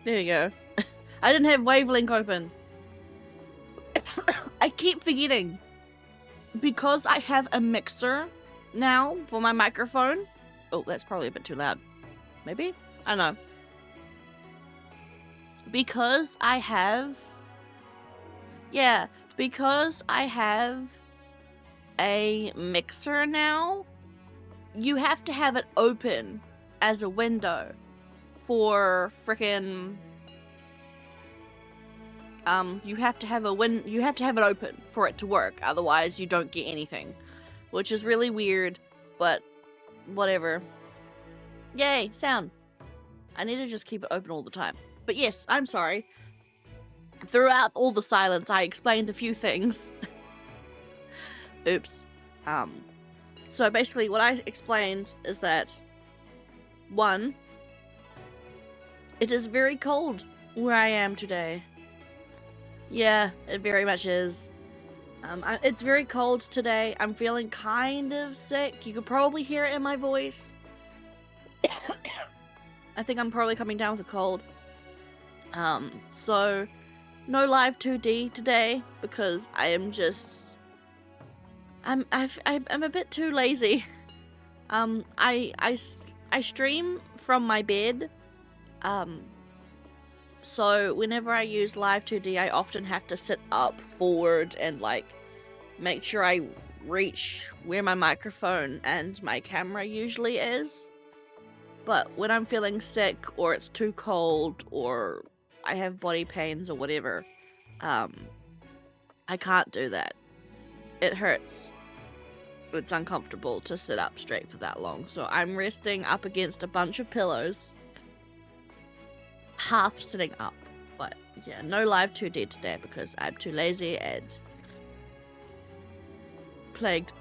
There we go. I didn't have Wavelink open. I keep forgetting. Because I have a mixer now for my microphone. Oh, that's probably a bit too loud. Maybe? I don't know. Because I have... Yeah, because I have a mixer now, you have to have it open as a window for frickin'... you have to have it open for it to work, otherwise you don't get anything. Which is really weird, but whatever. Yay, sound. I need to just keep it open all the time. But yes, I'm sorry. Throughout all the silence, I explained a few things. Oops. So basically what I explained is that, 1, it is very cold where I am today. Yeah, it very much is. It's very cold today. I'm feeling kind of sick. You could probably hear it in my voice. I think I'm probably coming down with a cold. So no live 2D today because I am just... I'm a bit too lazy. I stream from my bed. So whenever I use live 2D, I often have to sit up forward and like make sure I reach where my microphone and my camera usually is. But when I'm feeling sick or it's too cold or I have body pains or whatever, I can't do that. It hurts. It's uncomfortable to sit up straight for that long. So I'm resting up against a bunch of pillows. Half sitting up. But yeah, no live 2D today because I'm too lazy and plagued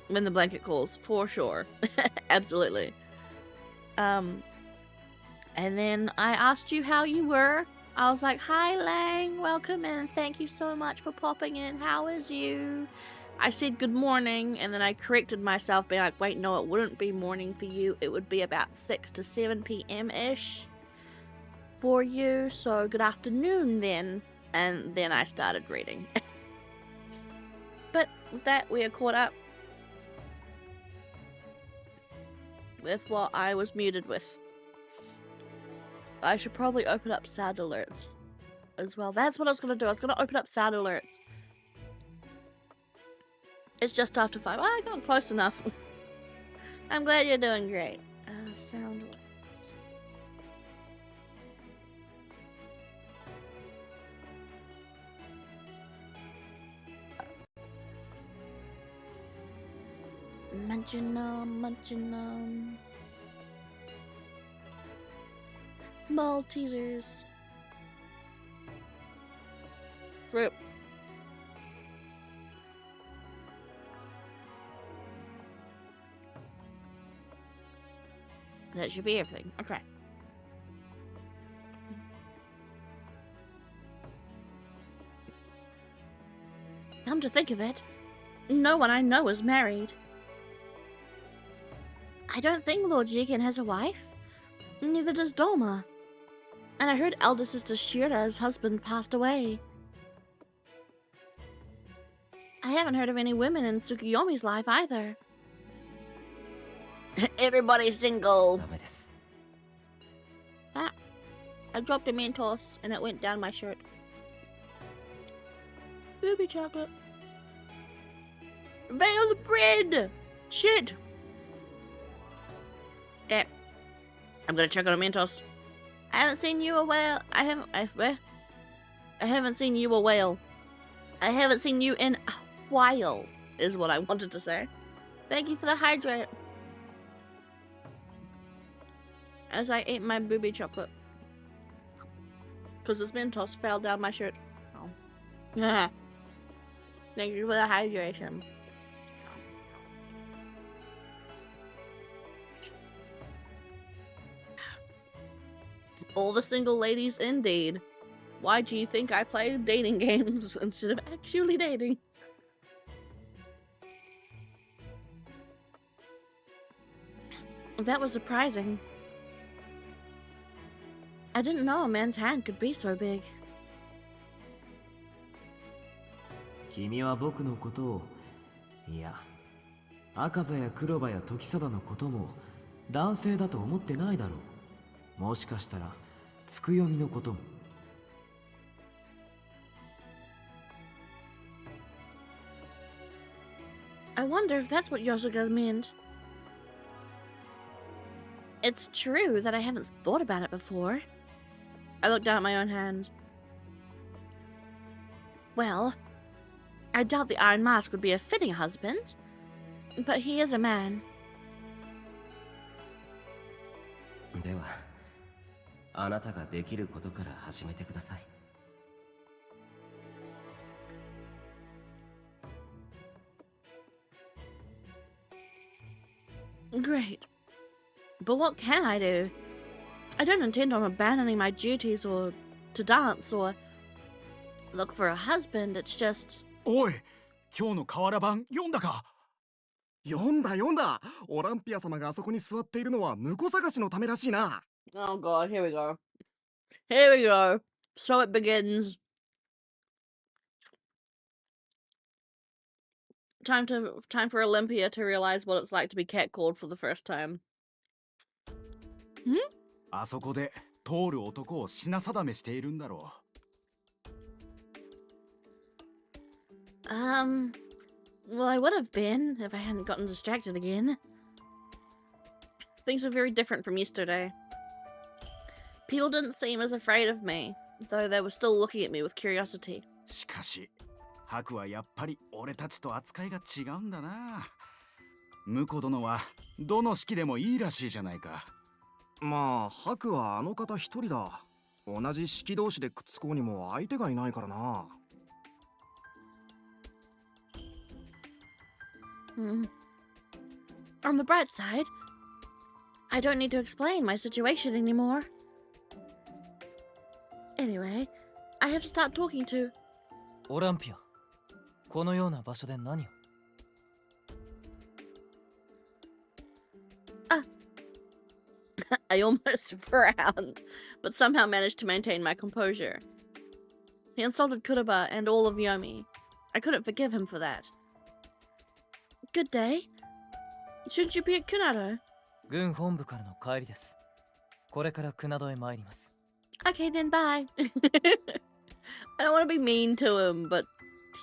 when the blanket calls, for sure. Absolutely. And then I asked you how you were. I was like, hi Lang, welcome in. Thank you so much for popping in. How is you? I said good morning, and then I corrected myself, being like, wait, no, it wouldn't be morning for you. It would be about 6 to 7 p.m.-ish for you. So good afternoon then. And then I started reading. But with that, we are caught up with what I was muted with. I should probably open up sound alerts as well. That's what I was going to do. I was going to open up sound alerts. It's just after 5. Oh, I got close enough. I'm glad you're doing great. Sound alerts. Munching. Maltesers. Fruit. That should be everything. Okay. Come to think of it, no one I know is married. I don't think Lord Jigen has a wife. Neither does Doma. And I heard elder sister Shira's husband passed away. I haven't heard of any women in Tsukuyomi's life either. Everybody's single. Ah, I dropped a Mentos and it went down my shirt. Booby chocolate. Veil the bread! Shit! Yeah. I'm gonna check on a Mentos. I haven't seen you a whale. I haven't seen you a whale. I haven't seen you in a while, is what I wanted to say. Thank you for the hydrate. As I ate my booby chocolate. Because this Mentos fell down my shirt. Oh. Yeah. Thank you for the hydration. All the single ladies indeed. Why do you think I play dating games instead of actually dating? That was surprising. I didn't know a man's hand could be so big. 君は僕のことを、いや、赤座や黒羽や時貞のことも男性だと思ってないだろう。もしかしたら、つくよみのことも。I wonder if that's what Yosuga meant. It's true that I haven't thought about it before. I looked down at my own hand. Well, I doubt the Iron Mask would be a fitting husband, but he is a man. では、あなたができることから始めてください。Great. But what can I do? I don't intend on abandoning my duties or to dance or look for a husband. It's just... おい、今日の瓦版読んだか？読んだ読んだ。オランピア様があそこに座っているのは婿探しのためらしいな。Oh god, here we go. Here we go. So it begins. Time for Olympia to realize what it's like to be catcalled for the first time. あそこで通る男を品定めしているんだろう。Well, I would have been if I hadn't gotten distracted again. Things were very different from yesterday. People didn't seem as afraid of me, though they were still looking at me with curiosity. しかし、白はやっぱり俺たちと扱いが違うんだな。婿殿はどの式でもいいらしいじゃないか。まあ白はあの方一人だ。同じ式同士でくっつこうにも相手がいないからな。On the bright side, I don't need to explain my situation anymore. Anyway, I have to start talking to... Olympia, このような場所で何を? I almost frowned, but somehow managed to maintain my composure. He insulted Kuraba and all of Yomi. I couldn't forgive him for that. Good day. Shouldn't you be at Kunado? 軍本部からの帰りです。これからクナドへ参ります。 Okay, then bye. I don't want to be mean to him, but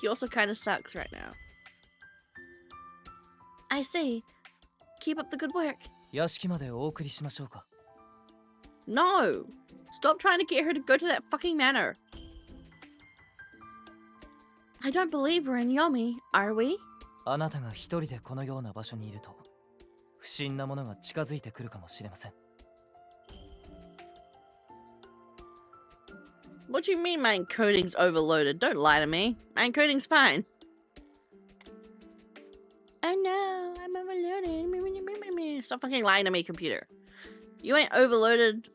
he also kind of sucks right now. I see. Keep up the good work. 屋敷までお送りしましょうか。 No! Stop trying to get her to go to that fucking manor. I don't believe we're in Yomi, are we? あなたが一人でこのような場所にいると、不審なものが近づいてくるかもしれません。 What do you mean my encoding's overloaded? Don't lie to me. My encoding's fine. Oh no, I'm overloaded. Stop fucking lying to me, computer. You ain't overloaded.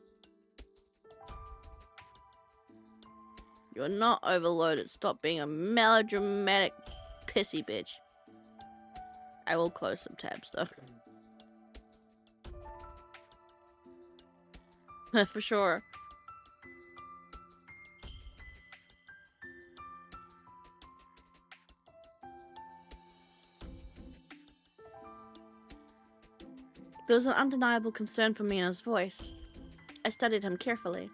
You're not overloaded. Stop being a melodramatic pissy bitch. I will close some tabs though. For sure. There was an undeniable concern for me in his voice. I studied him carefully.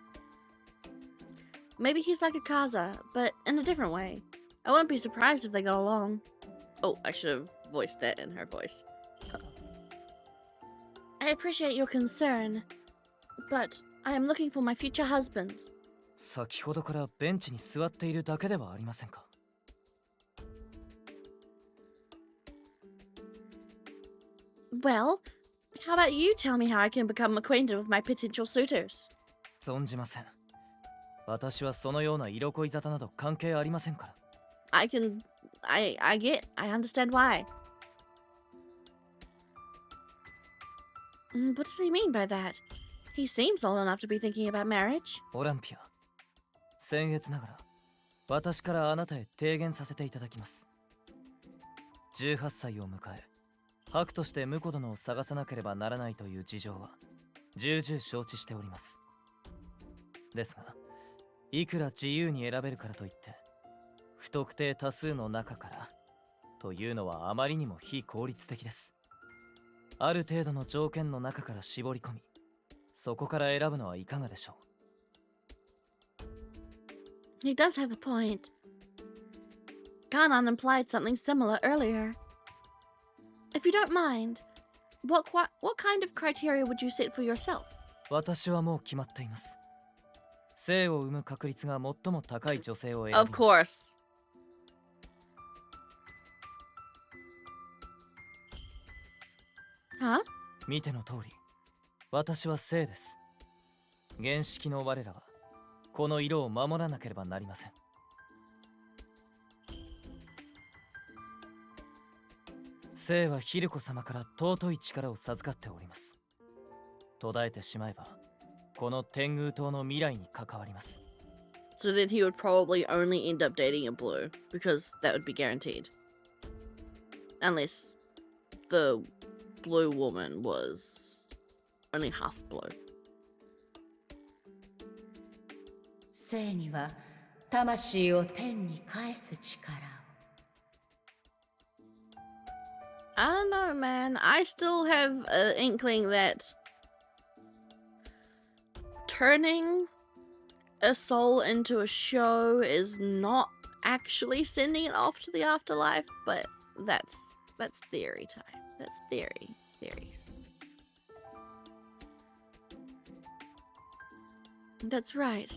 Maybe he's like Akaza, but in a different way. I wouldn't be surprised if they got along. Oh, I should have voiced that in her voice. I appreciate your concern, but I am looking for my future husband. 先ほどからベンチに座っているだけではありませんか。 Well, how about you tell me how I can become acquainted with my potential suitors? 存じません。私はそのような色恋沙汰など関係ありませんから。I understand why. What does he mean by that? He seems old enough to be thinking about marriage. オランピア、僭越ながら私からあなたへ提言させていただきます。18歳を迎え、白として婿殿を探さなければならないという事情は重々承知しております。ですが、いくら自由に選べるからといって不特定多数の中からというのはあまりにも非効率的です。ある程度の条件の中から絞り込み、そこから選ぶのはいかがでしょう。 He does have a point. Ganon implied something similar earlier. If you don't mind, what kind of criteria would you set for yourself? 私はもう決まっています。生を産む確率が最も高い女性を選びます。Of course. は？見ての通り、私は生です。原式の我らはこの色を守らなければなりません。生はヒルコ様から尊い力を授かっております。途絶えてしまえば、この天狗島の未来に関わります。So then he would probably only end up dating a blue, because that would be guaranteed. Unless the blue woman was only half blue. 生には魂を天に返す力を。I don't know, man. I still have an inkling that turning a soul into a show is not actually sending it off to the afterlife, but that's theory time. That's theories. That's right.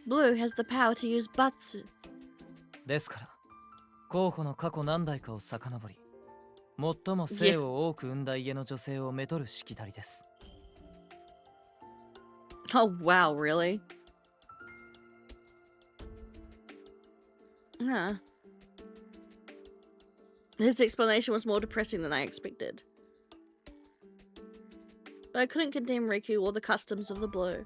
Blue has the power to use Batsu. ですから、候補の過去何代かを遡り、最も生を多く産んだ家の女性をめとるしきたりです。Oh wow, really? Huh. His explanation was more depressing than I expected. But I couldn't condemn Riku or the customs of the blue.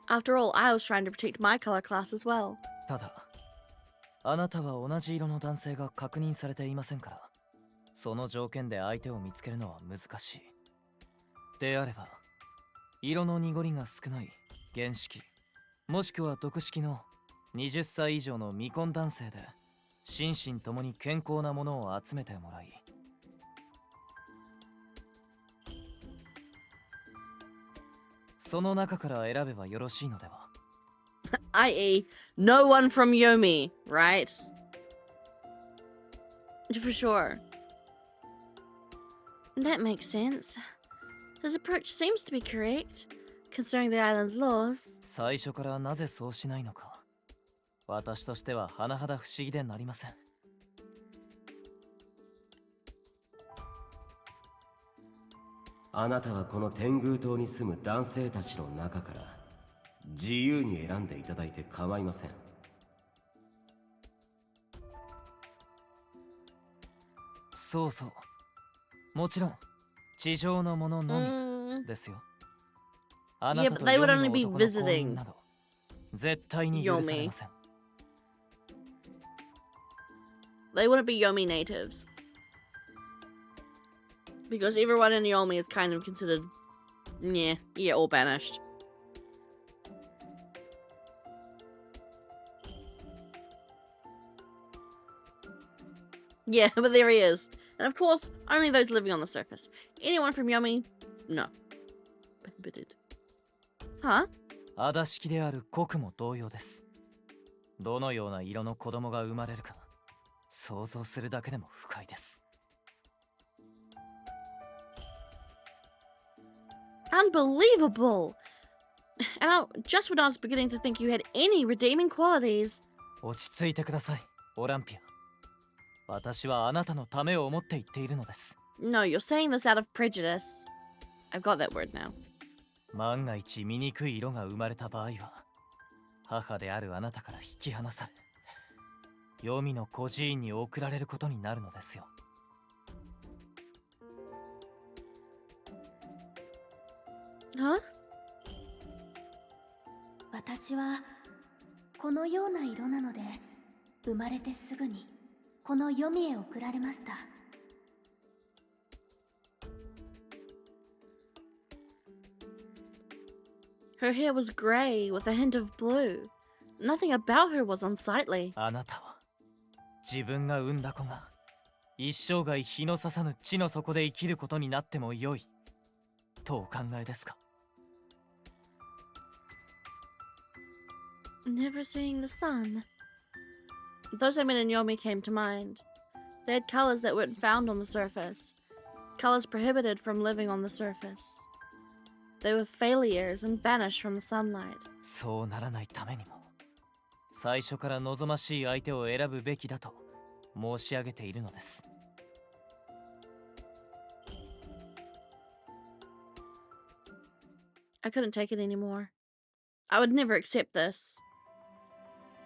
After all, I was trying to protect my color class as well. ただ、あなたは同じ色の男性が確認されていませんから、その条件で相手を見つけるのは難しい。であれば、色の濁りが少ない原式、もしくは毒式の20歳以上の未婚男性で、心身ともに健康なものを集めてもらい、その中から選べばよろしいのでは。I.e., no one from Yomi, right? For sure. That makes sense. His approach seems to be correct, considering the island's laws. 最初からなぜそうしないのか、私としては甚だ不思議でなりません。あなたはこの天狗島に住む男性たちの中から自由に選んでいただいて構いません。そうそう。もちろん、地上のもののみですよ。あなたと they would ヨ only ミ be の男の婚 visiting 姻など、絶対に許されません。They wouldn't be Yomi natives. Because everyone in Yomi is kind of considered, yeah, all banished. Yeah, but there he is. And of course, only those living on the surface. Anyone from Yomi? No. Prohibited. Huh? アダ式である国も同様です。どのような色の子供が生まれるか、想像するだけでも不快です。Unbelievable! And just when I was beginning to think you had any redeeming qualities. 落ち着いてください、オランピア。私はあなたのためを思って言っているのです。No, you're saying this out of prejudice. I've got that word now. 万が一醜い色が生まれた場合は、母であるあなたから引き離され、黄泉の孤児院に送られることになるのですよ。Huh? 私はこのような色なので、生まれてすぐにこの黄泉へ送られました。Her hair was grey with a hint of blue. Nothing about her was unsightly. あなたは自分が産んだ子が一生涯日の差さぬ地の底で生きることになってもよいとお考えですか？ Never seeing the sun. Those I met in Yomi came to mind. They had colors that weren't found on the surface. Colors prohibited from living on the surface. They were failures and banished from the sunlight. そうならないためにも最初から望ましい相手を選ぶべきだと申し上げているのです。 I couldn't take it anymore. I would never accept this.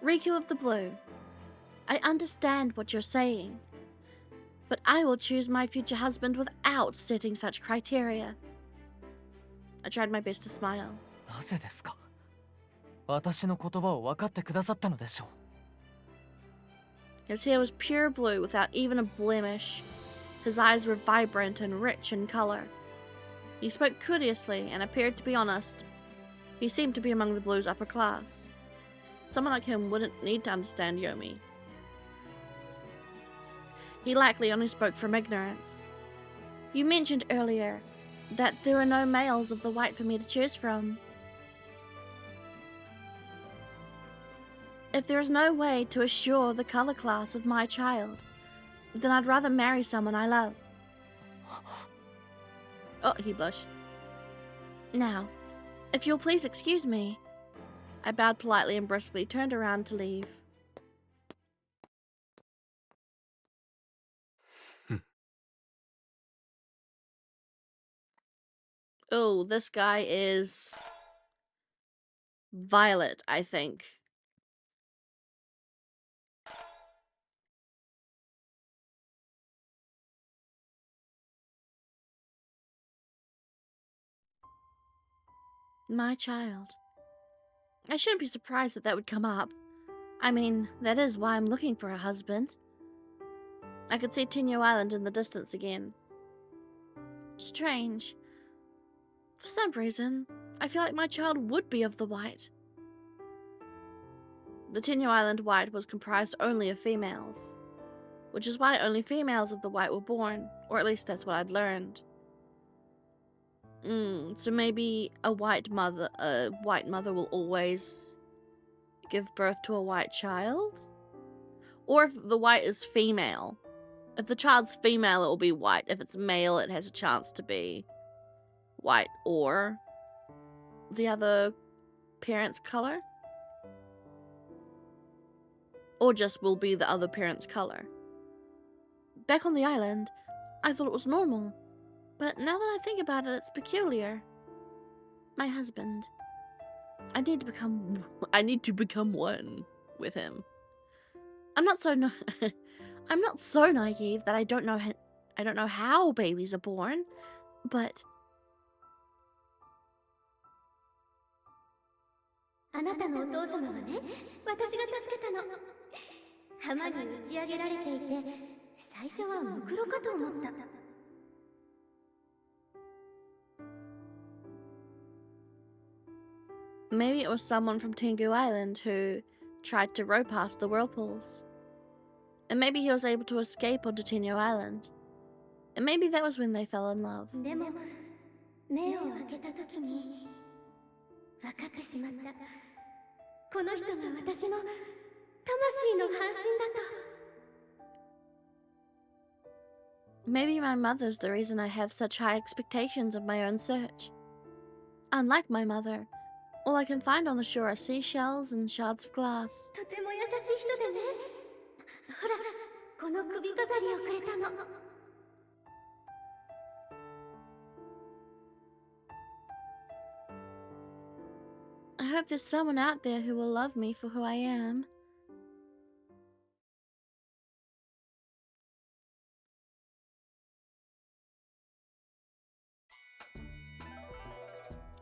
Riku of the Blue, I understand what you're saying, but I will choose my future husband without setting such criteria. I tried my best to smile. なぜですか？私の言葉を分かってくださったのでしょう。 His hair was pure blue without even a blemish. His eyes were vibrant and rich in color. He spoke courteously and appeared to be honest. He seemed to be among the Blue's upper class. Someone like him wouldn't need to understand Yomi. He likely only spoke from ignorance. You mentioned earlier that there are no males of the white for me to choose from. If there is no way to assure the color class of my child, then I'd rather marry someone I love. Oh, he blushed. Now, if you'll please excuse me. I bowed politely and briskly turned around to leave. Oh, this guy is Violet, I think. My child. I shouldn't be surprised that would come up. I mean, that is why I'm looking for a husband. I could see Tenyo Island in the distance again. Strange. For some reason, I feel like my child would be of the white. The Tenyo Island white was comprised only of females, which is why only females of the white were born, or at least that's what I'd learned. So maybe a white mother will always give birth to a white child? Or if the white is female. If the child's female, it will be white. If it's male, it has a chance to be white or the other parent's color. Or just will be the other parent's color. Back on the island, I thought it was normal. But now that I think about it, it's peculiar. My husband. I need to become one with him. I'm not so naive that I don't know how babies are born, but あなたのお父様はね、私が助けたの。浜に打ち上げられていて、最初はムクロかと思った。Maybe it was someone from Tengu Island who tried to row past the whirlpools. And maybe he was able to escape onto Tengu Island. And maybe that was when they fell in love. でも、目を開けたときに、分かってしまった。この人が私の魂の半身だと。 Maybe my mother's the reason I have such high expectations of my own search. Unlike my mother, all I can find on the shore are seashells and shards of glass. とても優しい人でね。ほら、この首飾りをくれたの。I hope there's someone out there who will love me for who I am.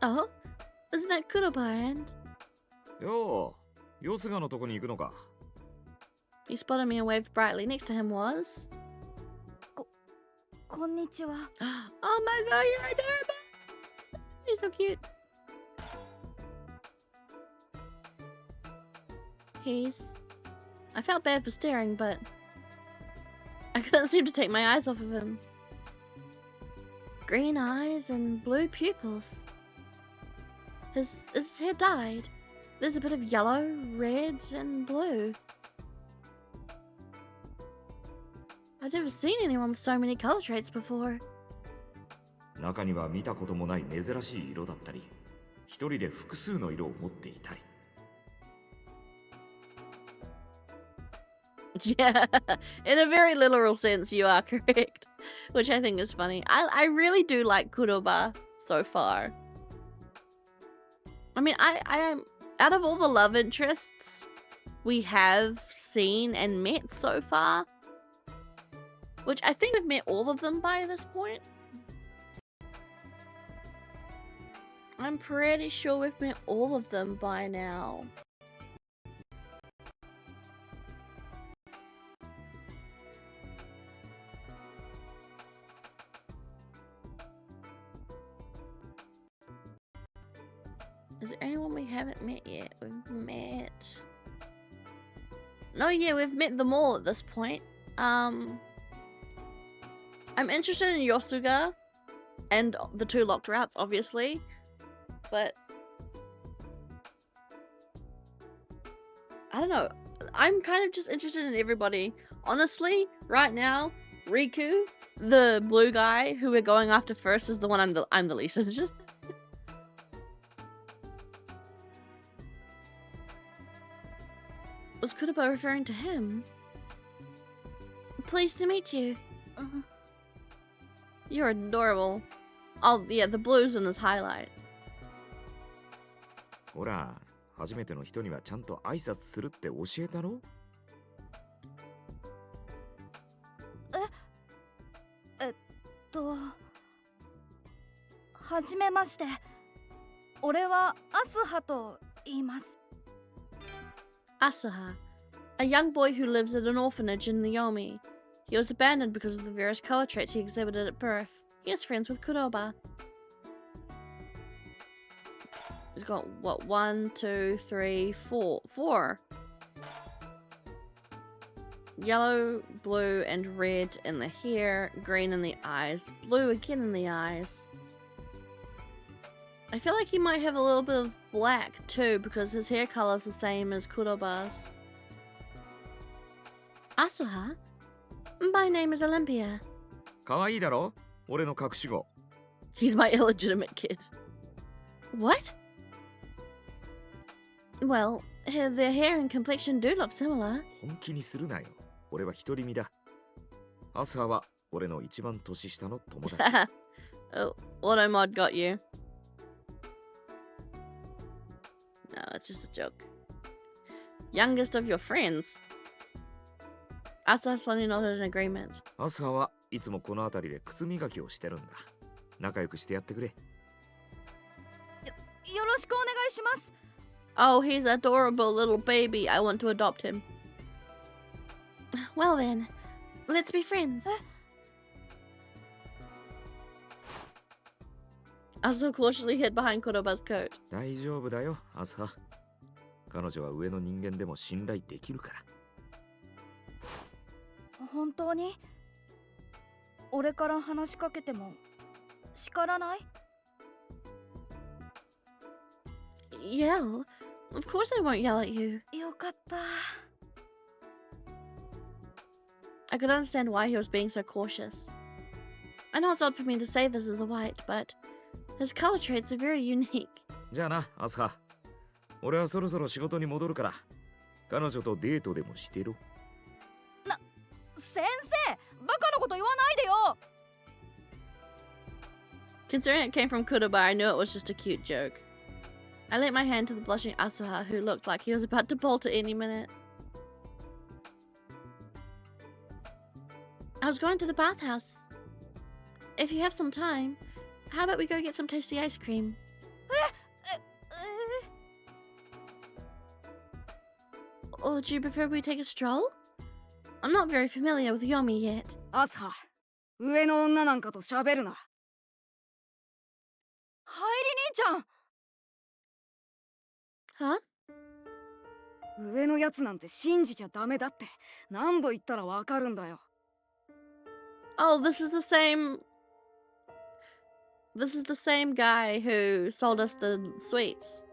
Oh, isn't that Kuroba? よう、ヨスガのとこに行くのか。He spotted me and waved brightly. Next to him was... こんにちは。Oh my god, you're adorable! You're so cute. I felt bad for staring, but I couldn't seem to take my eyes off of him. Green eyes and blue pupils. His hair dyed. There's a bit of yellow, red, and blue. I've never seen anyone with so many color traits before. 中には見たこともない珍しい色だったり、一人で複数の色を持っていたり。Yeah, in a very literal sense, you are correct. Which I think is funny. I really do like Kuroba so far. I mean, I out of all the love interests we have seen and met so far, which I think we've met all of them by this point. I'm pretty sure we've met all of them by now. Is there anyone we haven't met yet? We've met... No, yeah, we've met them all at this point. I'm interested in Yosuga and the two locked routes, obviously. But... I don't know. I'm kind of just interested in everybody. Honestly, right now, Riku, the blue guy who we're going after first, is the one I'm the least interested. Was Kuroba referring to him? Pleased to meet you. You're adorable. Oh, yeah, the blue's in his highlight. ほら、初めての人にはちゃんと挨拶するって教えたろ？はじめまして。俺はアスハと言います。 Asuha, a young boy who lives at an orphanage in Naomi. He was abandoned because of the various color traits he exhibited at birth. He is friends with Kuroba. He's got, what, 1, 2, 3, 4. 4. Yellow, blue, and red in the hair, green in the eyes, blue again in the eyes. I feel like he might have a little bit of black too, because his hair color is the same as Kuroba's. Asuha? My name is Olympia. かわいいだろ？俺の隠し子。 He's my illegitimate kid. What? Well, their hair and complexion do look similar. 本気にするなよ。俺は独り身だ。アスハは俺の一番年下の友達。Oh, Auto mod got you. No, it's just a joke. Youngest of your friends. Asuha slowly nodded in agreement. アスハはいつもこの辺りで靴磨きをしてるんだ。仲良くしてやってくれ。よろしくお願いします。 Oh, he's adorable little baby. I want to adopt him. Well then, let's be friends. Asuha cautiously hid behind Kuroba's coat. 大丈夫だよ、アスハ。彼女は上の人間でも信頼できるから。本当に？俺から話しかけても叱らない？ Yell? Of course I won't yell at you. よかった。 I could understand why he was being so cautious. I know it's odd for me to say this as a white, but his color traits are very unique. じゃあな、アスハ。俺はそろそろ仕事に戻るから、彼女とデートでもしてろ。先生、バカなこと言わないでよ。 Considering it came from Kuroba, I knew it was just a cute joke. I lent my hand to the blushing Asuha, who looked like he was about to bolt at any minute. I was going to the bathhouse. If you have some time, how about we go get some tasty ice cream? Or do you prefer we take a stroll? I'm not very familiar with Yomi yet. アスハ、上の女なんかと喋るな。入り兄ちゃん。Huh? 上のやつなんて信じちゃダメだって何度言ったらわかるんだよ。 Oh, this is the same. This is the same guy who sold us the sweets.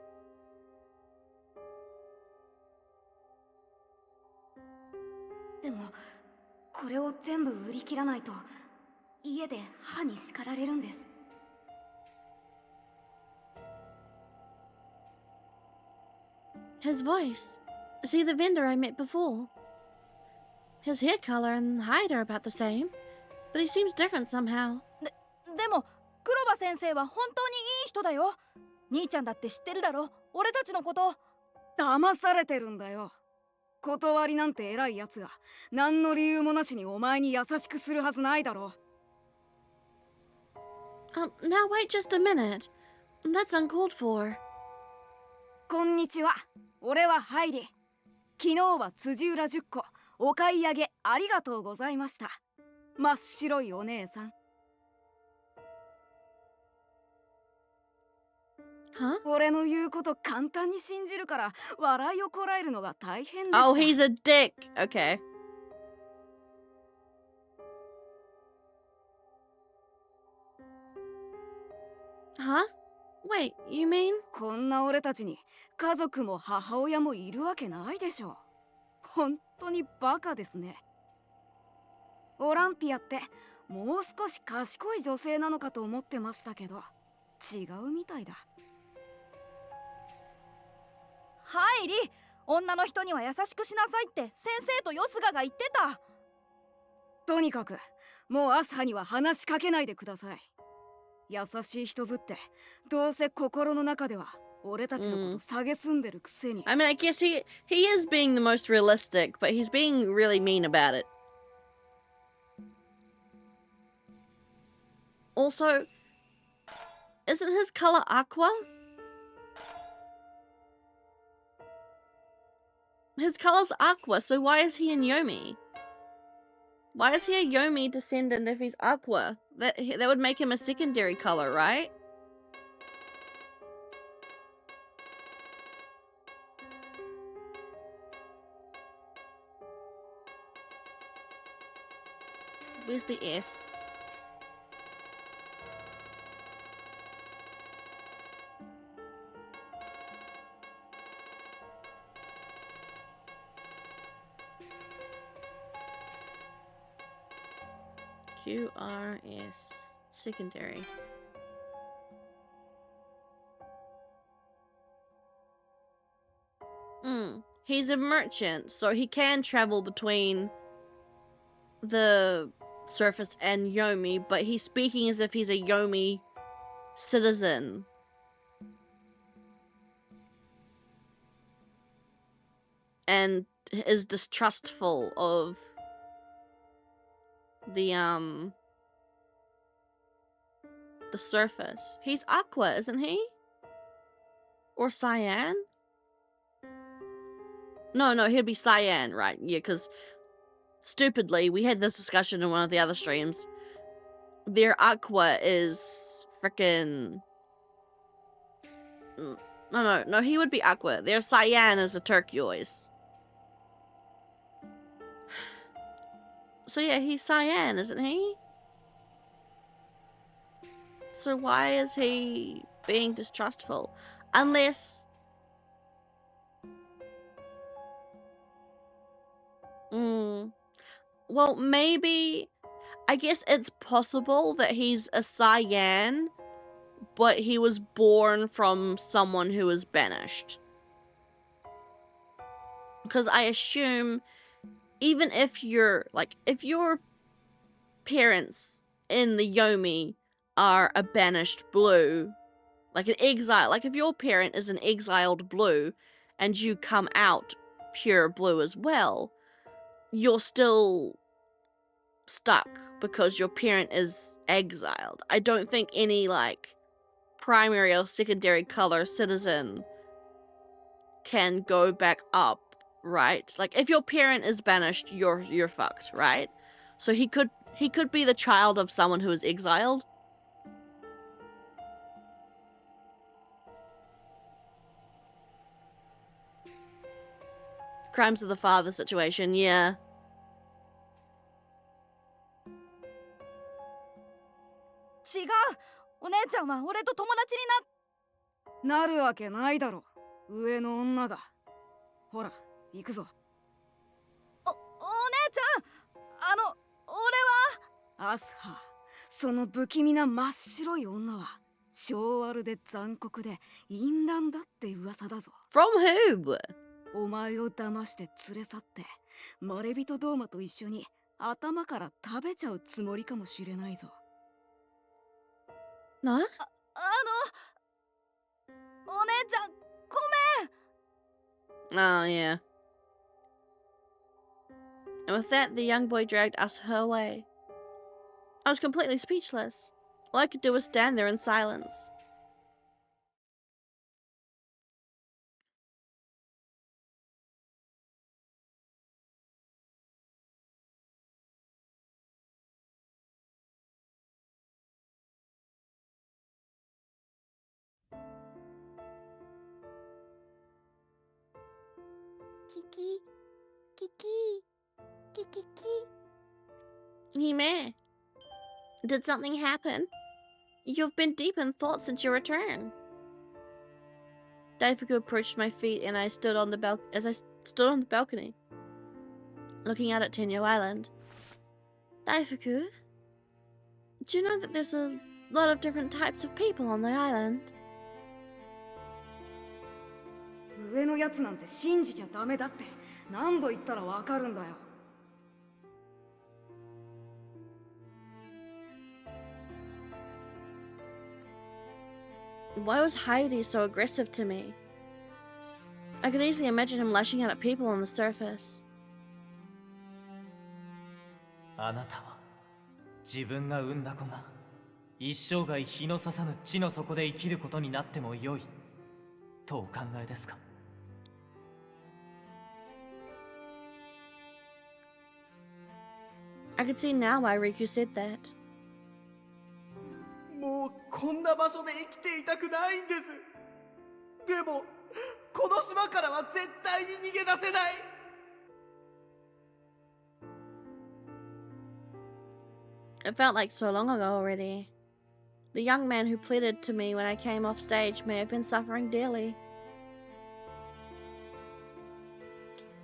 でもこれを全部売り切らないと家で母に叱られるんです。 His voice. Is he the vendor I met before? His hair color and height are about the same, but he seems different somehow. でも黒羽先生は本当にいい人だよ。兄ちゃんだって知ってるだろ、俺たちのこと。騙されてるんだよ。断りなんて偉いやつが何の理由もなしにお前に優しくするはずないだろ。 Now wait just a minute. That's uncalled for. こんにちは、俺はハイリ。昨日は辻浦10個お買い上げありがとうございました。真っ白いお姉さん。 Huh? 俺の言うこと簡単に信じるから笑いをこらえるのが大変でした。 Oh, he's a dick. Okay. Huh? Wait, you mean? こんな俺たちに家族も母親もいるわけないでしょ。本当にバカですね。オランピアってもう少し賢い女性なのかと思ってましたけど違うみたいだ。はいり、女の人には優しくしなさいって先生とヨスガが言ってた。とにかくもうアスハには話しかけないでください。優しい人ぶってどうせ心の中では俺たちのこと蔑んでるくせに。 I mean, I guess he is being the most realistic, but he's being really mean about it. Also, isn't his color aqua? His color's aqua, so why is he in Yomi? Why is he a Yomi descendant if he's aqua? That would make him a secondary color, right? Where's the S? QRS. Secondary. He's a merchant, so he can travel between the surface and Yomi, but he's speaking as if he's a Yomi citizen. And is distrustful of the surface. He's aqua, isn't he? Or cyan? No, he'd be cyan, right? Yeah, because stupidly, we had this discussion in one of the other streams. Their aqua is frickin' No, he would be aqua. Their cyan is a turquoise. So yeah, he's cyan, isn't he? So why is he being distrustful? Unless... Well, maybe... I guess it's possible that he's a cyan, but he was born from someone who was banished. Because I assume, even if you're, like, if your parents in the Yomi are a banished blue, like an exile, like if your parent is an exiled blue, and you come out pure blue as well, you're still stuck because your parent is exiled. I don't think any, like, primary or secondary color citizen can go back up, right? Like, if your parent is banished, you're fucked, right? So he could be the child of someone who is exiled. crimes of the father situation, yeah. 違う。お姉ちゃんは俺と友達になるわけないだろ。上の女が。ほら、行くぞ。お姉ちゃん、俺はアスハ。その不気味な真っ白い女は性悪で残酷で淫乱だって噂だぞ。 From who? お前を騙して連れ去ってまれびとドーマと一緒に頭から食べちゃうつもりかもしれないぞ。 No? お姉ちゃん、ごめん。 Oh, yeah. And with that, the young boy dragged us her away. I was completely speechless. All I could do was stand there in silence. Kiki, Kiki, Kiki, Hime, did something happen? You've been deep in thought since your return. Daifuku approached my feet and I stood on the balcony, looking out at Tenyo Island. Daifuku, do you know that there's a lot of different types of people on the island? 上のやつなんて信じちゃダメだって何度言ったらわかるんだよ。 Why was Heidi so aggressive to me? I could easily imagine him lashing out at people on the surface. あなたは自分が産んだ子が一生涯日の差さぬ地の底で生きることになってもよいとお考えですか? I could see now why Riku said that. もうこんな場所で生きていたくないんです。でもこの島からは絶対に逃げ出せない。 It felt like so long ago already. The young man who pleaded to me when I came off stage may have been suffering dearly.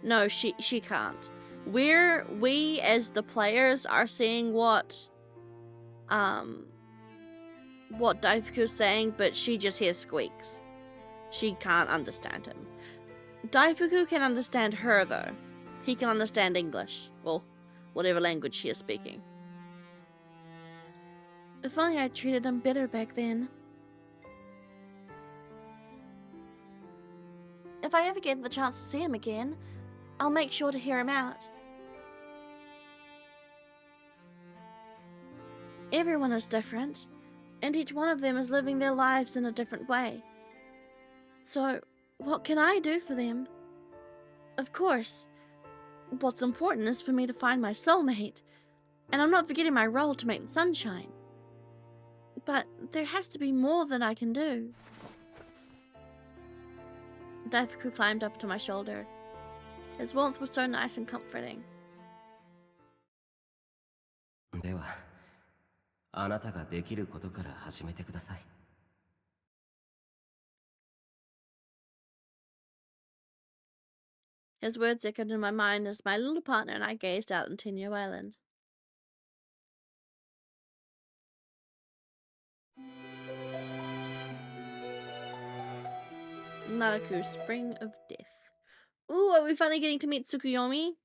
No, she can't. We as the players are seeing what Daifuku's saying, but she just hears squeaks. She can't understand him. Daifuku can understand her though. He can understand English. Well, whatever language she is speaking. If only I treated him better back then. If I ever get the chance to see him again, I'll make sure to hear him out. Everyone is different, and each one of them is living their lives in a different way. So, what can I do for them? Of course, what's important is for me to find my soulmate, and I'm not forgetting my role to make the sun shine. But there has to be more that I can do. Daifuku climbed up to my shoulder. His warmth was so nice and comforting. では、あなたができることから始めてください。His words echoed in my mind as my little partner and I gazed out on Tenyo Island. Naraku, Spring of Death. Ooh, are we finally getting to meet Tsukuyomi?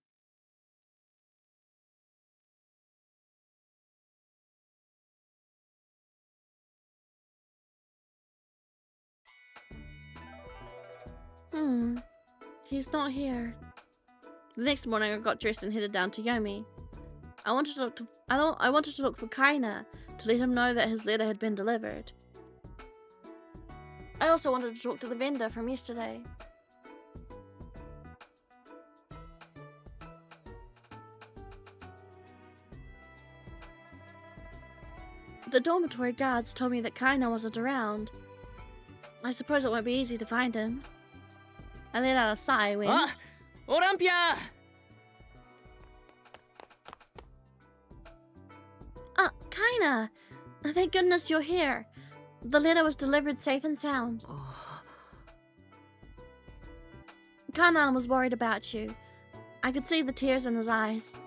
He's not here. The next morning I got dressed and headed down to Yomi. I wanted to look for Kaina to let him know that his letter had been delivered. I also wanted to talk to the vendor from yesterday. The dormitory guards told me that Kaina wasn't around. I suppose it won't be easy to find him. I let out a sigh when... オランピア Kaina! Thank goodness you're here. The letter was delivered safe and sound. Kanan was worried about you. I could see the tears in his eyes.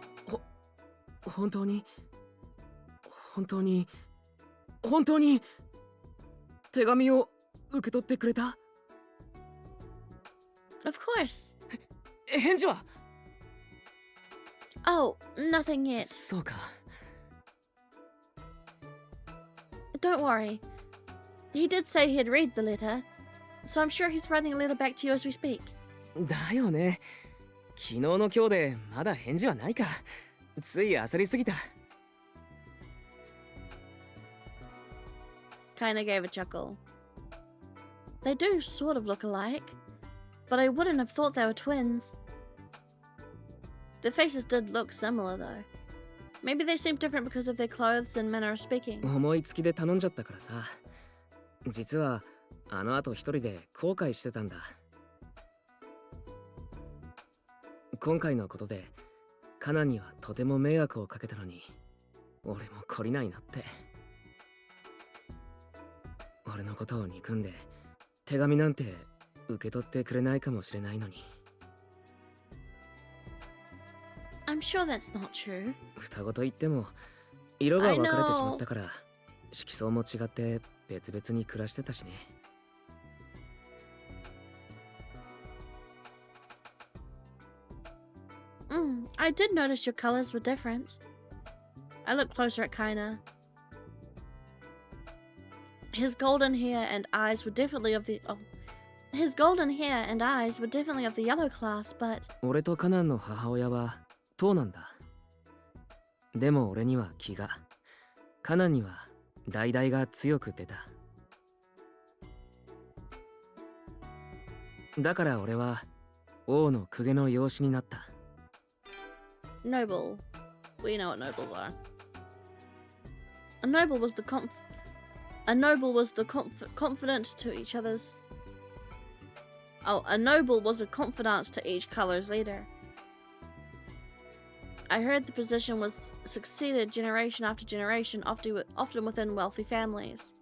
本当に本当に本当に手紙を受け取ってくれた Of course. 返事は Oh, nothing yet. そうか Don't worry. He did say he'd read the letter, so I'm sure he's writing a letter back to you as we speak. だよね昨日の今日でまだ返事はないかつい焦りすぎた Kaina gave a chuckle. They do sort of look alike, but I wouldn't have thought they were twins. Their faces did look similar though. Maybe they seem different because of their clothes and manner of speaking. 思いつきで頼んじゃったからさ実はあの後一人で後悔してたんだ今回のことでカナンにはとても迷惑をかけたのに俺も懲りないなって俺のことを憎んで手紙なんて受け取ってくれないかもしれないのに I'm sure that's not true. 双子と言っても色が分かれてしまったから色相も違って別々に暮らしてたしね I did notice your colors were different. I looked closer at Kaina. His golden hair and eyes were definitely of the yellow class, but 俺とカナンの母親はトウなんだでも俺には気がカナンには橙が強く出ただから俺は王の公家の養子になった noble. We know what nobles are. A noble was the confidant to each other's. Oh, a noble was a confidant to each color's leader. I heard the position was succeeded generation after generation, often within wealthy families.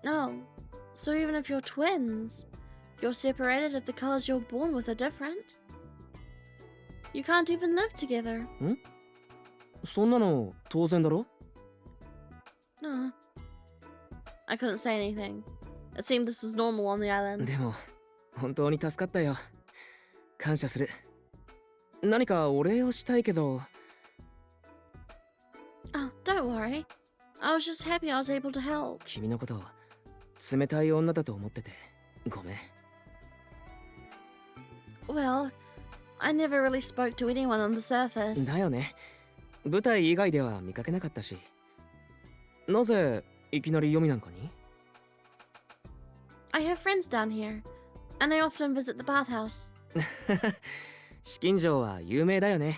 No, so even if you're twins, you're separated if the colors you're born with are different. You can't even live together. んそんなの当然だろ No. I couldn't say anything. It seemed this was normal on the island. でも本当に助かったよ感謝する何かお礼をしたいけど Oh, don't worry. I was just happy I was able to help. 君のことを冷たい女だと思っててごめん Well, I never really spoke to anyone on the surface. だよね舞台以外では見かけなかったしなぜいきなり読みなんかに I have friends down here, and I often visit the bathhouse. 紫禁城は有名だよね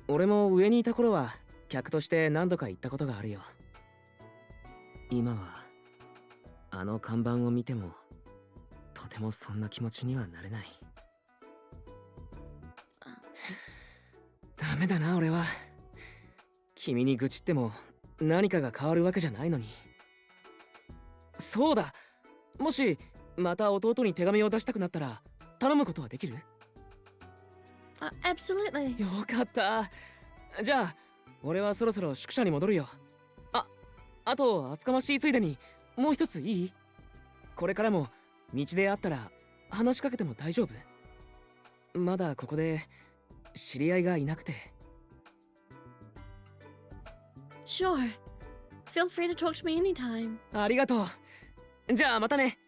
俺も上にいた頃は客として何度か行ったことがあるよ今はあの看板を見てもとてもそんな気持ちにはなれないダメだな俺は君に愚痴っても何かが変わるわけじゃないのにそうだもしまた弟に手紙を出したくなったら頼むことはできる Absolutely. よかったじゃあ俺はそろそろ宿舎に戻るよあと厚かましいついでにもう一ついいこれからも道で会ったら話しかけても大丈夫まだここで知り合いがいなくて Sure. Feel free to talk to me anytime. ありがとうじゃあまたね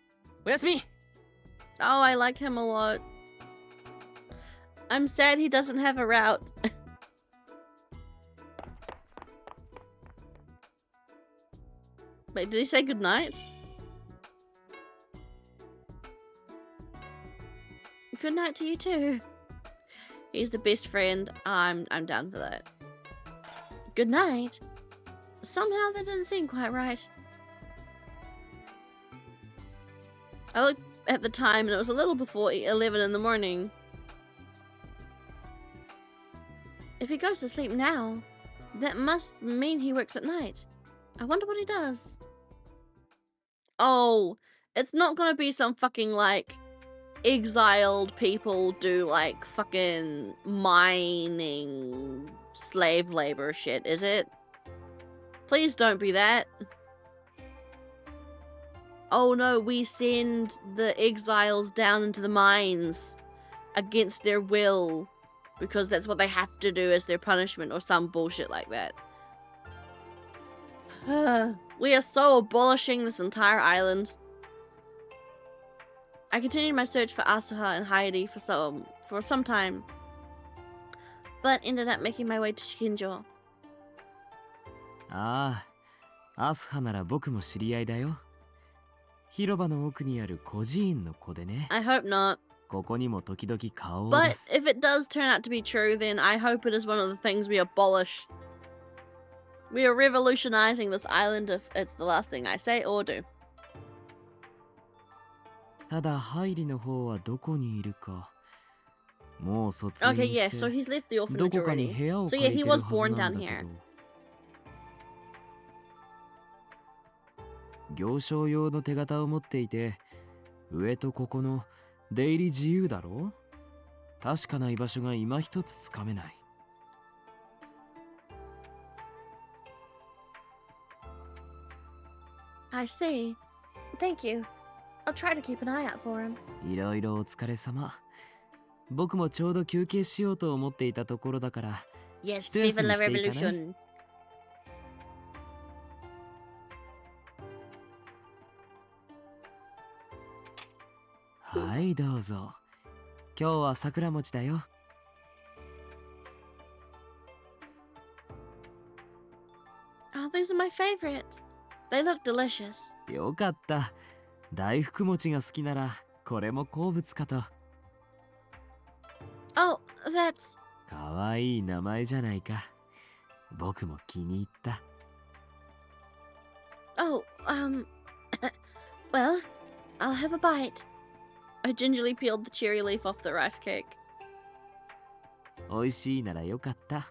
おやすみ Oh, I like him a lot. I'm sad he doesn't have a route. Wait, did he say goodnight? Good night to you too. He's the best friend. I'm down for that. Good night? Somehow that didn't seem quite right. at the time, and it was a little before 11 in the morning. If he goes to sleep now, that must mean he works at night. I wonder what he does. Oh, it's not gonna be some fucking, like, exiled people do, like, fucking mining, slave labor shit, is it? Please don't be that. Oh no, we send the exiles down into the mines against their will because that's what they have to do as their punishment or some bullshit like that. We are so abolishing this entire island. I continued my search for Asuha and Heidi for some time, but ended up making my way to Shinjo. ああ、アスハなら僕も知り合いだよ。広場の奥にある孤児院の子でね。I hope not. ここにも時々顔を But 出す。 if it does turn out to be true, then I hope it is one of the things we abolish. We are revolutionizing this island if it's the last thing I say or do. ただハイリの方はどこにいるか。もう卒業 Okay, し yeah, て so he's left the ど orphanage こかに already. 部屋を So 借 yeah, り he てる was は born ずなん down だけ here. ど。行商用の手形を持っていて、上とここの出入り自由だろ？確かな居場所が今一つつかめない。I see. Thank you. I'll try to keep an eye out for him. いろいろお疲れ様。僕もちょうど休憩しようと思っていたところだから。 Yes, 一休 viva み la していかない？ revolution. はい、どうぞ。今日は桜餅だよ。Oh, these are my favorite. They look delicious. よかった。大福餅が好きなら、これも好物かと。 Oh, that's... かわいい名前じゃないか。僕も気に入った。Oh, well, I'll have a bite. I gingerly peeled the cherry leaf off the rice cake. 美味しいならよかった。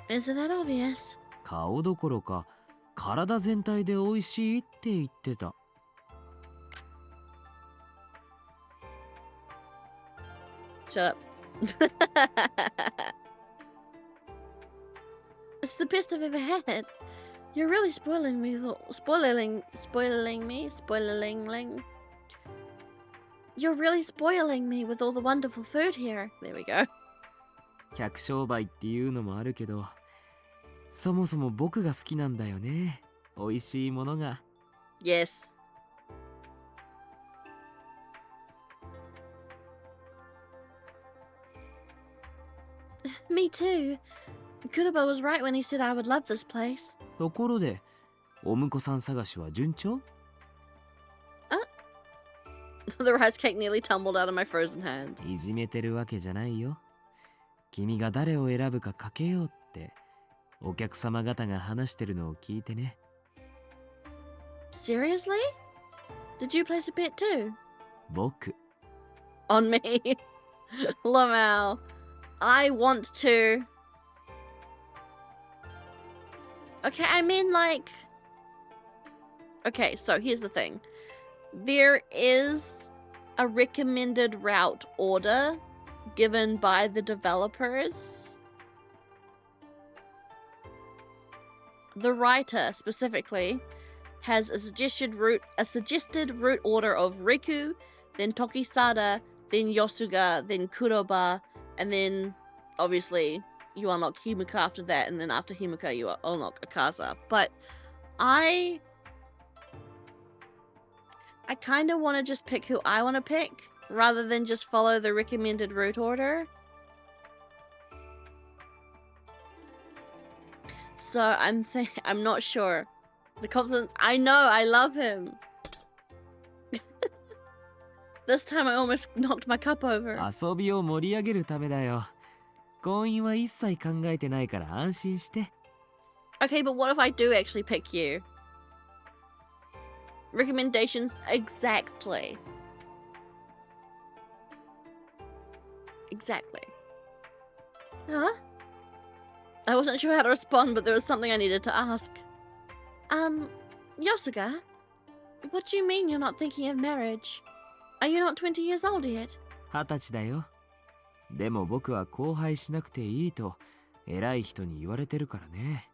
Isn't that obvious? 顔どころか、体全体で美味しいって言ってた。Shut up. It's the best I've ever had. You're really spoiling me. Spoiling me. You're really spoiling me with all the wonderful food here. There we go. 客商売っていうのもあるけど、そもそも僕が好きなんだよね。美味しいものが。Yes. Me too. Kuroba was right when he said I would love this place. ところで、お婿さん探しは順調？ The rice cake nearly tumbled out of my frozen hand. いじめてるわけじゃないよ。君が誰を選ぶかかけようってお客様方が話してるのを聞いてね。 Seriously? Did you place a bet too? 僕。 On me. Lamau. I want to. Okay, I mean like... Okay, so here's the thing. There is a recommended route order given by the developers. The writer specifically has a suggested route order of Riku, then Tokisada, then Yosuga, then Kuroba, and then obviously you unlock Himika after that, and then after Himika you unlock Akaza. But I kind of want to just pick who I want to pick rather than just follow the recommended route order. So I'm not sure. The confidence, I know, I love him. This time I almost knocked my cup over. 遊びを盛り上げるためだよ。婚姻は一切考えてないから安心して。 Okay, but what if I do actually pick you? recommendations exactly. Exactly. Huh? I wasn't sure how to respond, but there was something I needed to ask. Yosuga, what do you mean you're not thinking of marriage? Are you not 20 years old yet? 20歳だよ。でも僕は交配しなくていいと偉い人に言われてるからね。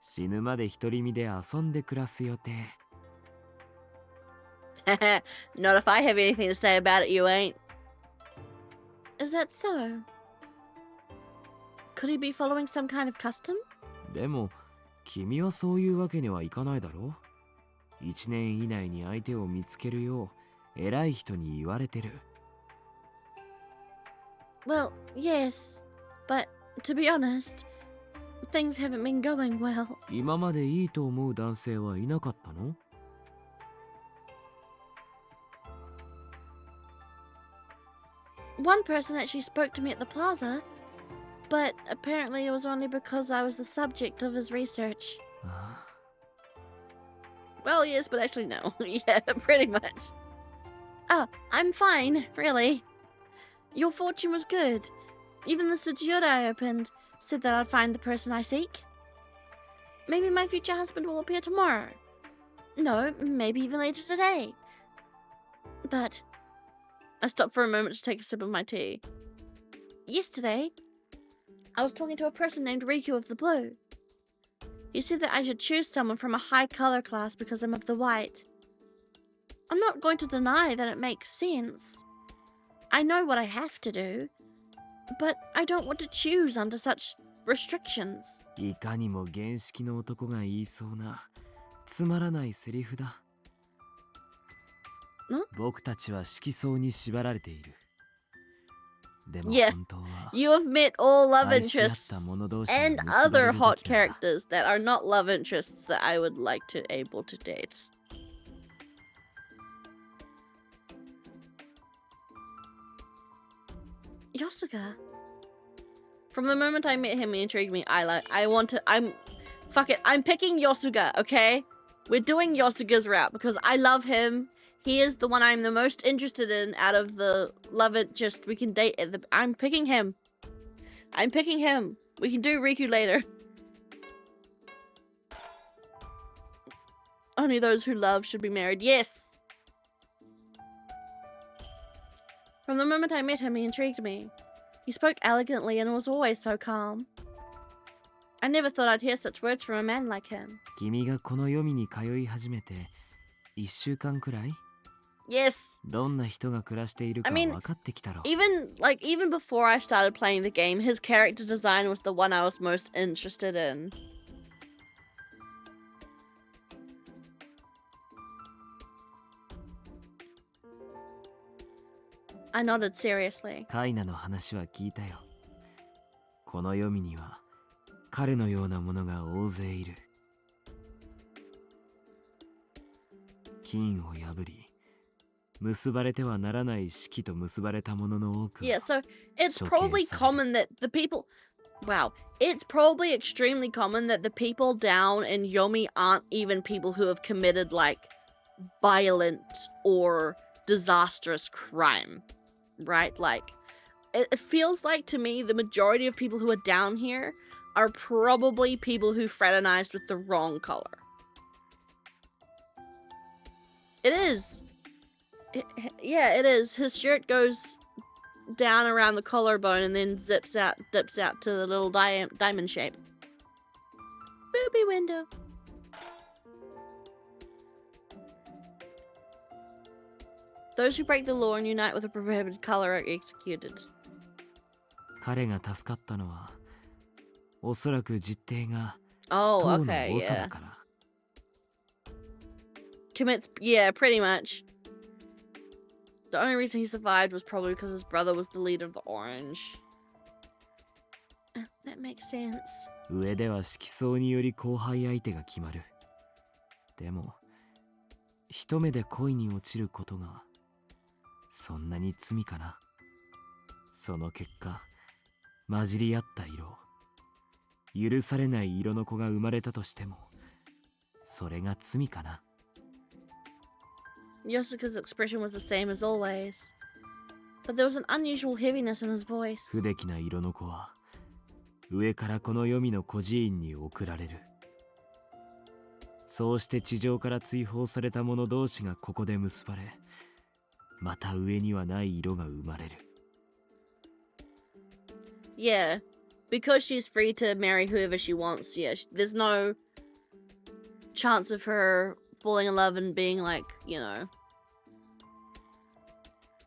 死ぬまで独り身で遊んで暮らす予定。Not if I have anything to say about it, you ain't. Is that so? Could he be following some kind of custom? でも君はそういうわけにはいかないだろう。1年以内に相手を見つけるよう偉い人に言われてる。Well, yes, but to be honest, things haven't been going well. 今までいいと思う男性はいなかったの？ One person actually spoke to me at the plaza, but apparently it was only because I was the subject of his research. Well, yes, but actually no. Yeah, pretty much. Oh, I'm fine, really. Your fortune was good. Even the Tsuchiura I opened said that I'd find the person I seek. Maybe my future husband will appear tomorrow. No, maybe even later today. But I stopped for a moment to take a sip of my tea. Yesterday, I was talking to a person named Riku of the Blue. He said that I should choose someone from a high color class because I'm of the white. I'm not going to deny that it makes sense. I know what I have to do, but I don't want to choose under such restrictions. いかにも原式の男が言いそうなつまらないセリフだ。僕たちは色相に縛られている。でも Yeah, 本当は you have met all love 愛し合っ interests た者同士が and 結ばれ other るべ hot きなんだ。 characters that are not love interests that I would like to able to date. Yosuga. From the moment I met him, he intrigued me. Fuck it, I'm picking Yosuga, okay? We're doing Yosuga's route because I love him. He is the one I'm the most interested in out of the love interest we can date. I'm picking him. I'm picking him. We can do Riku later. Only those who love should be married. Yes! From the moment I met him, he intrigued me. He spoke elegantly and was always so calm. I never thought I'd hear such words from a man like him. 君がこの読みに通い始めて1週間くらい？ Yes! どんな人が暮らしているか I mean, 分かってきたろ。 even before I started playing the game, his character design was the one I was most interested in. I nodded seriously. カイナの話は聞いたよ。この読みには彼のようなものが大勢いる。金を破り、結ばれてはならない式と結ばれたものの多く。 Yeah, so it's probably common that the people... Wow. It's probably extremely common that the people down in Yomi aren't even people who have committed, like, violent or disastrous crime. Right? Like, it feels like to me the majority of people who are down here are probably people who fraternized with the wrong color. It is. Yeah, it is. His shirt goes down around the collarbone and then dips out to the little diamond shape. Booby window. Those who break the law and unite with a prohibited color are executed. 彼が助かったのは、おそらく実弟が Oh, 党の okay, 長だ yeah. から。Commits, yeah, pretty much. The only reason he survived was probably because his brother was the leader of the Orange. That makes sense. 上では色相により後輩相手が決まる。でも、一目で恋に落ちることが、そんなに罪かな。その結果、混じり合った色、許されない色の子が生まれたとしても、それが罪かな。Yosuke's expression was the same as always, but there was an unusual heaviness in his voice. 不出来な色の子は上からこの黄泉の孤児院に送られる。そうして地上から追放された者同士がここで結ばれ、また上にはない色が生まれる。Yeah, because she's free to marry whoever she wants. Yeah, there's no chance of her falling in love and being like, you know,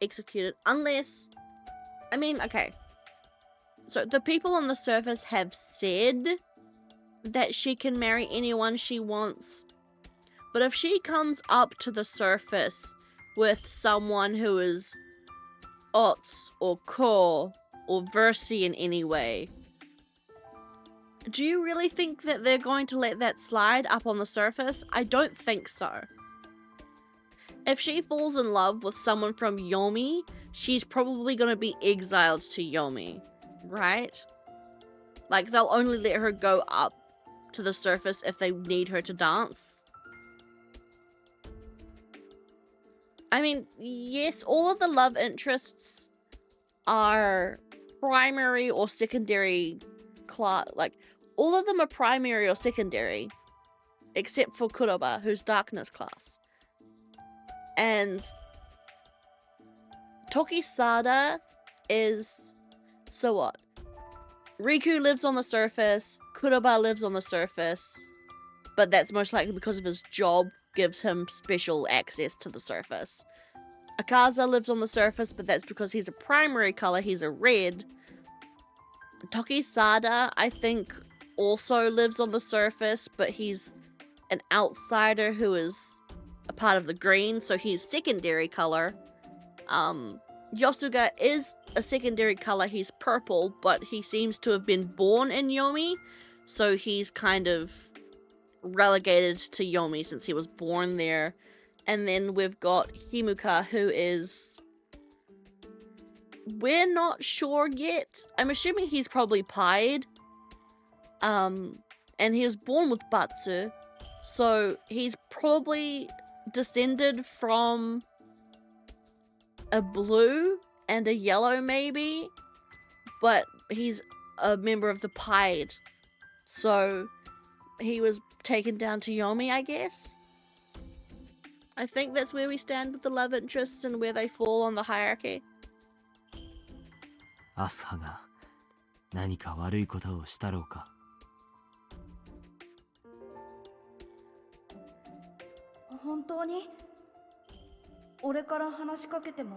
executed. Unless, I mean, okay. So the people on the surface have said that she can marry anyone she wants. But if she comes up to the surface with someone who is Ots or Ko or Versi in any way, do you really think that they're going to let that slide up on the surface? I don't think so. If she falls in love with someone from Yomi, she's probably going to be exiled to Yomi, right? Like, they'll only let her go up to the surface if they need her to dance. I mean, yes, all of the love interests are primary or secondary class. Like, all of them are primary or secondary, except for Kuroba, who's darkness class. And Tokisada is... So what? Riku lives on the surface, Kuroba lives on the surface, but that's most likely because of his job gives him special access to the surface. Akaza lives on the surface, but that's because he's a primary color, he's a red. Tokisada, I think, also lives on the surface, but he's an outsider who is a part of the green, so he's secondary color. Yosuga is a secondary color, he's purple, but he seems to have been born in Yomi, so he's kind of relegated to Yomi since he was born there. And then we've got Himuka, who is... We're not sure yet. I'm assuming he's probably pied. And he was born with Batsu, so he's probably descended from a blue and a yellow maybe, but he's a member of the pied, so he was taken down to Yomi, I guess. I think that's where we stand with the love interests and where they fall on the hierarchy. アスハが何か悪いことをしたろうか。本当に俺から話しかけても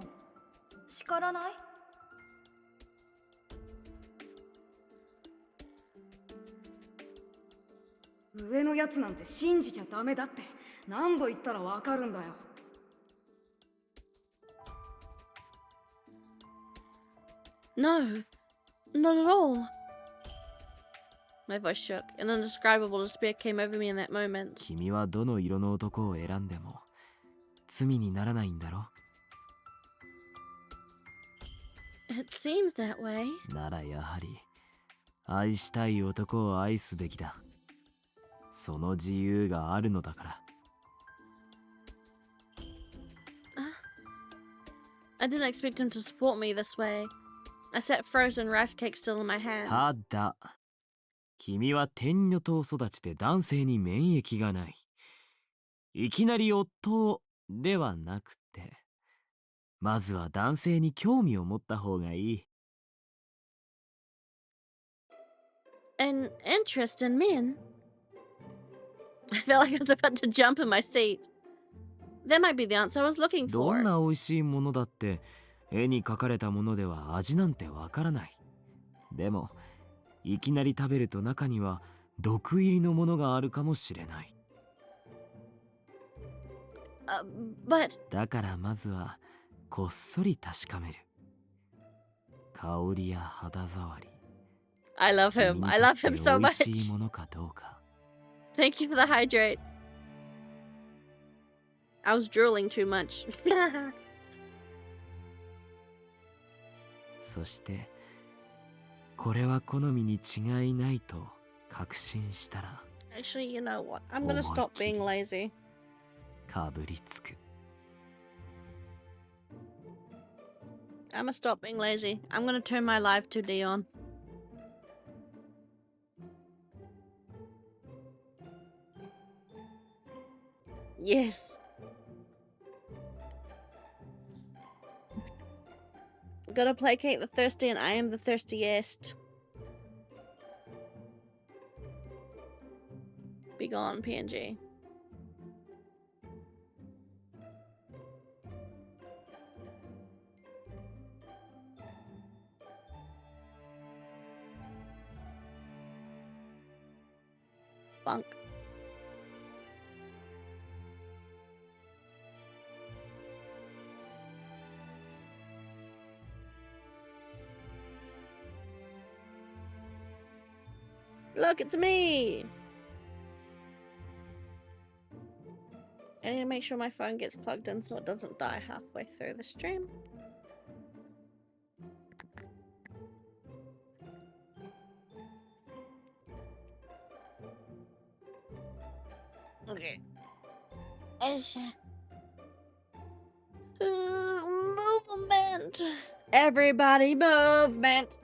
叱らない？上のやつなんて信じちゃダメだって何度言ったらわかるんだよ。No, not at all. My voice shook. An indescribable despair came over me in that moment. 君はどの色の男を選んでも罪にならないんだろ？ It seems that way. ならやはり愛したい男を愛すべきだ。その自由があるのだから。I didn't expect him to support me this way. I sat frozen, rice cake still in my hand. ただ、君は天女島育ちで男性に免疫がない。いきなり夫をではなくて、まずは男性に興味を持った方がいい。An interest in men? I felt like I was about to jump in my seat. That might be the answer I was looking ど for. んな美味しいものだって絵に描かれたものでは味なんてわからない。でもいきなり食べると中には毒入りのものがあるかもしれない。But だからまずはこっそり確かめる。香りや肌触り。I love him. I love him so 美味しい much. ものかどうか。Thank you for the hydrate. I was drooling too much. そしてこれは好みに違いないと確信したら Actually, you know what? I'm gonna stop being lazy. かぶりつく。I'm gonna stop being lazy. I'm gonna turn my live 2D on. Yes. Gotta placate the thirsty, and I am the thirstiest. Be gone, PNG. Bunk. Look, it's me! I need to make sure my phone gets plugged in so it doesn't die halfway through the stream. Okay. Movement! Everybody movement!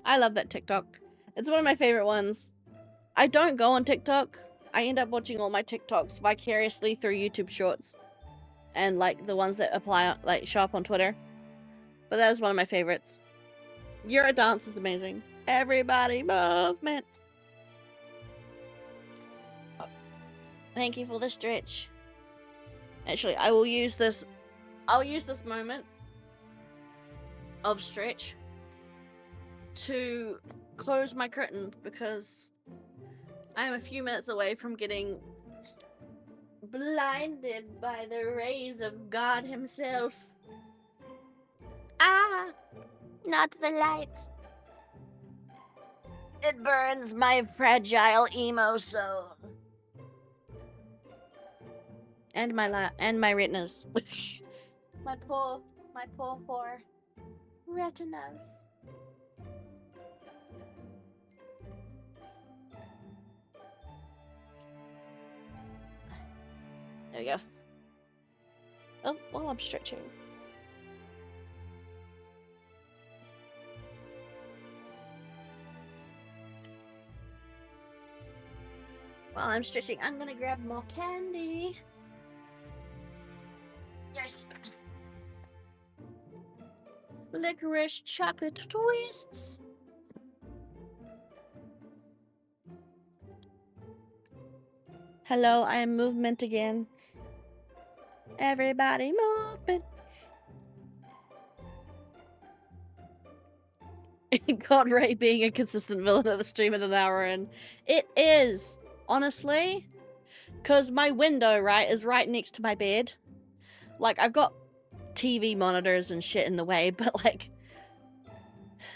I love that TikTok. It's one of my favorite ones. I don't go on TikTok. I end up watching all my TikToks vicariously through YouTube Shorts. And like the ones that apply, like show up on Twitter. But that is one of my favorites. Your dance is amazing. Everybody movement. Oh. Thank you for the stretch. Actually, I will use this. I'll use this moment of stretch to close my curtain because I am a few minutes away from getting blinded by the rays of God himself. Ah! Not the light. It burns my fragile emo soul. And my retinas. my poor retinas. There we go. Oh, while I'm stretching. While I'm stretching, I'm gonna grab more candy. Yes. Licorice chocolate twists. Hello, I am movement again. Everybody movement. God, Ray being a consistent villain of the stream at an hour in. It is, honestly, because my window, right, is right next to my bed. Like, I've got TV monitors and shit in the way, but like,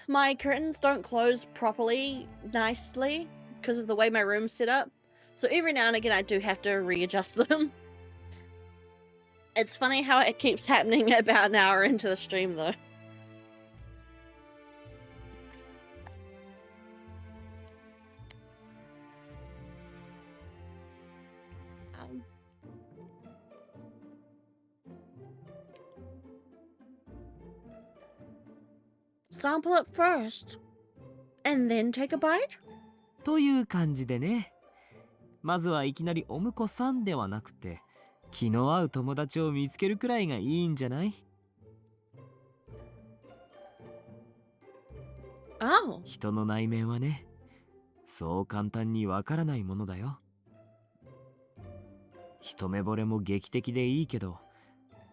my curtains don't close properly, nicely, because of the way my room's set up. So every now and again, I do have to readjust them. It's funny how it keeps happening about an hour into the stream, though. Sample it first, and then take a bite? という感じでね。まずはいきなりお婿さんではなくて、気の合う友達を見つけるくらいがいいんじゃない？ Oh. 人の内面はね、そう簡単にわからないものだよ。一目惚れも劇的でいいけど、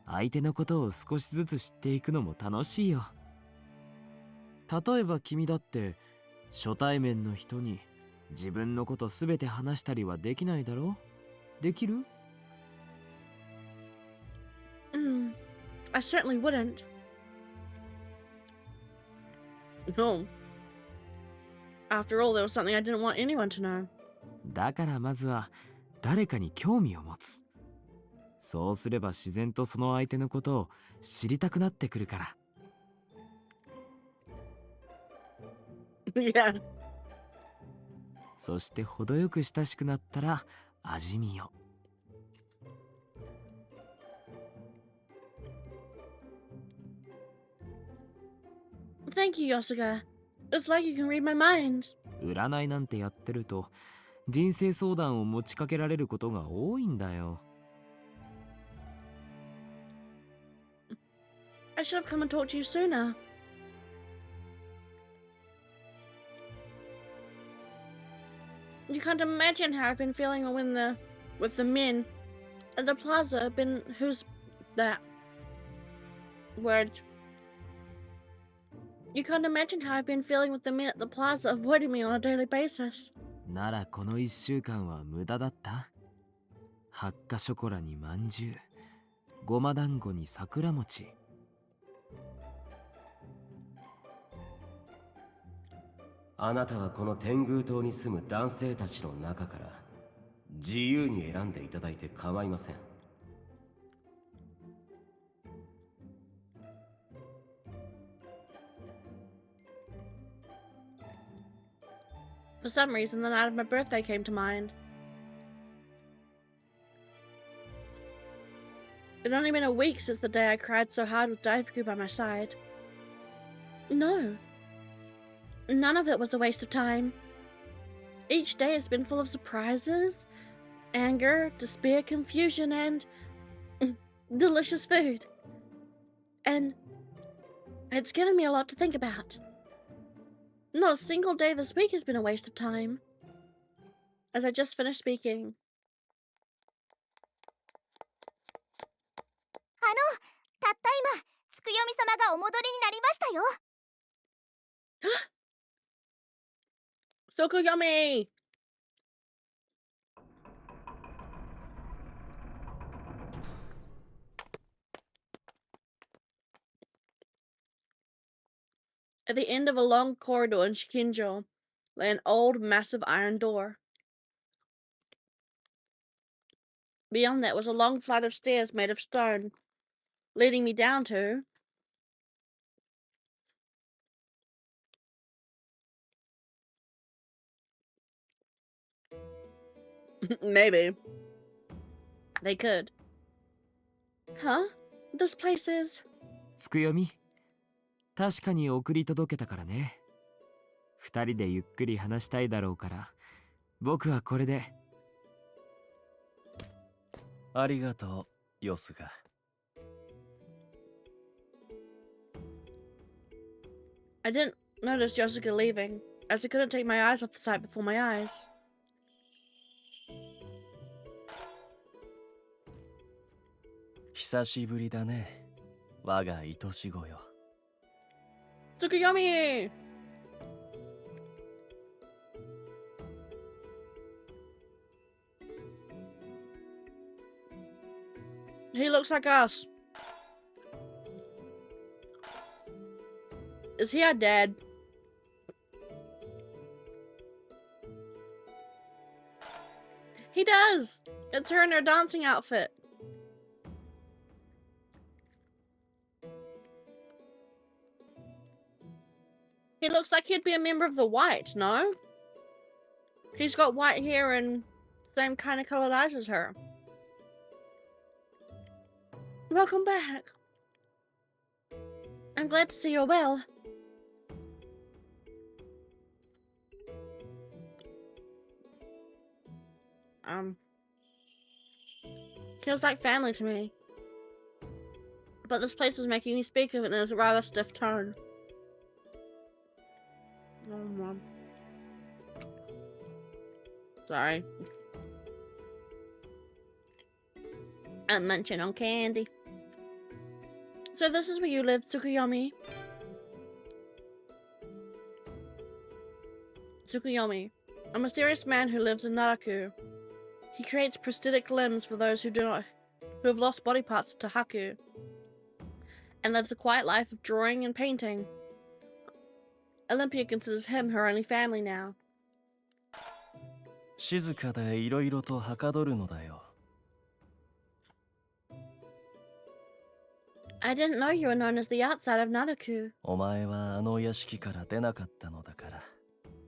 相手のことを少しずつ知っていくのも楽しいよ。例えば君だって初対面の人に自分のことすべて話したりはできないだろう？できる？ I certainly wouldn't. No. After all, there was something I didn't want anyone to know. だからまずは誰かに興味を持つ。そうすれば自然とその相手のことを知りたくなってくるから。Yeah. そして程よく親しくなったら味見よ。Thank you, Yosuga. It's like you can read my mind. 占いなんてやってると人生相談を持ちかけられることが多いんだよ。 I should have come and talked to you sooner. You can't imagine how I've been feeling with the men at the plaza have been who's that word. You can't imagine how I've been feeling with the men at the plaza avoiding me on a daily basis. ならこの1週間は無駄だった？ハッカショコラにまんじゅう、ごま団子に桜餅。あなたはこの天狗島に住む男性たちの中から自由に選んでいただいて構いません。For some reason, the night of my birthday came to mind. It'd only been a week since the day I cried so hard with Daifuku by my side. No. None of it was a waste of time. Each day has been full of surprises, anger, despair, confusion, and delicious food. And it's given me a lot to think about. Not a single day this week has been a waste of time. As I just finished speaking. たった今、つくよみ様がお戻りになりましたよ。Tsukuyomi! At the end of a long corridor in Shikinjo lay an old, massive iron door. Beyond that was a long flight of stairs made of stone, leading me down to... Maybe. They could. Huh? This place is... つくよみ、確かに送り届けたからね。2人でゆっくり話したいだろうから、僕はこれで。ありがとう、ヨスが。I didn't notice Yosuke leaving, as I couldn't take my eyes off the sight before my eyes. 久しぶりだね、我が愛し子よ。Tsukuyomi! He looks like us. Is he our dad? He does! It's her in her dancing outfit. He looks like he'd be a member of the White, no? He's got white hair and same kind of colored eyes as her. Welcome back. I'm glad to see you're well. Feels like family to me. But this place is making me speak of it in a rather stiff tone. Oh, Mom. Sorry. I'm munching on candy. So this is where you live, Tsukuyomi? Tsukuyomi, a mysterious man who lives in Naraku. He creates prosthetic limbs for those who have lost body parts to Haku, and lives a quiet life of drawing and painting. Olympia considers him her only family now. 静かでいろいろとはかどるのだよ。I didn't know you were known as the outside of Naraku. お前はあの屋敷から出なかったのだから、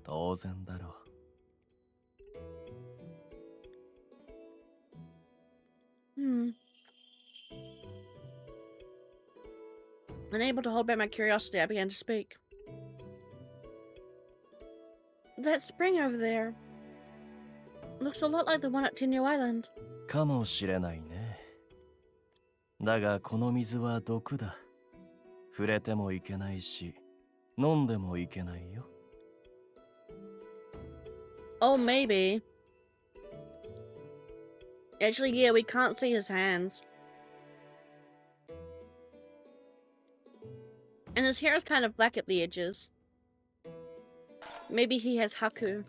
当然だろう。Unable to hold back my curiosity, I began to speak. that spring over there looks a lot like the one at Tenyo Island. かもしれないね。だがこの水は毒だ。触れてもいけないし、飲んでもいけないよ。Oh, maybe. Actually, yeah, we can't see his hands. And his hair is kind of black at the edges. Maybe he has Haku.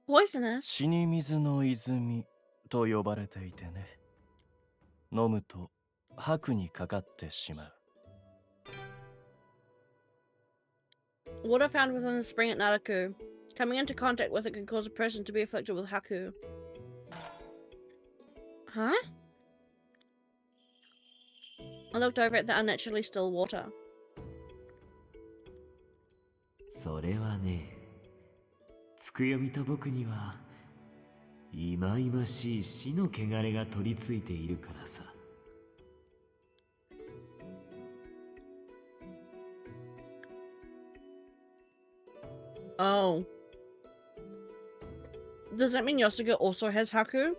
Poisonous? 死に水の泉と呼ばれていてね。飲むと白にかかってしまう。Water found within the spring at Naraku. Coming into contact with it can cause a person to be afflicted with Haku. Huh? I looked over at the unnaturally still water. それはね、つくよみと僕には忌々しい死の汚れが取り付いているからさ。Oh. Does that mean Yosuke also has Haku?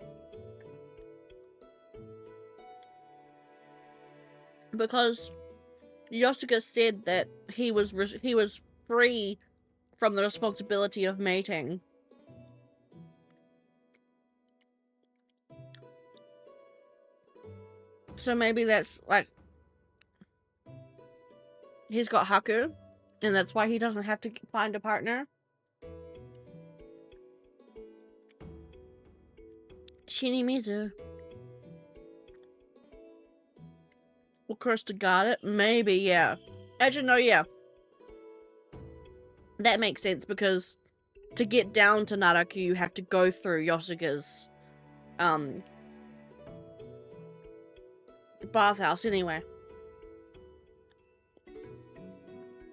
Because Yosuke said that he was free from the responsibility of mating. So maybe that's like he's got Haku, and that's why he doesn't have to find a partner. Shinimizu. Well, cursed to guard it? Maybe, yeah. Actually, no, yeah. That makes sense because to get down to Naraku, you have to go through Yosuke's bathhouse anyway.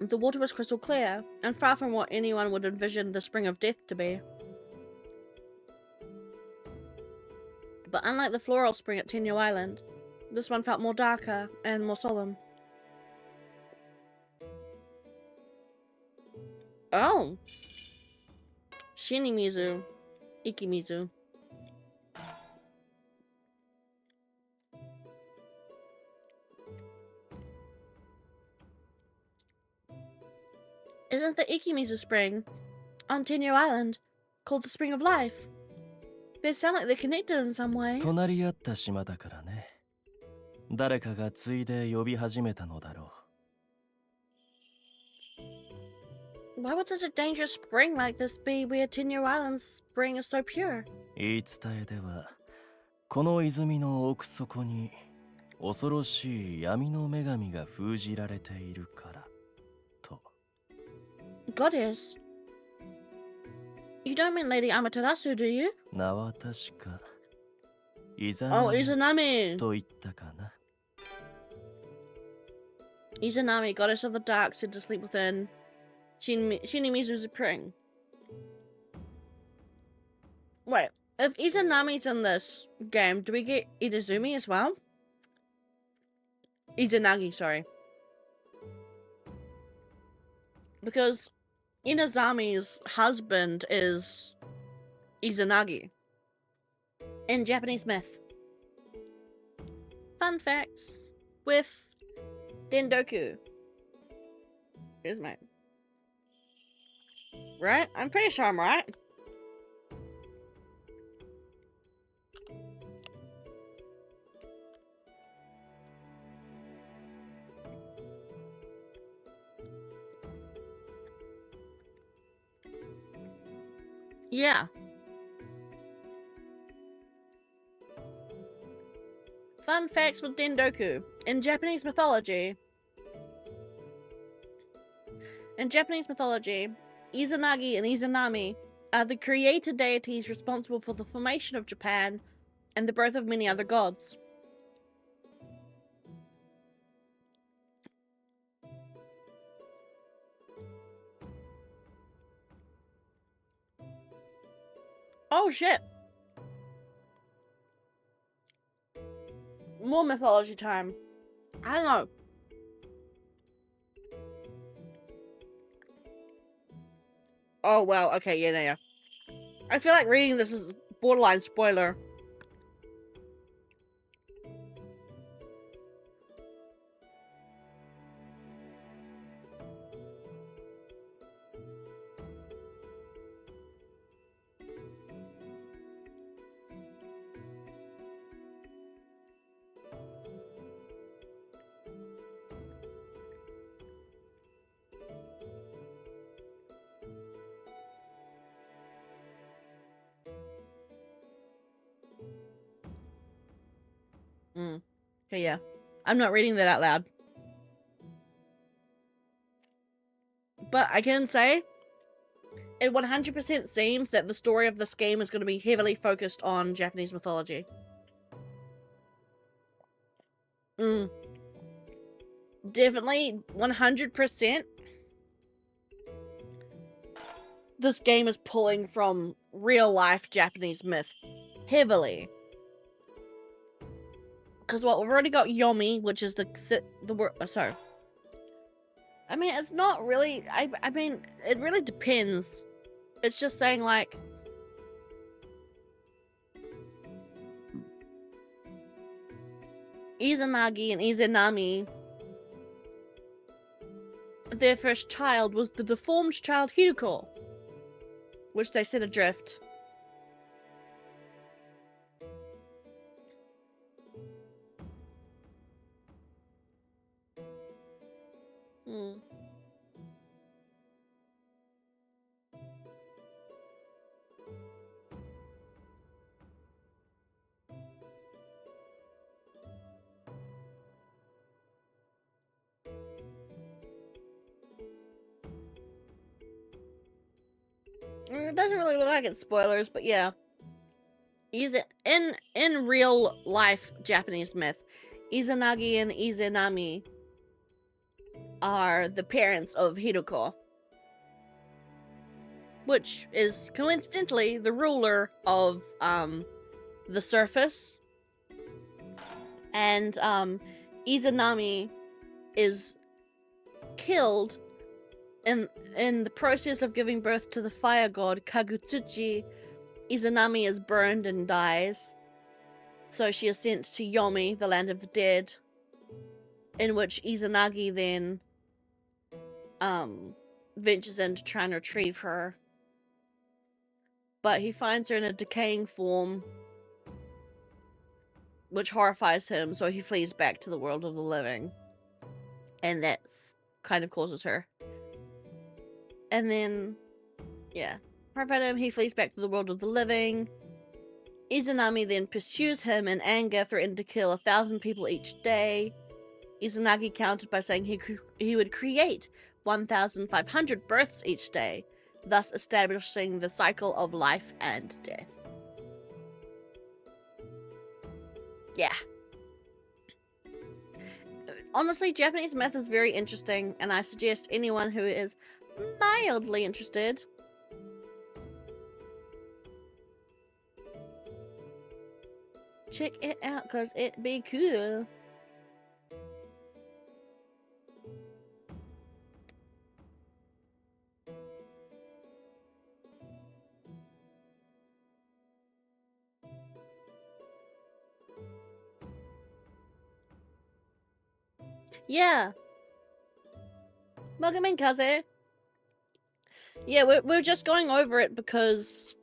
The water was crystal clear, and far from what anyone would envision the spring of death to be. But unlike the floral spring at Tenyo Island, this one felt more darker and more solemn. Oh! Shinimizu. Ikimizu. Isn't the Ikimizu spring on Tenyo Island called the Spring of Life? They sound like they're connected in some way. 隣り合った島だからね。誰かがついで呼び始めたのだろ Why would such a dangerous spring like this be where Tenyo Island's spring is so pure? う。言い伝えでは、この泉の奥底に恐ろしい闇の女神が封じられているからと。Goddess? You don't mean Lady Amaterasu, do you? 名は確かイザ Oh, Izanami! と言ったかな。Izanami, goddess of the dark, said to sleep within Shinimizu's spring. Wait, if Izanami's in this game, do we get Itazumi as well? Izanagi, sorry. Because Inazami's husband is Izanagi in Japanese myth. Fun facts with Dendoku. Here's mine. Right? I'm pretty sure I'm right. Yeah. Fun facts with Dendoku. In Japanese mythology, Izanagi and Izanami are the creator deities responsible for the formation of Japan and the birth of many other gods. Oh shit! More mythology time. I don't know. Oh, well, okay, yeah. I feel like reading this is borderline spoiler. Okay, yeah. I'm not reading that out loud. But I can say, it 100% seems that the story of this game is going to be heavily focused on Japanese mythology. Definitely, 100%. This game is pulling from real-life Japanese myth. Heavily. Because what we've already got Yomi, which is the word. Sorry. I mean, it's not really. I mean, it really depends. It's just saying like. Izanagi and Izanami. Their first child was the deformed child Hiruko, which they set adrift. It doesn't really look like it's spoilers, but yeah. In real life Japanese myth, Izanagi and Izanami are the parents of Hiruko, which is coincidentally the ruler of the surface. And Izanami is killed in the process of giving birth to the fire god Kagutsuchi. Izanami is burned and dies. So she is sent to Yomi, the land of the dead, in which Izanagi then ventures in to try and retrieve her. But he finds her in a decaying form, which horrifies him, so he flees back to the world of the living. And that kind of causes her. And then, yeah. Horrified him, he flees back to the world of the living. Izanami then pursues him in anger, threatened to kill 1,000 people each day. Izanagi countered by saying he would create 1,500 births each day, thus establishing the cycle of life and death. Yeah. Honestly, Japanese myth is very interesting, and I suggest anyone who is mildly interested check it out, because it be cool. Yeah. Welcome in, Kaze. Yeah, we're just going over it because...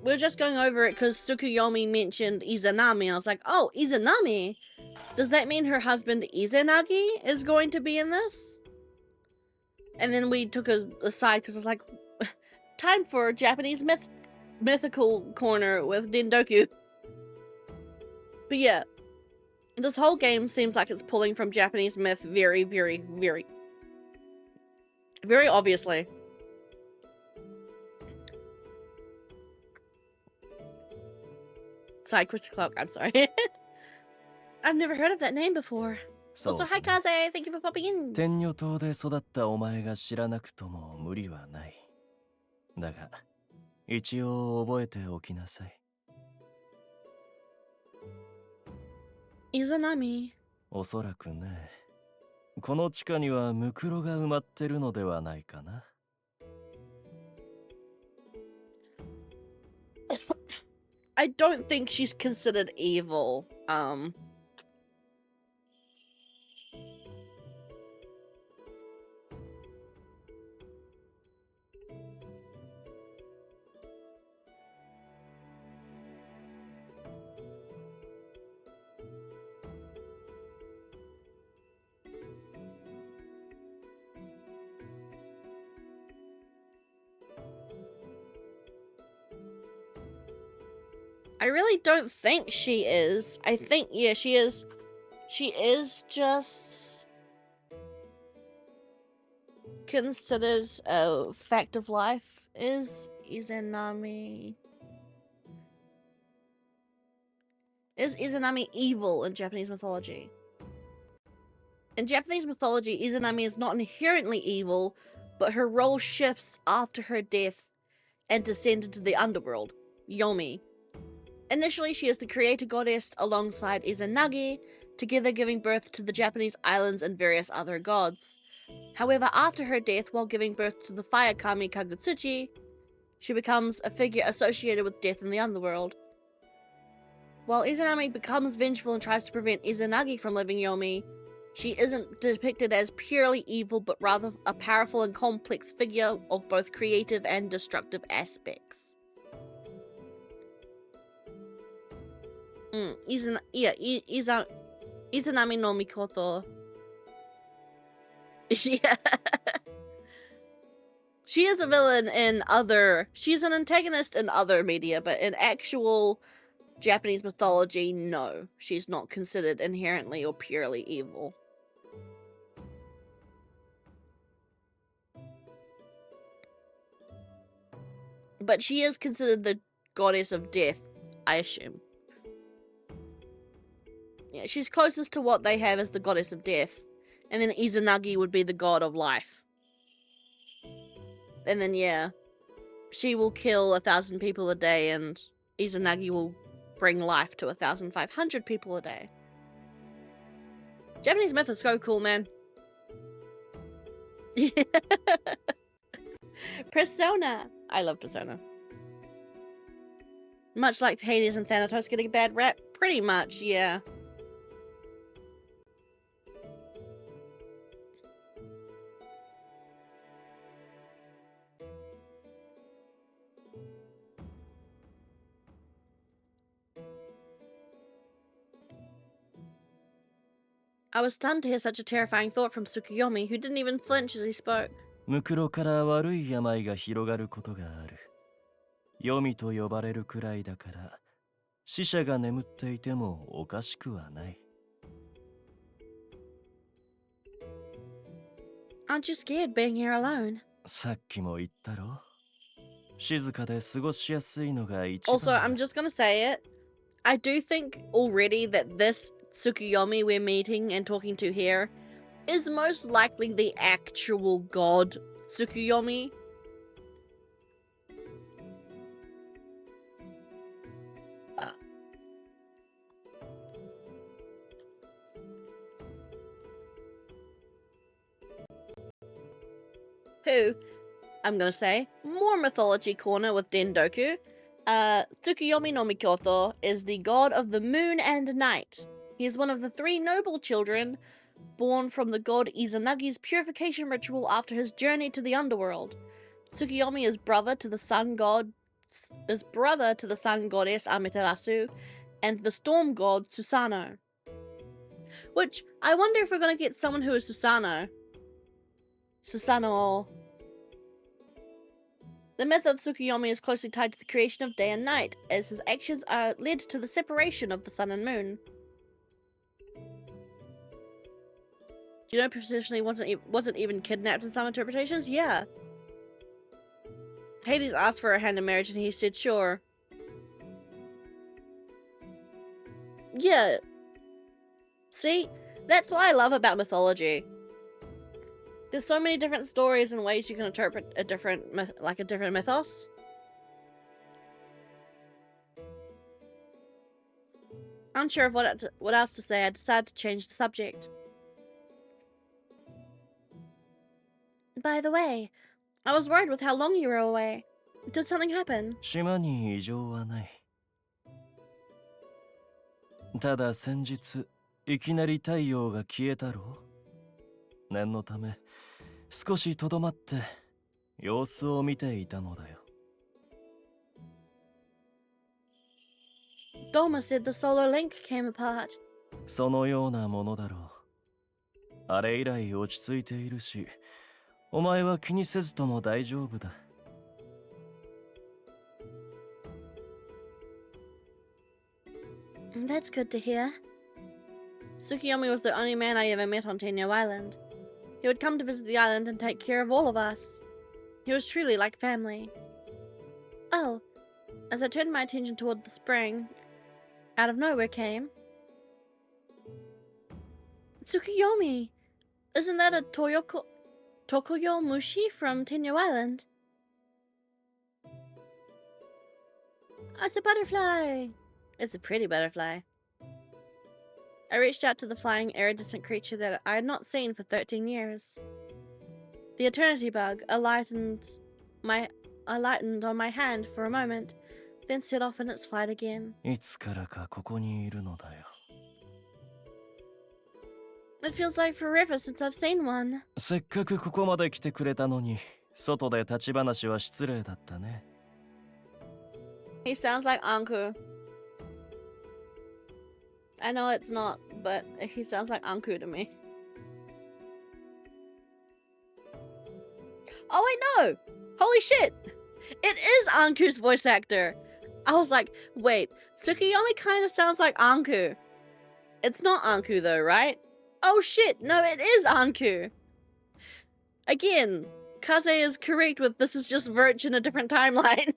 We're just going over it because Tsukuyomi mentioned Izanami, and I was like, oh, Izanami? Does that mean her husband Izanagi is going to be in this? And then we took a aside because I was like, time for Japanese mythical corner with Dendoku. But yeah, this whole game seems like it's pulling from Japanese myth very, very, very, very obviously. Sorry, Crystal Clock, I'm sorry. I've never heard of that name before. Also, hi Kaze, thank you for popping in. 天女島で育ったお前が知らなくとも無理はない。だが、一応覚えておきなさい。Izanami. おそらくね。この地下にはムクロが埋まってるのではないかな。I don't think she's considered evil. I really don't think she is. I think, yeah, she is. She is just considered a fact of life. Is Izanami evil in Japanese mythology? In Japanese mythology, Izanami is not inherently evil, but her role shifts after her death and descent into the underworld, Yomi. Initially, she is the creator goddess alongside Izanagi, together giving birth to the Japanese islands and various other gods. However, after her death while giving birth to the fire kami Kagutsuchi, she becomes a figure associated with death in the underworld. While Izanami becomes vengeful and tries to prevent Izanagi from living Yomi, she isn't depicted as purely evil, but rather a powerful and complex figure of both creative and destructive aspects. Izanami no Mikoto. Yeah. She is a villain in other... She's an antagonist in other media, but in actual Japanese mythology, no. She's not considered inherently or purely evil. But she is considered the goddess of death, I assume. Yeah, she's closest to what they have as the goddess of death. And then Izanagi would be the god of life. And then, yeah, she will kill 1,000 people a day, and Izanagi will bring life to 1,500 people a day. Japanese myth is so cool, man. Persona. I love Persona. Much like Hades and Thanatos getting a bad rap. Pretty much, yeah. I was stunned to hear such a terrifying thought from Tsukuyomi, who didn't even flinch as he spoke. ムクロから悪い病が広がることがある。黄泉と呼ばれるくらいだから、死者が眠っていてもおかしくはない。Aren't you scared being here alone? さっきも言ったろ。静かで過ごしやすいのが一番。Also, I'm just gonna say it. I do think already that this Tsukuyomi we're meeting and talking to here is most likely the actual god Tsukuyomi. Who, I'm gonna say, more mythology corner with Dendoku. Tsukuyomi no Mikoto is the god of the moon and night. He is one of the 3 noble children born from the god Izanagi's purification ritual after his journey to the underworld. Tsukuyomi is brother to the sun goddess Amaterasu and the storm god Susanoo. Which, I wonder if we're gonna get someone who is Susanoo. Susanoo. The myth of Tsukuyomi is closely tied to the creation of day and night, as his actions are led to the separation of the sun and moon. Do you know traditionally wasn't even kidnapped in some interpretations? Yeah. Hades asked for her hand in marriage and he said sure. Yeah. See? That's what I love about mythology. There's so many different stories and ways you can interpret a different mythos. Unsure of what else to say, I decided to change the subject. By the way, I was worried with how long you were away. Did something happen? 島に異常はない。ただ先日、いきなり太陽が消えたろう。念のため、少しとどまって様子を見ていたのだよ。Doma said the solar link came apart. そのようなものだろう。あれ以来落ち着いているし、お前は気にせずとも大丈夫だ。That's good to hear. Tsukiyomi was the only man I ever met on Tenyo Island. He would come to visit the island and take care of all of us. He was truly like family. Oh, as I turned my attention toward the spring, out of nowhere came... Tsukiyomi! Isn't that a Tokoyo Mushi from Tenyo Island? It's a butterfly! It's a pretty butterfly. I reached out to the flying, iridescent creature that I had not seen for 13 years. The eternity bug alightened on my hand for a moment, then set off in its flight again. いつからかここにいるのだよ。It feels like forever since I've seen one. せっかくここまで来てくれたのに、外で立ち話は失礼だったね。He sounds like Anku. I know it's not, but he sounds like Anku to me. Oh wait, no! Holy shit! It is Anku's voice actor! I was like, wait, Tsukiyomi kind of sounds like Anku. It's not Anku though, right? Oh shit, no, it is Anku! Again, Kaze is correct with this is just Virch in a different timeline.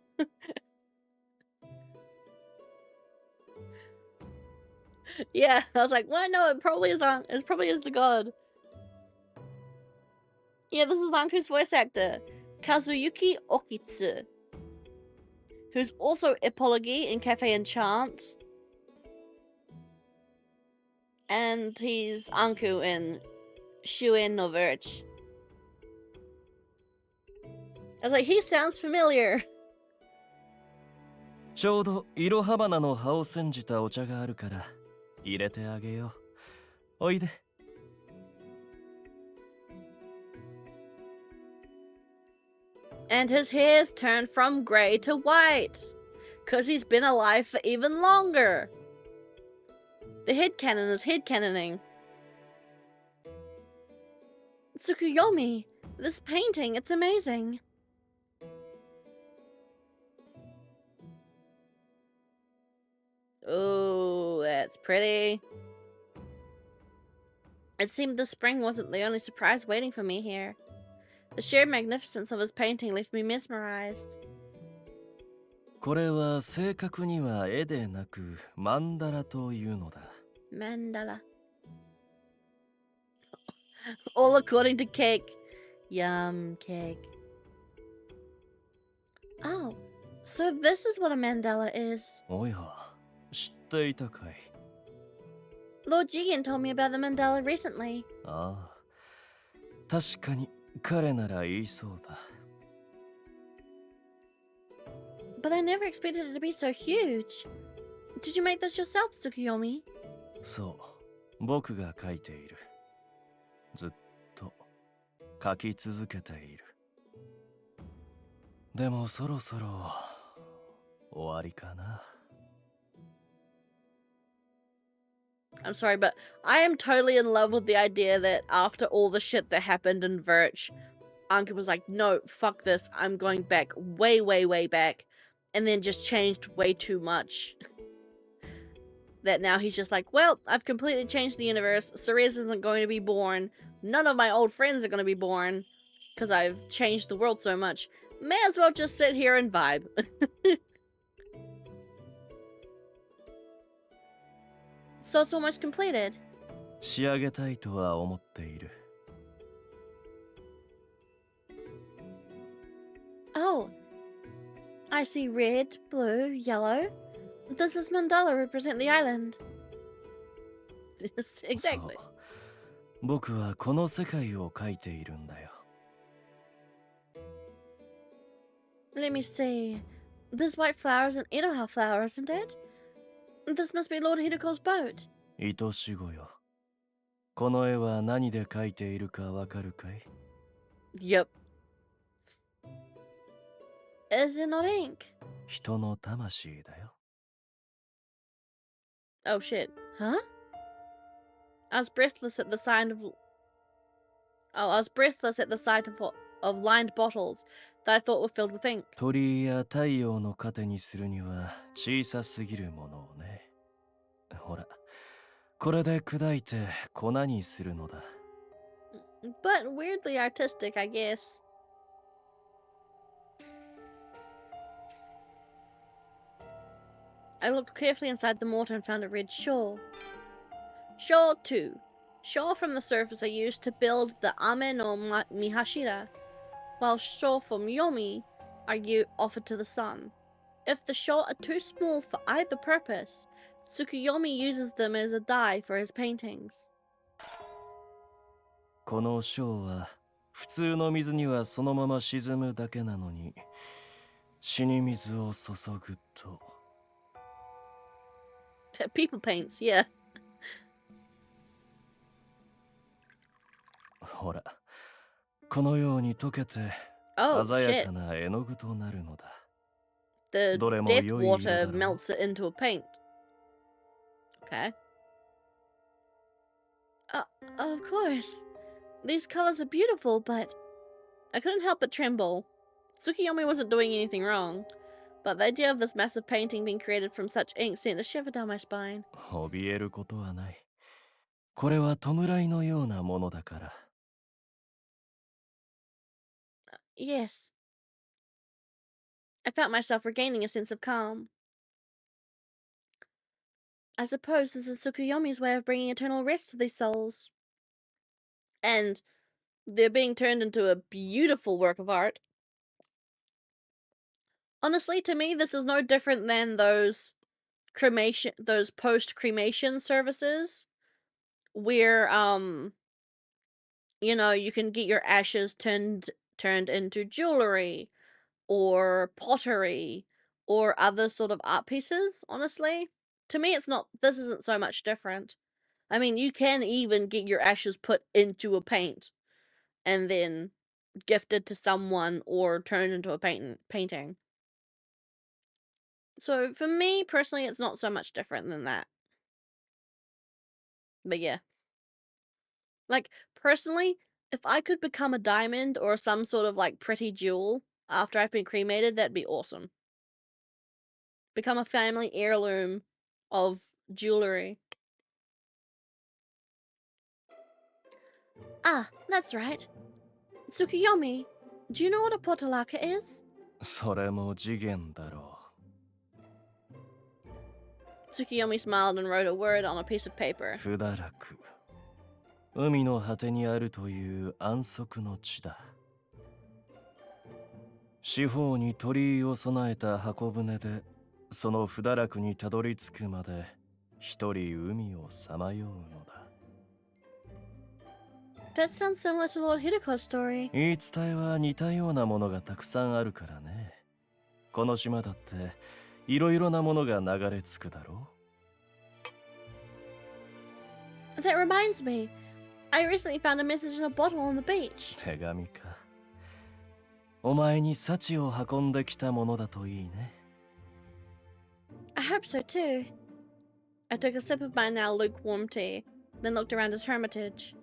Yeah, I was like, well, no, it probably is the god. Yeah, this is Anku's voice actor, Kazuyuki Okitsu, who's also Ipology in Cafe Enchant, and he's Anku in Shuen no Virch. I was like, he sounds familiar. ちょうどイロハバナの葉を煎じたお茶があるから入れてあげよう。おいで。And his hair's turned from grey to white, 'cause he's been alive for even longer. The headcanon is headcanoning. Tsukuyomi, this painting, it's amazing. Oh, that's pretty. It seemed the spring wasn't the only surprise waiting for me here. The sheer magnificence of his painting left me mesmerized. これは正確には絵でなくマンダラというのだ。Mandala. All according to Cake. Yum, Cake. Oh, so this is what a mandala is. おや、知っていたかい。Lord Jigen told me about the mandala recently. ああ、確かに彼なら言いそうだ。But I never expected it to be so huge. Did you make this yourself, Tsukuyomi? そう、僕が描いている。ずっと描き続けている。でもそろそろ終わりかな。I'm sorry, but I am totally in love with the idea that after all the shit that happened in Virch, Anka was like, no, fuck this, I'm going back way, way, way back, and then just changed way too much. That now he's just like, well, I've completely changed the universe, Ceres isn't going to be born, none of my old friends are going to be born, because I've changed the world so much. May as well just sit here and vibe. So it's almost completed. 仕上げたいとは思っている。Oh, I see red, blue, yellow. Does this mandala represent the island? Yes, exactly. そう、僕はこの世界を描いているんだよ。Let me see. This white flower is an Iroha flower, isn't it? This must be Lord Hideko's boat. 愛し子よ。この絵は何で描いているかわかるかい？ Yep. Is it not ink? 人の魂だよ。Oh shit. Huh? I was breathless at the sight of lined bottles that I thought were filled with ink. 鳥居や太陽の糧にするには小さすぎるものをね。ほら、これで砕いて粉にするのだ。But weirdly artistic, I guess. I looked carefully inside the mortar and found a red shawl. Shawl 2. Shawl from the surface are used to build the Ame no Mihashira, while shawl from Yomi are offered to the sun. If the shawl are too small for either purpose, Tsukuyomi uses them as a dye for his paintings. この章は普通の水にはそのまま沈むだけなのに、死に水を注ぐと。People paints, yeah. ほら、このように溶けて Oh 鮮や shit. かな絵の具となるのだ。 The どれも death 良い色だ water ろう。 melts it into a paint. Okay. Of course. These colors are beautiful, but I couldn't help but tremble. Tsukuyomi wasn't doing anything wrong, but the idea of this massive painting being created from such ink sent a shiver down my spine. 怯えることはない。これは弔いのようなものだから。 Yes. I felt myself regaining a sense of calm. I suppose this is Tsukuyomi's way of bringing eternal rest to these souls. And they're being turned into a beautiful work of art. Honestly, to me, this is no different than those post-cremation services where, you know, you can get your ashes turned into jewelry or pottery or other sort of art pieces, honestly. To me, this isn't so much different. I mean, you can even get your ashes put into a paint and then gifted to someone or turned into a painting. So for me, personally, it's not so much different than that. But yeah. Like, personally, if I could become a diamond or some sort of, like, pretty jewel after I've been cremated, that'd be awesome. Become a family heirloom of jewelry. Ah, that's right. Tsukuyomi, do you know what a potalaka is? それも次元だろ Tsukuyomi smiled and wrote a word on a piece of paper. う。不堕落。海の果てにあるという安息の地だ。四方に鳥居を備えた箱舟で、その不堕落にたどり着くまで、一人海をさまようのだ。That sounds similar to Lord Hideko's story. 言い伝えは似たようなものがたくさんあるからね。この島だっていろいろなものが流れ着くだろう。 That reminds me, I recently found a message in a bottle on the beach. 手紙か。お前に幸を運んできたものだといいね。 I hope so too. I took a sip of my now lukewarm tea, then looked around his hermitage.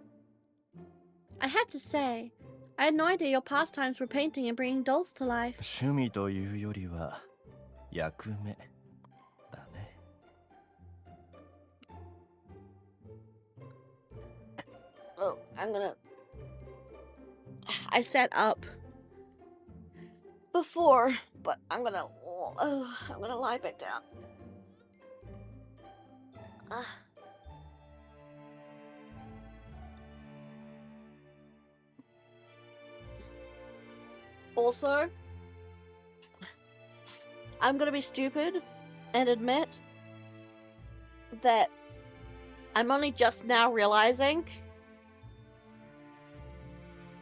I had to say, I had no idea your pastimes were painting and bringing dolls to life. 趣味というよりは役目だね。 Oh, I sat up before, but I'm gonna lie back down. Also, I'm gonna be stupid and admit that I'm only just now realizing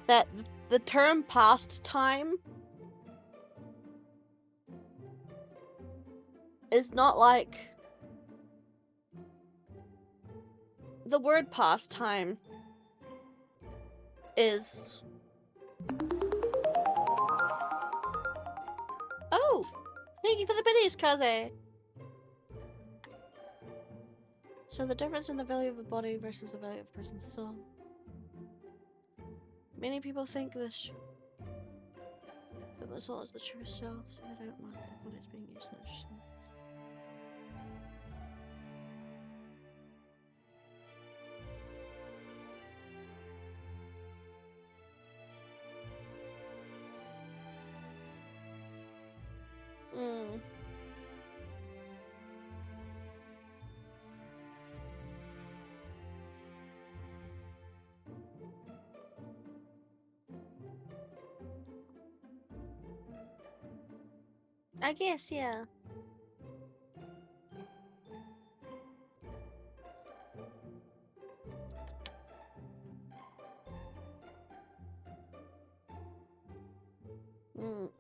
that the term past time is not like the word pastime is. Oh, thank you for the biddies, Kaze. So the difference in the value of a body versus the value of a person's soul. Many people think that the soul is the true self, so they don't mind their bodies being used in their sense. Hmm. I guess, yeah.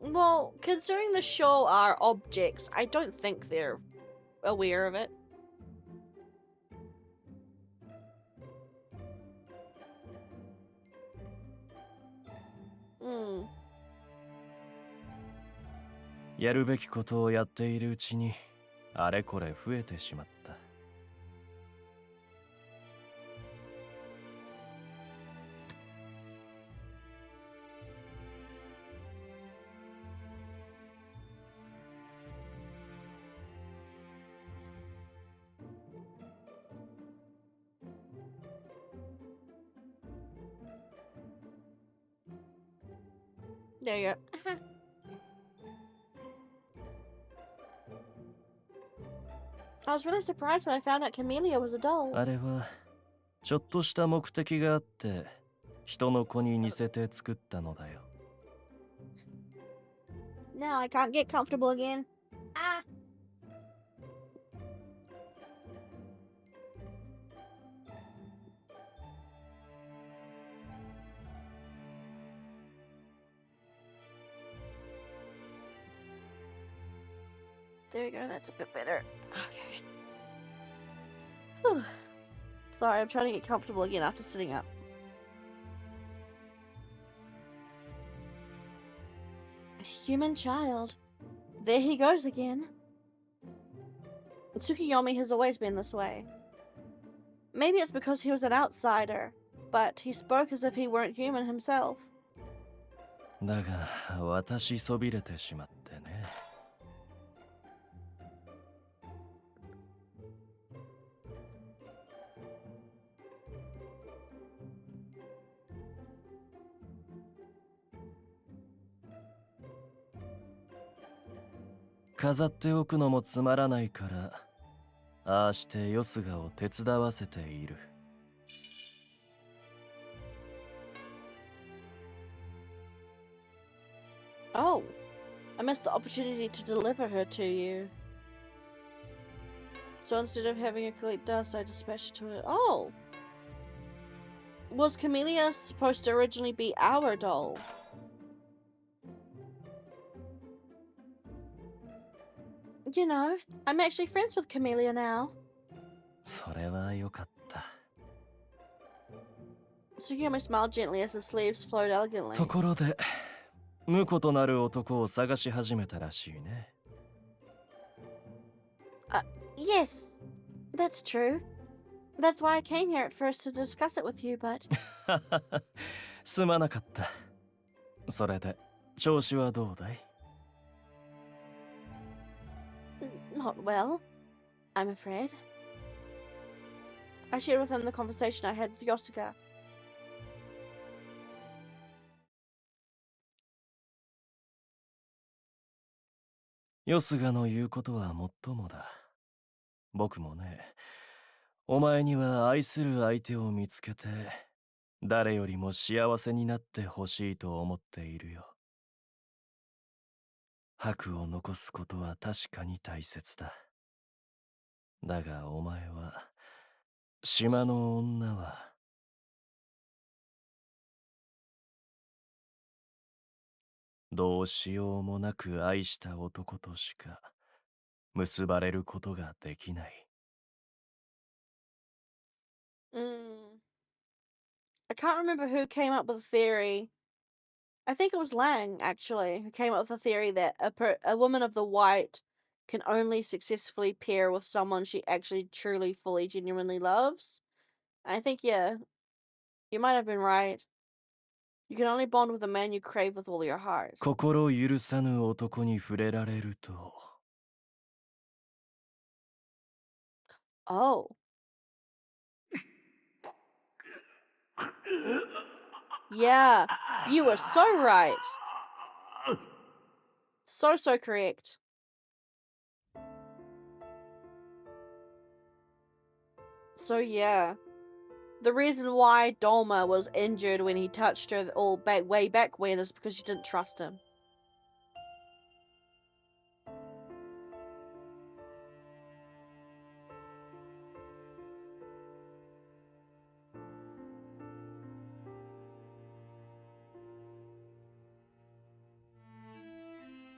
Well, considering the show are objects, I don't think they're aware of it. Hmm. やるべきことをやっているうちにあれこれ増えてしまった。There you go. I was really surprised when I found out Camellia was a doll. あれはちょっとした目的があって人の子に似せて作ったのだよ。Now I can't get comfortable again. Ah! There you go, that's a bit better. Okay. Whew. Sorry, I'm trying to get comfortable again after sitting up. A human child. There he goes again. Tsukiyomi has always been this way. Maybe it's because he was an outsider, but he spoke as if he weren't human himself. だが私そびれてしまってね。飾っておくのもつまらないからああしてよすがを手伝わせている。Oh, I missed the opportunity to deliver her to you. So instead of having her collect dust, I dispatched her to her. Oh! Was Camellia supposed to originally be our doll? You know, I'm actually friends with Camellia now. それはよかった。Tsukiyomi smiled gently as his sleeves flowed elegantly. ところで婿となる男を探し始めたらしいね。Yes, that's true. That's why I came here at first to discuss it with you, but... すまなかった。それで調子はどうだい？ Not well, I'm afraid. I shared with him the conversation I had with Yosuga. Yosugaの言うことはもっともだ。僕もね、お前には愛する相手を見つけて、誰よりも幸せになってほしいと思っているよ。箔を残すことは確かに大切だ。だがお前は、島の女は、どうしようもなく愛した男としか結ばれることができない。I can't remember who came up with the theory. I think it was Lang, actually, who came up with the theory that a woman of the white can only successfully pair with someone she actually truly, fully, genuinely loves. I think, yeah, you might have been right. You can only bond with a man you crave with all your heart. 心許さぬ男に触れられると、 Oh. Yeah, you were so right. So correct. So yeah, the reason why Dolma was injured when he touched her all way back when is because she didn't trust him.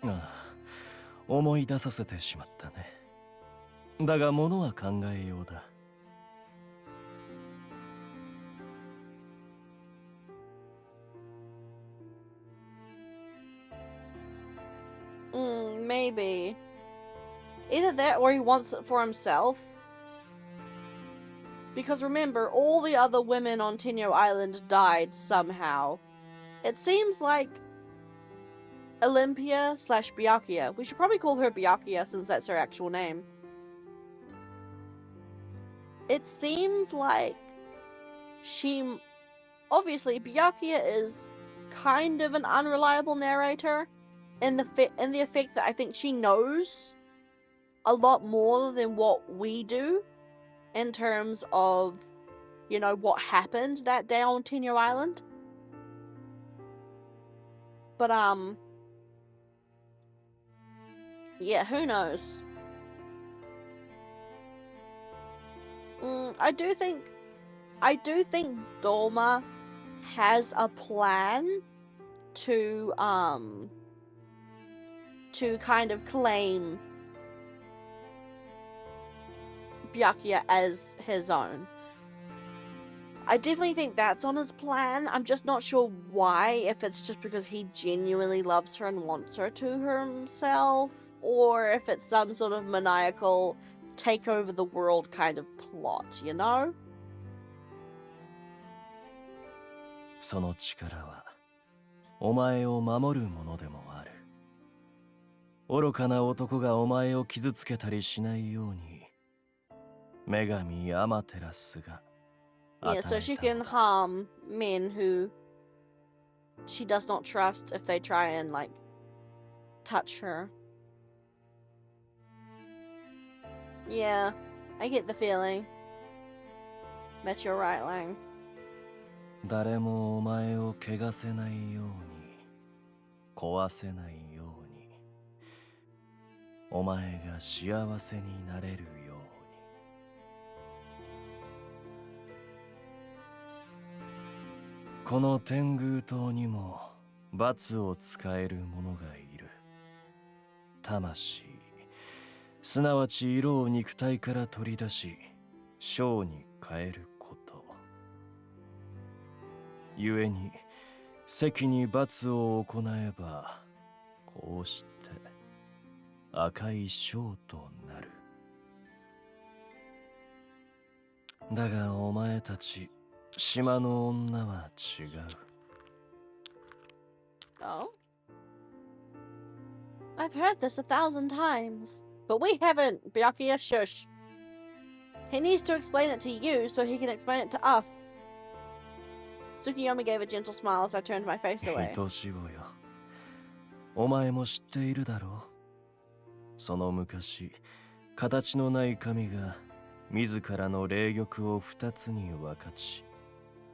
Ah, 思い出させてしまったね。だが物は考えようだ。Maybe. Either that or he wants it for himself. Because remember, all the other women on Tenyo Island died somehow. It seems like Olympia / Byakuya. We should probably call her Byakuya since that's her actual name. It seems like she... Obviously, Byakuya is kind of an unreliable narrator in the effect that I think she knows a lot more than what we do in terms of, you know, what happened that day on Tenyo Island. But, yeah, who knows? I do think Dolma has a plan to kind of claim Byakuya as his own. I definitely think that's on his plan. I'm just not sure why, if it's just because he genuinely loves her and wants her to himself, or if it's some sort of maniacal take over the world kind of plot, you know? その力はお前を守るものでもある。愚かな男がお前を傷つけたりしないように女神アマテラスが Yeah, so she can harm men who she does not trust if they try and, like, touch her. Yeah, I get the feeling that you're right, Lang. 誰もお前を汚せないように、壊せないように、お前が幸せになれるように。この天狗島にも罰を使える者がいる。魂、すなわち色を肉体から取り出し、小に変えること。故に、赤に罰を行えば、こうして赤い小となる。だがお前たち、島の女は違う。Oh? I've heard this 1,000 times, but we haven't, Byakuya. Shush. He needs to explain it to you so he can explain it to us. Tsukiyomi gave a gentle smile as I turned my face away. 愛しいよ。お前も知っているだろう。その昔、形のない神が自らの霊玉を2つに分かち、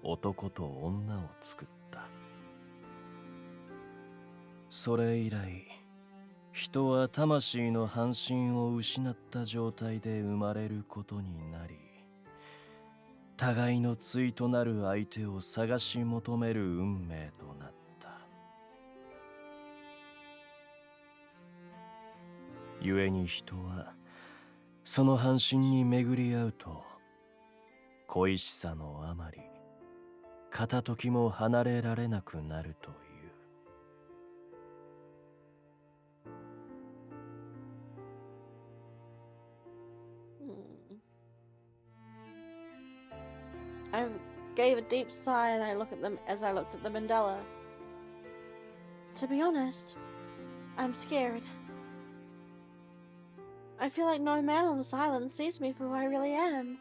男と女を作った。それ以来、人は魂の半身を失った状態で生まれることになり、互いの対となる相手を探し求める運命となった。故に人はその半身に巡り合うと恋しさのあまり片時も離れられなくなるという。I gave a deep sigh and I looked at them as I looked at the mandala. To be honest, I'm scared. I feel like no man on this island sees me for who I really am.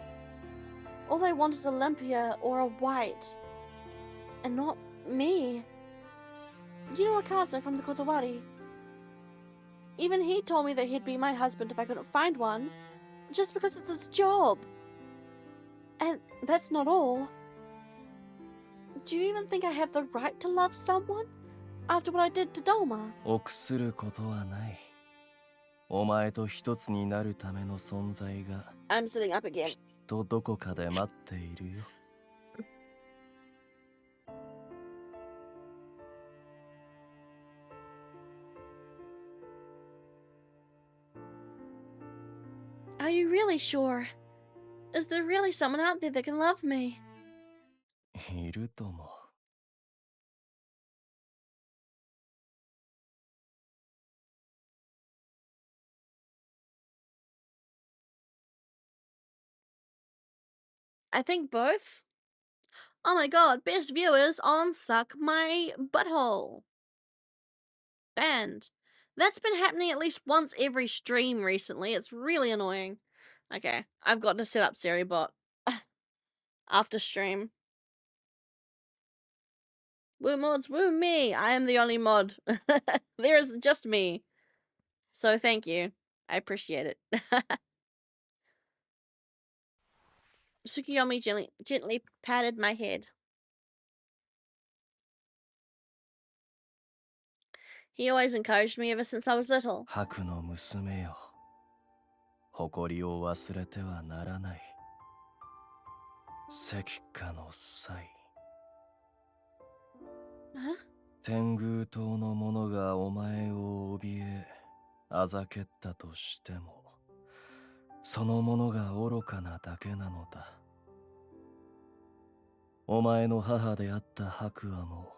All they want is Olympia or a white, and not me. You know Akazo from the Kotowari? Even he told me that he'd be my husband if I couldn't find one, just because it's his job. And that's not all. Do you even think I have the right to love someone after what I did to Doma? 臆することはない。お前と一つになるための存在が I'm sitting up き again. っとどこかで待っているよ。Are you really sure? Is there really someone out there that can love me? いるとも。I think both. Oh my god, best viewers on Suck My Butthole. Banned. That's been happening at least once every stream recently. It's really annoying. Okay, I've got to set up SeriBot after stream. Woo mods, woo me! I am the only mod. There is just me. So thank you. I appreciate it. Tsukuyomi gently patted my head. He always encouraged me ever since I was little. 白の娘よ。誇りを忘れてはならない。石化の際。Huh? 天狗党の者がお前を怯え、あざけったとしても、その者が愚かなだけなのだ。お前の母であった白亜も、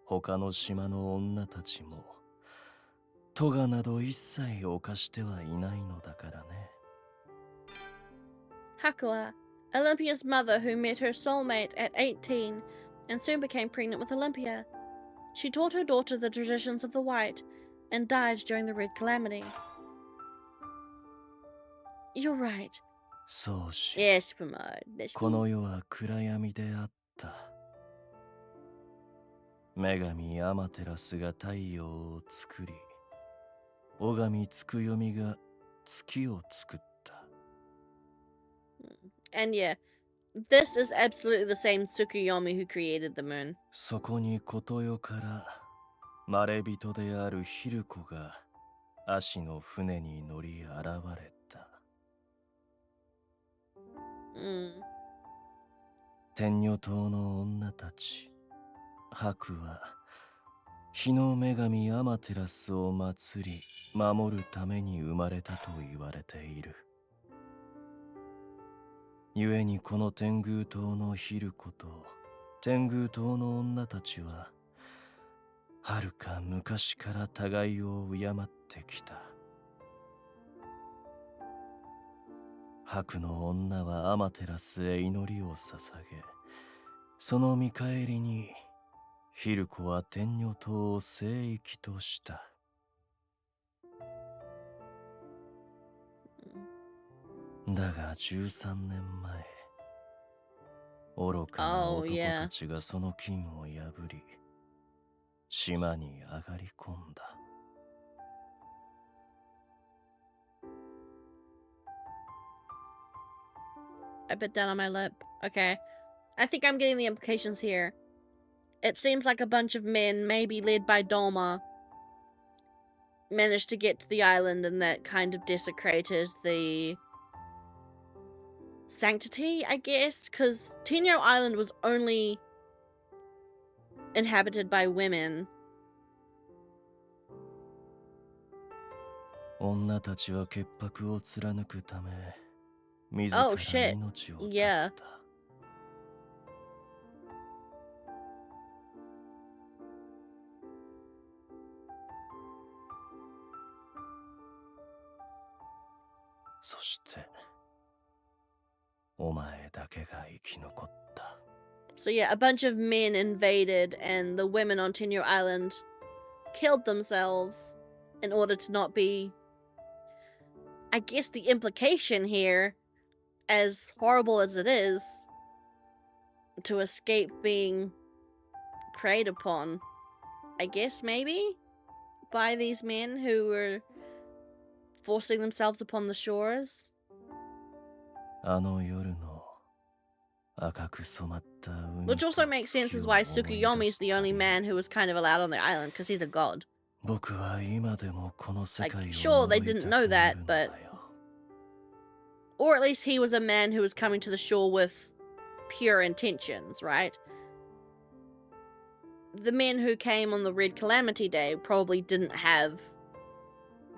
他の島の女たちも、咎など一切犯してはいないのだからね。Hakua, Olympia's mother who met her soulmate at 18 and soon became pregnant with Olympia. She taught her daughter the traditions of the white and died during the Red Calamity. You're right. そうし、Yes, Pramod. Yes, この世は暗闇であった。女神アマテラスが太陽を作り、女神つくよみが月を作った。And yeah, this is absolutely the same Tsukuyomi who created the moon. そこにことよからまれびとであるヒルコが足の船に乗り現れた。天女島の女たち、白は日の女神アマテラスを祀り守るために生まれたと言われている。故にこの天狗島のヒルコと天狗島の女たちははるか昔から互いを敬ってきた。白の女はアマテラスへ祈りを捧げ、その見返りにヒルコは天女島を聖域とした。だが13年前、愚かな男たちがその金を破り、島に上がり込んだ。I bit down on my lip. Okay. I think I'm getting the implications here. It seems like a bunch of men, maybe led by Doma, managed to get to the island and that kind of desecrated the sanctity, I guess, because Tenyo Island was only inhabited by women. 女たちは潔白を貫くため、自ら Oh shit. 命を絶っ Yeah. た。そして、お前だけが生き残った。So yeah, a bunch of men invaded and the women on Tenure Island killed themselves in order to not be... I guess the implication here, as horrible as it is, to escape being preyed upon. I guess, maybe? By these men who were forcing themselves upon the shores? あの夜の赤く染まった海 Which also makes sense as why Tsukuyomi's the only man who was kind of allowed on the island, because he's a god. 僕は今でもこの世 Like, 界を sure, they 守り didn't た know くな that, るの but... だよ。 Or at least he was a man who was coming to the shore with pure intentions, right? The men who came on the Red Calamity Day probably didn't have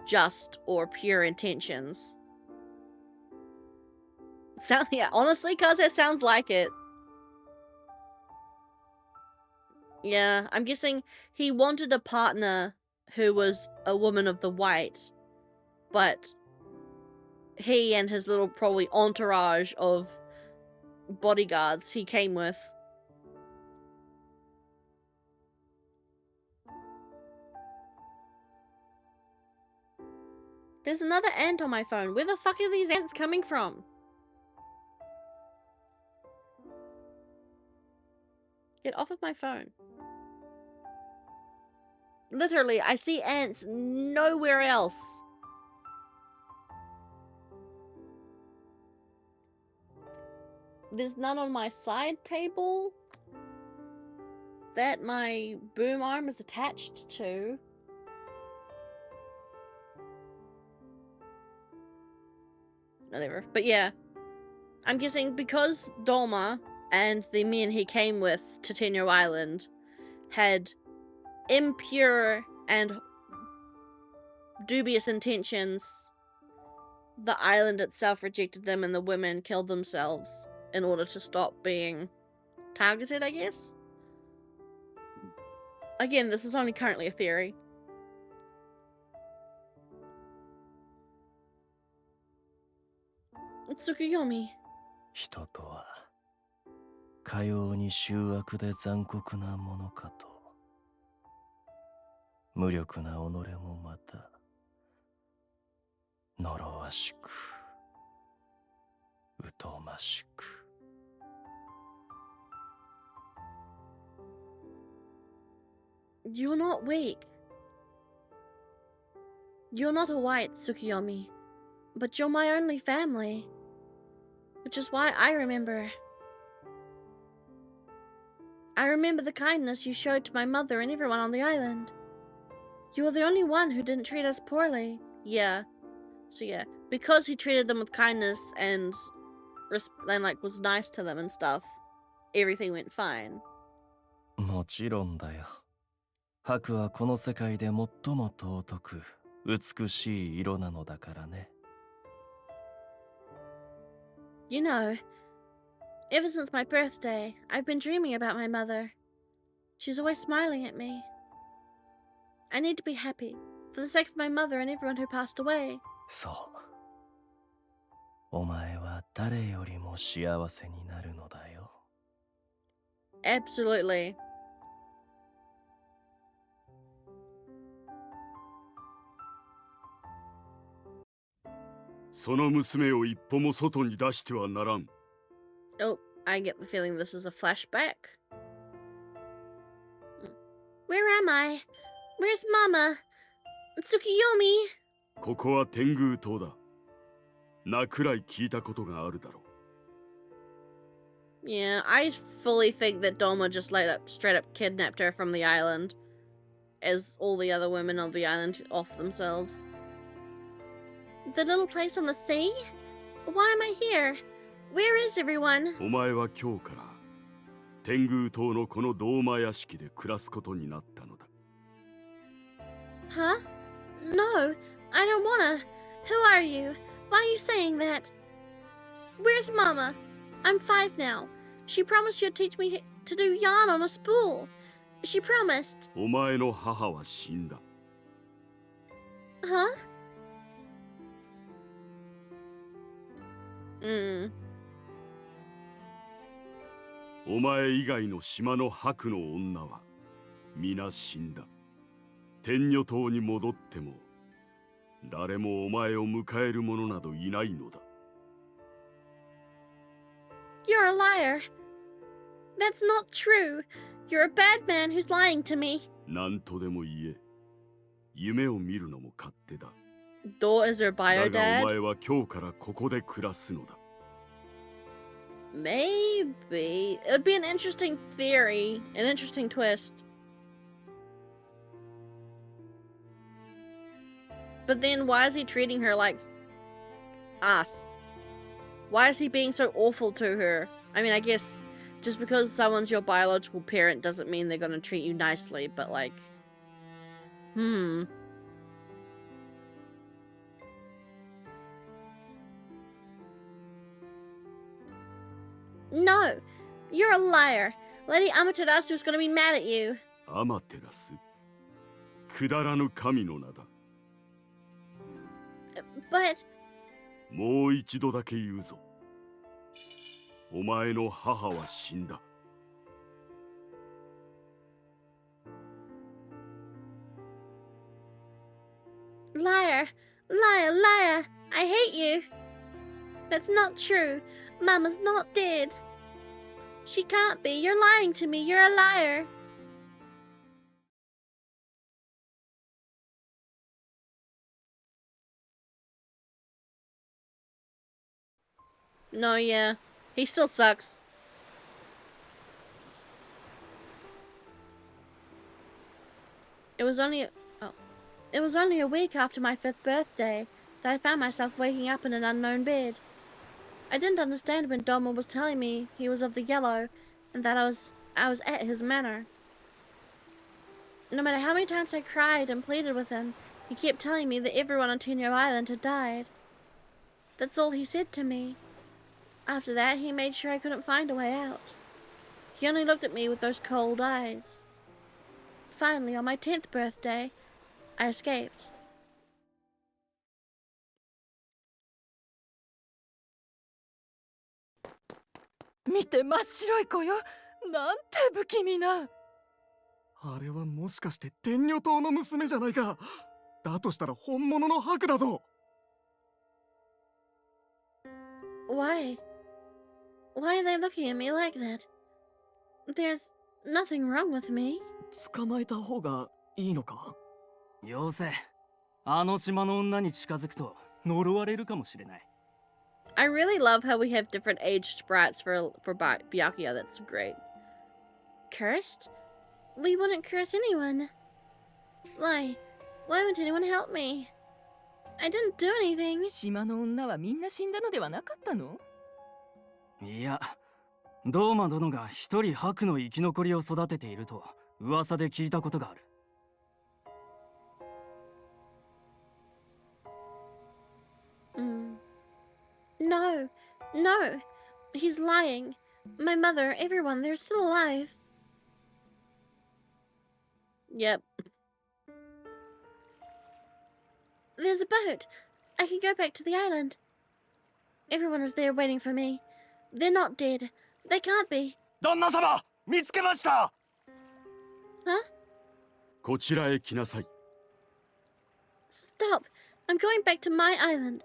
just or pure intentions. Yeah, honestly, cuz it sounds like it. Yeah, I'm guessing he wanted a partner who was a woman of the white, but he and his little probably entourage of bodyguards he came with. There's another ant on my phone. Where the fuck are these ants coming from? Get off of my phone. Literally, I see ants nowhere else. There's none on my side table that my boom arm is attached to. Whatever. But yeah, I'm guessing because Dolma and the men he came with to Tenyo Island had impure and dubious intentions, the island itself rejected them and the women killed themselves in order to stop being targeted, I guess? Again, this is only currently a theory. It's Tsukuyomi. 人とはかように醜悪で残酷なものかと。無力な己もまた呪わしく疎ましく。You're not weak. You're not a white, Tsukuyomi, but you're my only family, which is why I remember. I remember the kindness you showed to my mother and everyone on the island. You were the only one who didn't treat us poorly. Yeah. So yeah, because he treated them with kindness and like was nice to them and stuff, everything went fine. もちろんだよ。白はこの世界で最も尊く美しい色なのだからね。You know, ever since my birthday, I've been dreaming about my mother. She's always smiling at me. I need to be happy, for the sake of my mother and everyone who passed away. そう。お前は誰よりも幸せになるのだよ。Absolutely. その娘を一歩も外に出してはならん。Oh, I get the feeling this is a flashback. Where am I? Where's Mama? Tsukuyomi? ここは天狗島だ。なくらい聞いたことがあるだろう。Yeah, I fully think that Doma just straight up kidnapped her from the island, as all the other women on the island off themselves. The little place on the sea? Why am I here? Where is everyone? お前は今日から天狗島のこのドーマ屋敷で暮らすことになったのだ。Huh? No, I don't wanna. Who are you? Why are you saying that? Where's Mama? I'm 5 now. She promised she'd teach me to do yarn on a spool. She promised. お前の母は死んだ。 Huh? Mm. お前以外の島の白の女は皆死んだ。天女島に戻っても誰もお前を迎える者などいないのだ。 You're a liar. That's not true. You're a bad man who's lying to me. 何とでも言え。夢を見るのも勝手だ。 Dor is her だ bio がお dad? 前は今日からここで暮らすのだ。 Maybe. It would be an interesting theory. An interesting twist. But then why is he treating her like us? Why is he being so awful to her? I mean, I guess just because someone's your biological parent doesn't mean they're gonna treat you nicely, but like... No, you're a liar. Lady Amaterasu is gonna be mad at you. アマテラス。くだらぬ神の名だ。 But もう一度だけ言うぞ。お前の母は死んだ。 liar, liar, liar. I hate you. That's not true. Mama's not dead. She can't be. You're lying to me. You're a liar. No, yeah. He still sucks. It was only a week after my 5th birthday that I found myself waking up in an unknown bed. I didn't understand when Doma was telling me he was of the yellow and that I was at his manor. No matter how many times I cried and pleaded with him, he kept telling me that everyone on Tenyo Island had died. That's all he said to me. After that, he made sure I couldn't find a way out. He only looked at me with those cold eyes. Finally, on my 10th birthday, I escaped. Look, 真っ白い子よ。なんて不気味な。あれはもしかして天女島の娘じゃないか。だとしたら本物の白だぞ。 Why? Why are they looking at me like that? There's nothing wrong with me. 捕まえた方がいいのか？よせ。あの島の女に近づくと呪われるかもしれない。 I really love how we have different aged sprites for Byakuya. That's great. Cursed? We wouldn't curse anyone. Why? Why wouldn't anyone help me? I didn't do anything. 島の女はみんな死んだのではなかったの？いや、ドーマ殿が一人白の生き残りを育てていると噂で聞いたことがある。 No, no. He's lying. My mother, everyone, they're still alive. Yep. There's a boat. I can go back to the island. Everyone is there waiting for me. They're not dead. They can't be. 旦那様、見つけました。 Huh? こちらへ来なさい。 Stop. I'm going back to my island.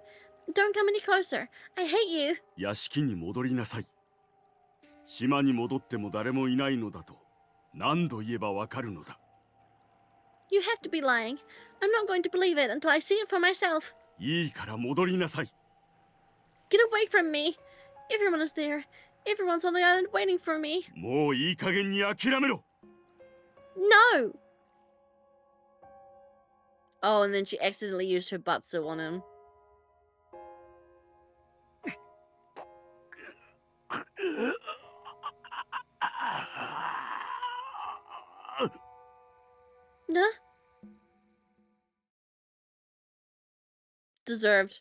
Don't come any closer. I hate you. 屋敷に戻りなさい。島に戻っても誰もいないのだと何度言えばわかるのだ。 You have to be lying. I'm not going to believe it until I see it for myself. いいから戻りなさい。 Get away from me. Everyone is there. Everyone's on the island waiting for me. もういい加減に諦めろ。 No! Oh, and then she accidentally used her butsu on him. Huh? Deserved.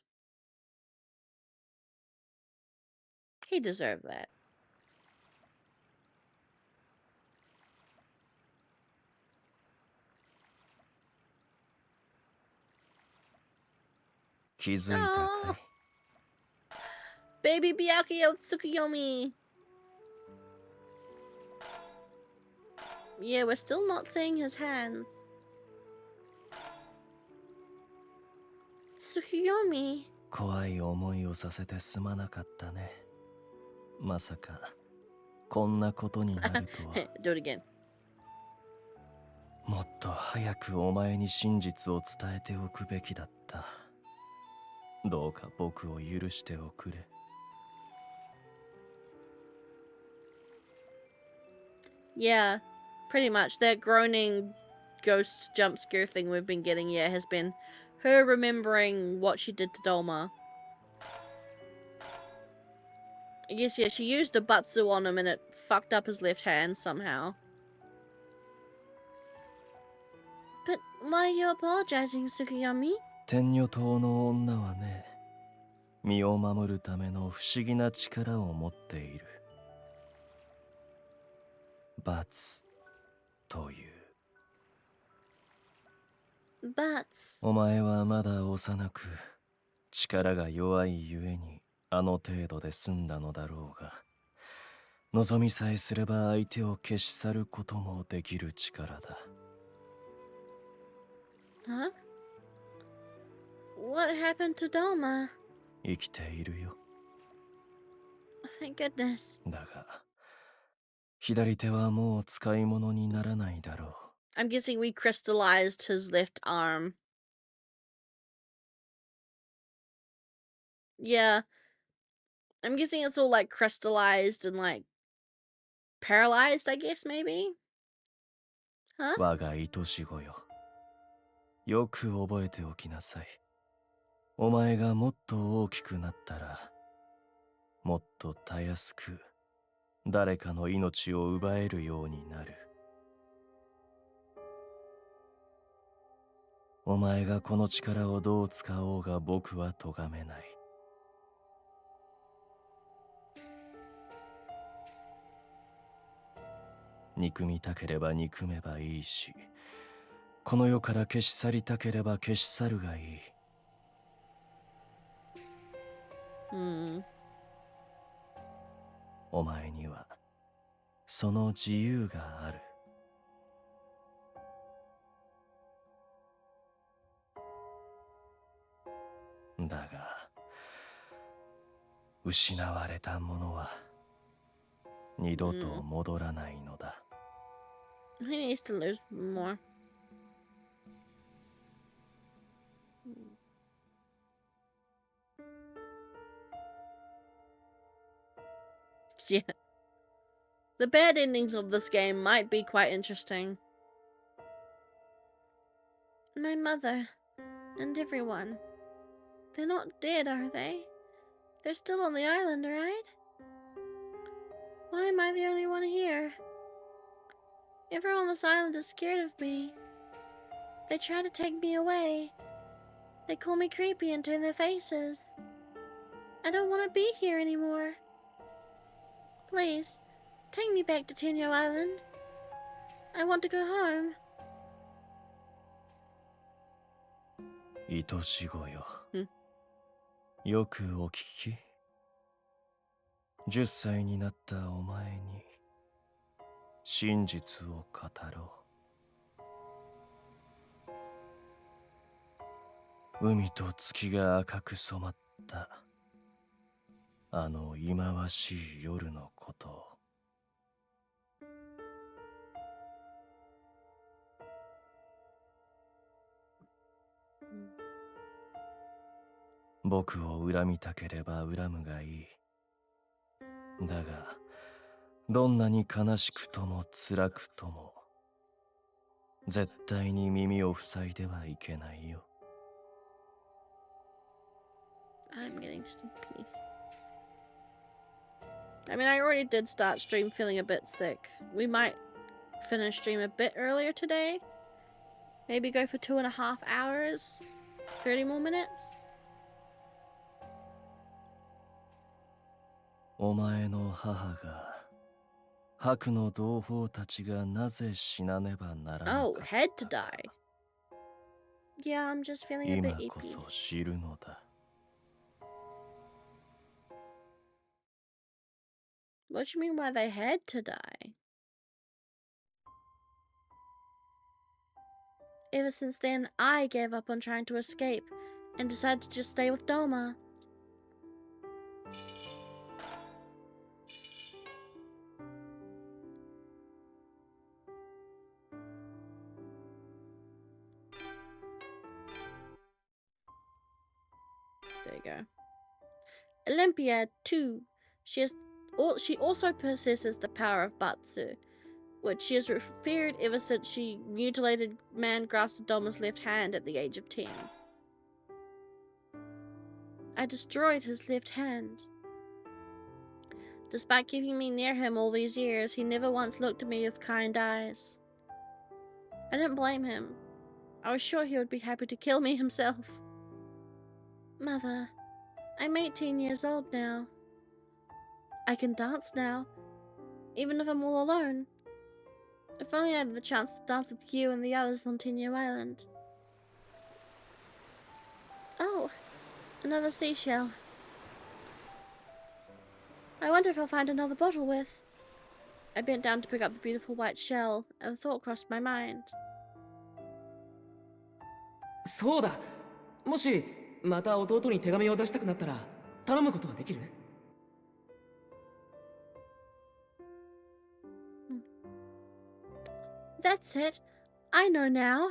He deserved that. Oh. Baby Byakuya Tsukuyomi. Yeah, we're still not seeing his hands. Tsukuyomi. 怖い思いをさせてすまなかったね。まさかこんなことになるとは。Do it again. もっと早くお前に真実を伝えておくべきだった。どうか僕を許しておくれ。Yeah, pretty much. That groaning ghost jump scare thing we've been getting, yeah, has been her remembering what she did to Dolma. I guess, yeah, she used the Butsu on him and it fucked up his left hand somehow. But why are you apologizing, Tsukuyomi? 天女島の女はね、身を守るための不思議な力を持っている。罰という。Butts. お前はまだ幼く、力が弱いゆえにあの程度で済んだのだろうが、望みさえすれば相手を消し去ることもできる力だ。Huh? What happened to Dolma? 生きているよ。Thank goodness. だが、左手はもう使い物にならないだろう。I'm guessing we crystallized his left arm. Yeah. I'm guessing it's all like crystallized and like paralyzed, I guess, maybe? Huh? 我が愛し子よ。よく覚えておきなさい。お前がもっと大きくなったら、もっとたやすく誰かの命を奪えるようになる。お前がこの力をどう使おうが僕は咎めない。憎みたければ憎めばいいし、この世から消し去りたければ消し去るがいい。お前にはその自由がある。だが、失われたものは二度と戻らないのだ。He needs to lose more. Yeah. The bad endings of this game might be quite interesting. My mother and everyone. They're not dead, are they? They're still on the island, right? Why am I the only one here? Everyone on this island is scared of me. They try to take me away. They call me creepy and turn their faces. I don't want to be here anymore. Please, take me back to Tenyo Island. I want to go home. 愛し子よ。よくお聞き。10歳になったお前に真実を語ろう。海と月が赤く染まったあの忌まわしい夜のことを。僕を恨みたければ恨むがいい。だが、どんなに悲しくとも辛くとも、絶対に耳を塞いではいけないよ。I'm getting sleepy. I mean, I already did start stream feeling a bit sick. We might finish stream a bit earlier today. Maybe go for 2.5 hours. 30 more minutes. お前の母が白の同胞たちがなぜ死なねばならな Oh, かっ had to たか die. Yeah, I'm just feeling a 今 bit こ ippy. そ知るのだ。 What do you mean why they had to die? Ever since then, I gave up on trying to escape and decided to just stay with Doma. There you go. Olympia, too. She also possesses the power of Batsu, which she has feared ever since she mutilated man grasped Doma's left hand at the age of 10. I destroyed his left hand. Despite keeping me near him all these years, he never once looked at me with kind eyes. I didn't blame him. I was sure he would be happy to kill me himself. Mother, I'm 18 years old now. I can dance now, even if I'm all alone. If only I had the chance to dance with you and the others on Tenyu Island. Oh, another seashell. I wonder if I'll find another bottle with. I bent down to pick up the beautiful white shell, and a thought crossed my mind. そうだ。もしまた弟に手紙を出したくなったら頼むことはできる？ That's it. I know now.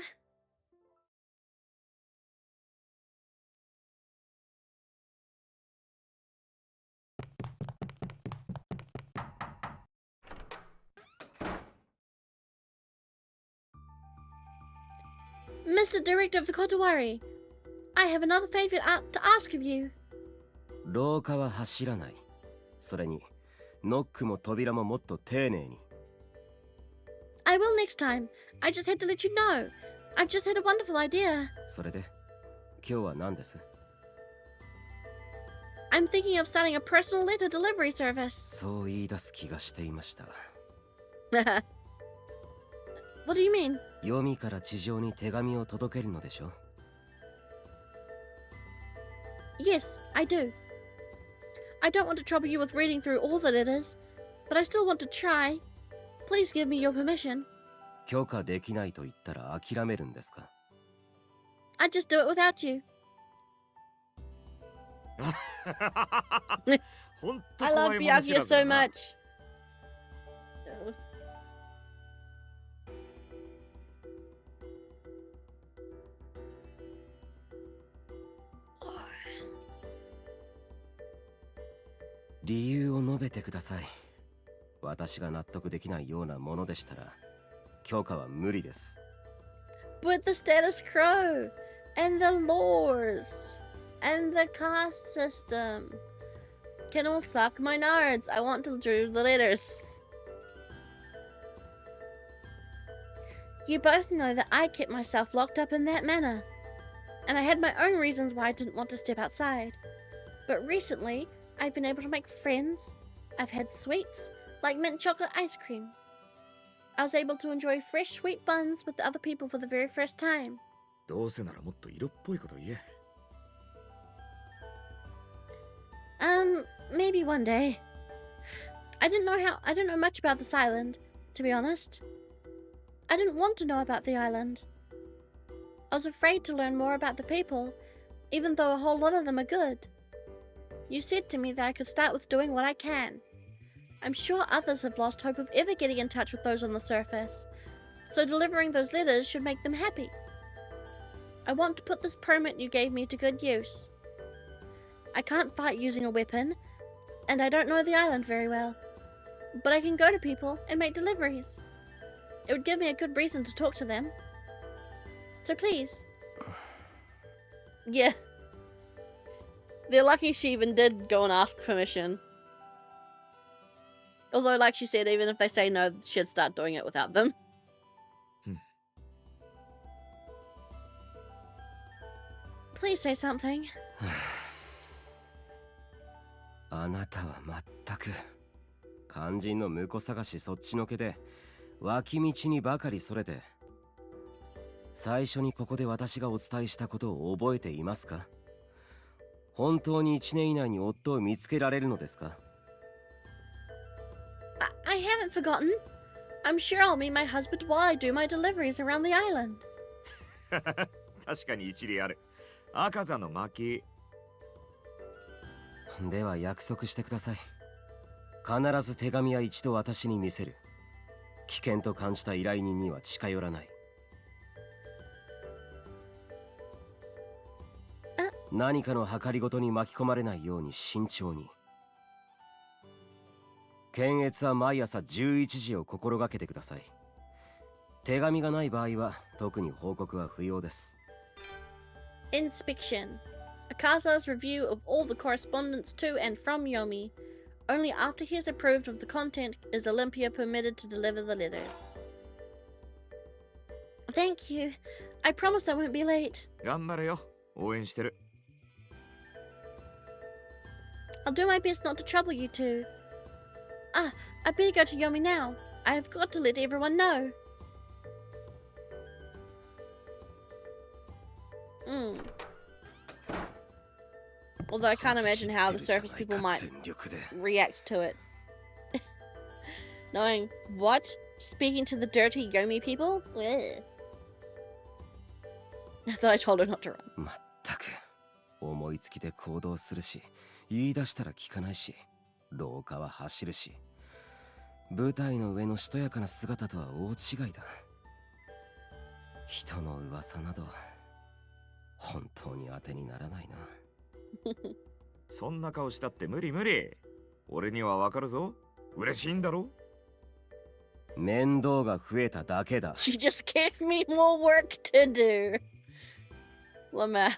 Mr. Director of the Kotowari, I have another favor to ask of you. 廊下は走らない。それにノックも扉ももっと丁寧に。 I will next time. I just had to let you know. I've just had a wonderful idea. それで今日は何です？ I'm thinking of starting a personal letter delivery service. そう言い出す気がしていました。 What do you mean? 読みから地上に手紙を届けるのでしょ？ Yes, I do. I don't want to trouble you with reading through all the letters, but I still want to try. Please give me your permission. 許可できないと言ったら諦めるんですか？ I'd just do it without you. I love Byakuya so much. Oh. 理由を述べてください。私が納得できないようなものでしたら許可は無理です。 But the status quo and the laws and the caste system can all suck my nards. I want to do the letters. You both know that I kept myself locked up in that manner, and I had my own reasons why I didn't want to step outside. But recently, I've been able to make friends. I've had sweets, like mint chocolate ice cream. I was able to enjoy fresh sweet buns with the other people for the very first time. どうせならもっと色っぽいこと言え。Maybe one day. I didn't know much about this island, to be honest. I didn't want to know about the island. I was afraid to learn more about the people, even though a whole lot of them are good. You said to me that I could start with doing what I can. I'm sure others have lost hope of ever getting in touch with those on the surface, so delivering those letters should make them happy. I want to put this permit you gave me to good use. I can't fight using a weapon, and I don't know the island very well, but I can go to people and make deliveries. It would give me a good reason to talk to them. So please. Yeah. They're lucky she even did go and ask permission. Although, like she said, even if they say no, she'd start doing it without them. Please say something. あなたはまったく肝心の婿探しそっちのけで脇道にばかりそれて。最初にここで私がお伝えしたことを覚えていますか？本当に1年以内に夫を見つけられるのですか？ I haven't forgotten. I'm sure I'll meet my husband while I do my deliveries around the island. 確かに一理ある。赤座の巻。では約束してください。必ず手紙は一度私に見せる。危険と感じた依頼人には近寄らない。何かの計りごとに巻き込まれないように慎重に。検閲は毎朝11時を心がけてください。手紙がない場合は特に報告は不要です。Inspection. Akaza's review of all the correspondence to and from Yomi. Only after he has approved of the content is Olympia permitted to deliver the letters. Thank you. I promise I won't be late. 頑張れよ。応援してる。I'll do my best not to trouble you two. Ah, I better go to Yomi now. I have got to let everyone know. Although I can't imagine how the surface people might react to it. Knowing what? Speaking to the dirty Yomi people? Ugh. I thought I told her not to run. まったく思いつきで行動するし、言い出したら聞かないし、廊下は走るし、舞台の上のしとやかな姿とは大違いだ。人の噂など本当に当てにならないな。そんな顔したって無理無理。俺にはわかるぞ。嬉しいんだろ。面倒が増えただけだ。She just gave me more work to do. Lamau.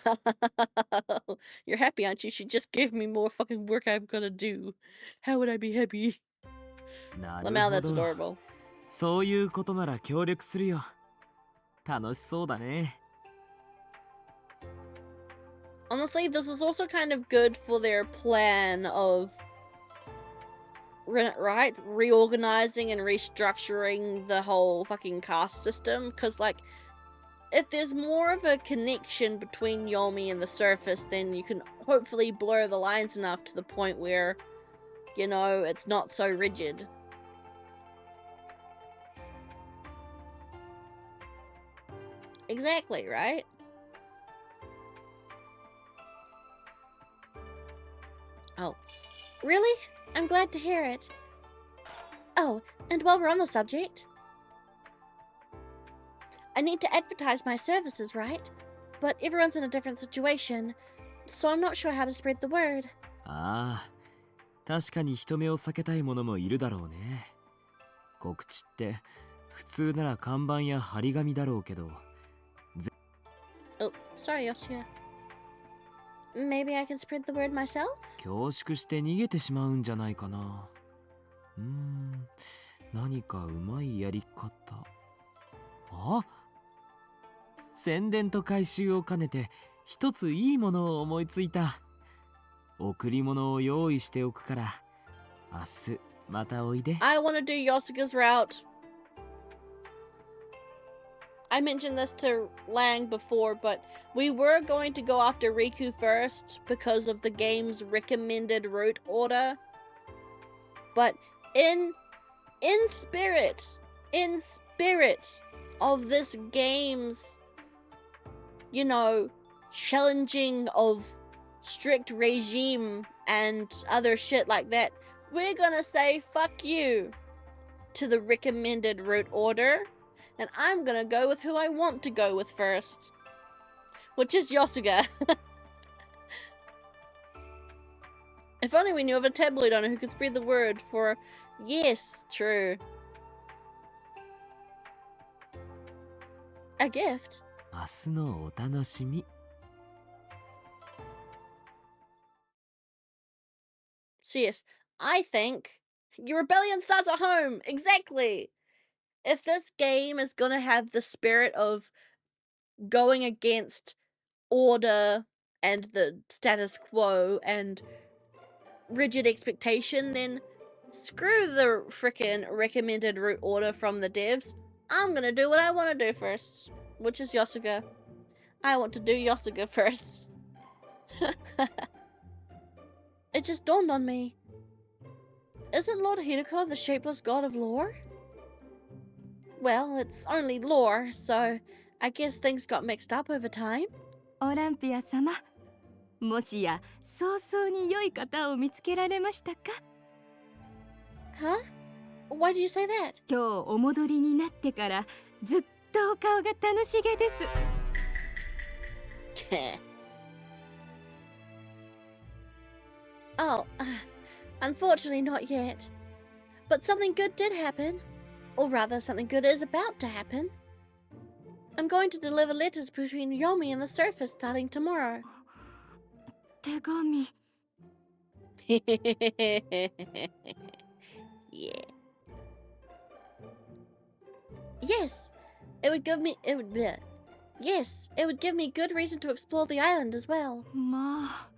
You're happy, aren't you? She just gave me more fucking work I've gotta do. How would I be happy? なる Lamau, ほ that's ど。 adorable. そういうことなら協力するよ。楽しそうだね。Honestly, this is also kind of good for their plan of, right, reorganizing and restructuring the whole fucking caste system. Because, like, if there's more of a connection between Yomi and the surface, then you can hopefully blur the lines enough to the point where, you know, it's not so rigid. Exactly, right? Oh, really? I'm glad to hear it. Oh, and while we're on the subject, I need to advertise my services, right? But everyone's in a different situation, so I'm not sure how to spread the word. ああ、確かに人目を避けたい者もいるだろうね。告知って普通なら看板や張り紙だろうけど。Oh, sorry, Yoshia. Maybe I can spread the word myself? 恐縮して逃げてしまうんじゃないかな。何かうまいやり方。あ、宣伝と回収を兼ねて一ついいものを思いついた。贈り物を用意しておくから明日またおいで。I want to do Yosuga's route. I mentioned this to Lang before, but we were going to go after Riku first because of the game's recommended route order. But in spirit of this game's, you know, challenging of strict regime and other shit like that, we're gonna say fuck you to the recommended route order, and I'm gonna go with who I want to go with first, which is Yosuga. If only we knew of a tabloid owner who could spread the word for... Yes, true. A gift. 明日のお楽しみ。So yes, I think your rebellion starts at home. Exactly. If this game is gonna have the spirit of going against order and the status quo and rigid expectation, then screw the frickin' recommended route order from the devs. I'm gonna do what I want to do first, which is Yosuga. I want to do Yosuga first. It just dawned on me. Isn't Lord Hideko the shapeless god of lore? Well, it's only lore, so I guess things got mixed up over time. オランピア様、もしや早々に良い方を見つけられましたか？ Huh? Why do you say that? 今日お戻りになってからずっとお顔が楽しげです。Oh, unfortunately not yet. But something good did happen. Or rather, something good is about to happen. I'm going to deliver letters between Yomi and the surface starting tomorrow. 手紙。Yeah. Yes, it would give me Yes, it would give me good reason to explore the island as well. ま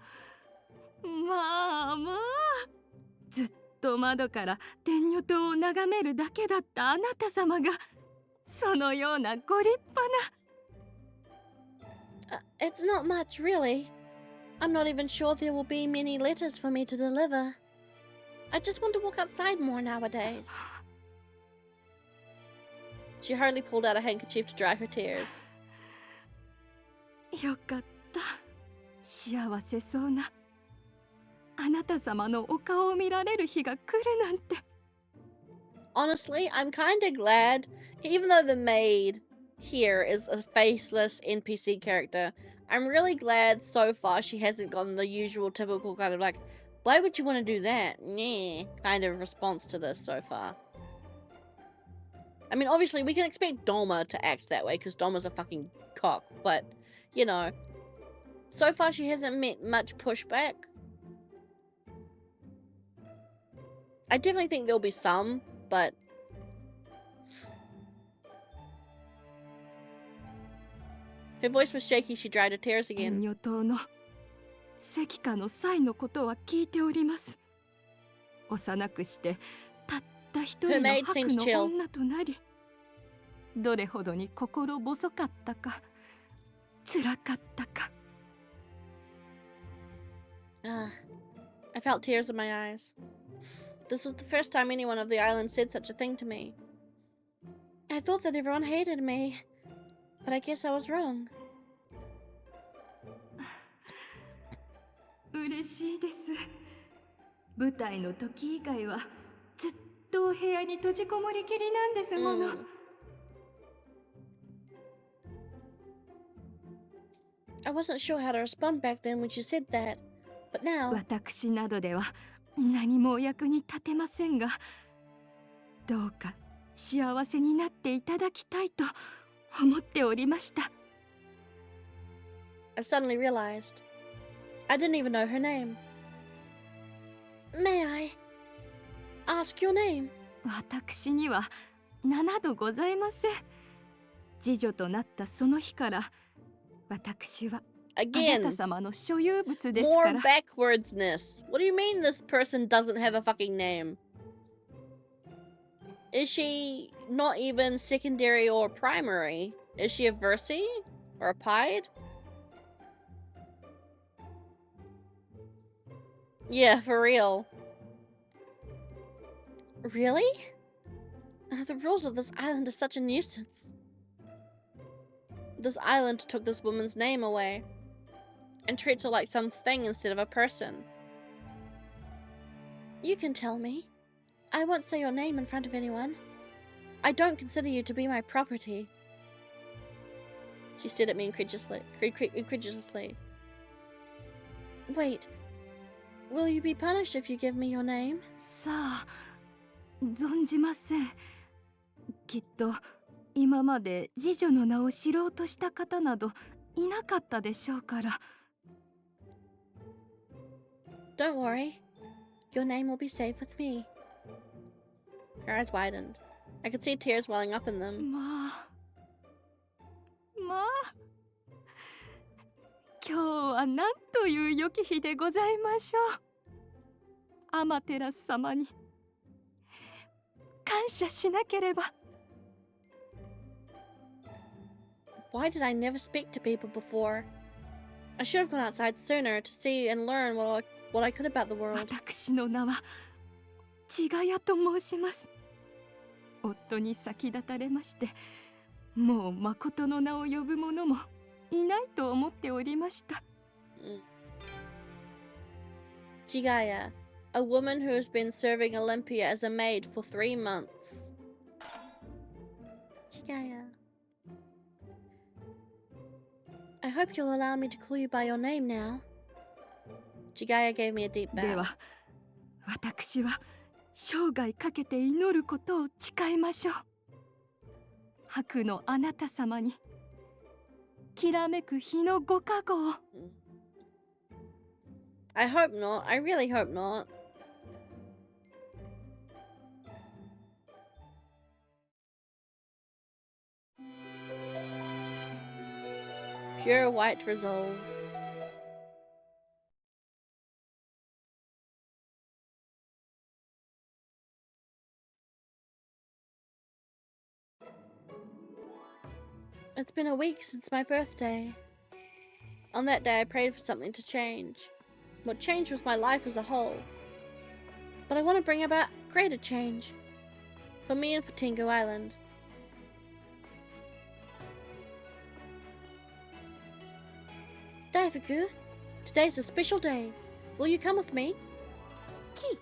あずっと窓から天女島を眺めるだけだったあなた様がそのようなご立派な。It's not much, really. I'm not even sure there will be many letters for me to deliver. I just want to walk outside more nowadays. She hurriedly pulled out a handkerchief to dry her tears. よかった。幸せそうな。あなた様のお顔を見られる日が来るなんて。Honestly, I'm kinda glad, even though the maid here is a faceless NPC character, I'm really glad so far she hasn't gotten the usual typical kind of like, why would you want to do that? Nah, kind of response to this so far. I mean, obviously, we can expect Doma to act that way, because Doma's a fucking cock, but, you know, so far she hasn't met much pushback. I definitely think there'll be some, but... Her voice was shaky, she dried her tears again. 天女島の石化の際のことは聞いております。幼くしてたった一人の白の女となり、どれほどに心細かったか、辛かったか。I felt tears in my eyes. This was the first time anyone of the island said such a thing to me. I thought that everyone hated me, but I guess I was wrong. 嬉しいです。舞台の時以外はずっとお部屋に閉じこもりきりなんですもの。I wasn't sure how to respond back then when she said that, but now... 私などでは何もお役に立てませんが、どうか幸せになっていただきたいと思っておりました。I suddenly realized I didn't even know her name. May I ask your name? 私には7度ございません。次女となったその日から私は Again, あなた様の所有物ですか more ら。 backwardsness. What do you mean this person doesn't have a fucking name? Is she not even secondary or primary? Is she a Versi? Or a Pied? Yeah, for real. Really? The rules of this island are such a nuisance. This island took this woman's name away and treats her like some thing instead of a person. You can tell me. I won't say your name in front of anyone. I don't consider you to be my property. She stared at me incredulously. Wait. Will you be punished if you give me your name? さあ、存じません。きっと今まで次女の名を知ろうとした方などいなかったでしょうから。Don't worry. Your name will be safe with me. Her eyes widened. I could see tears welling up in them. まあ、今日はなんという良き日でございましょう。アマテラス様に感謝しなければ。 Why did I never speak to people before? I should have gone outside sooner to see and learn what I could about the world. 私の名は千賀屋と申します。夫に先立たれまして、もう誠の名を呼ぶ者もいないと思っておりました。Chigaya, a woman who has been serving Olympia as a maid for 3 months. Chigaya. I hope you'll allow me to call you by your name now. Chigaya gave me a deep bow. では、私は生涯かけて祈ることを誓いましょう。白のあなた様にきらめく日のご加護を。I hope not. I really hope not. Pure white resolve. It's been a week since my birthday. On that day I prayed for something to change. What changed was my life as a whole. But I want to bring about greater change. For me and for Tingo Island. Daifuku, today's a special day. Will you come with me? Ki?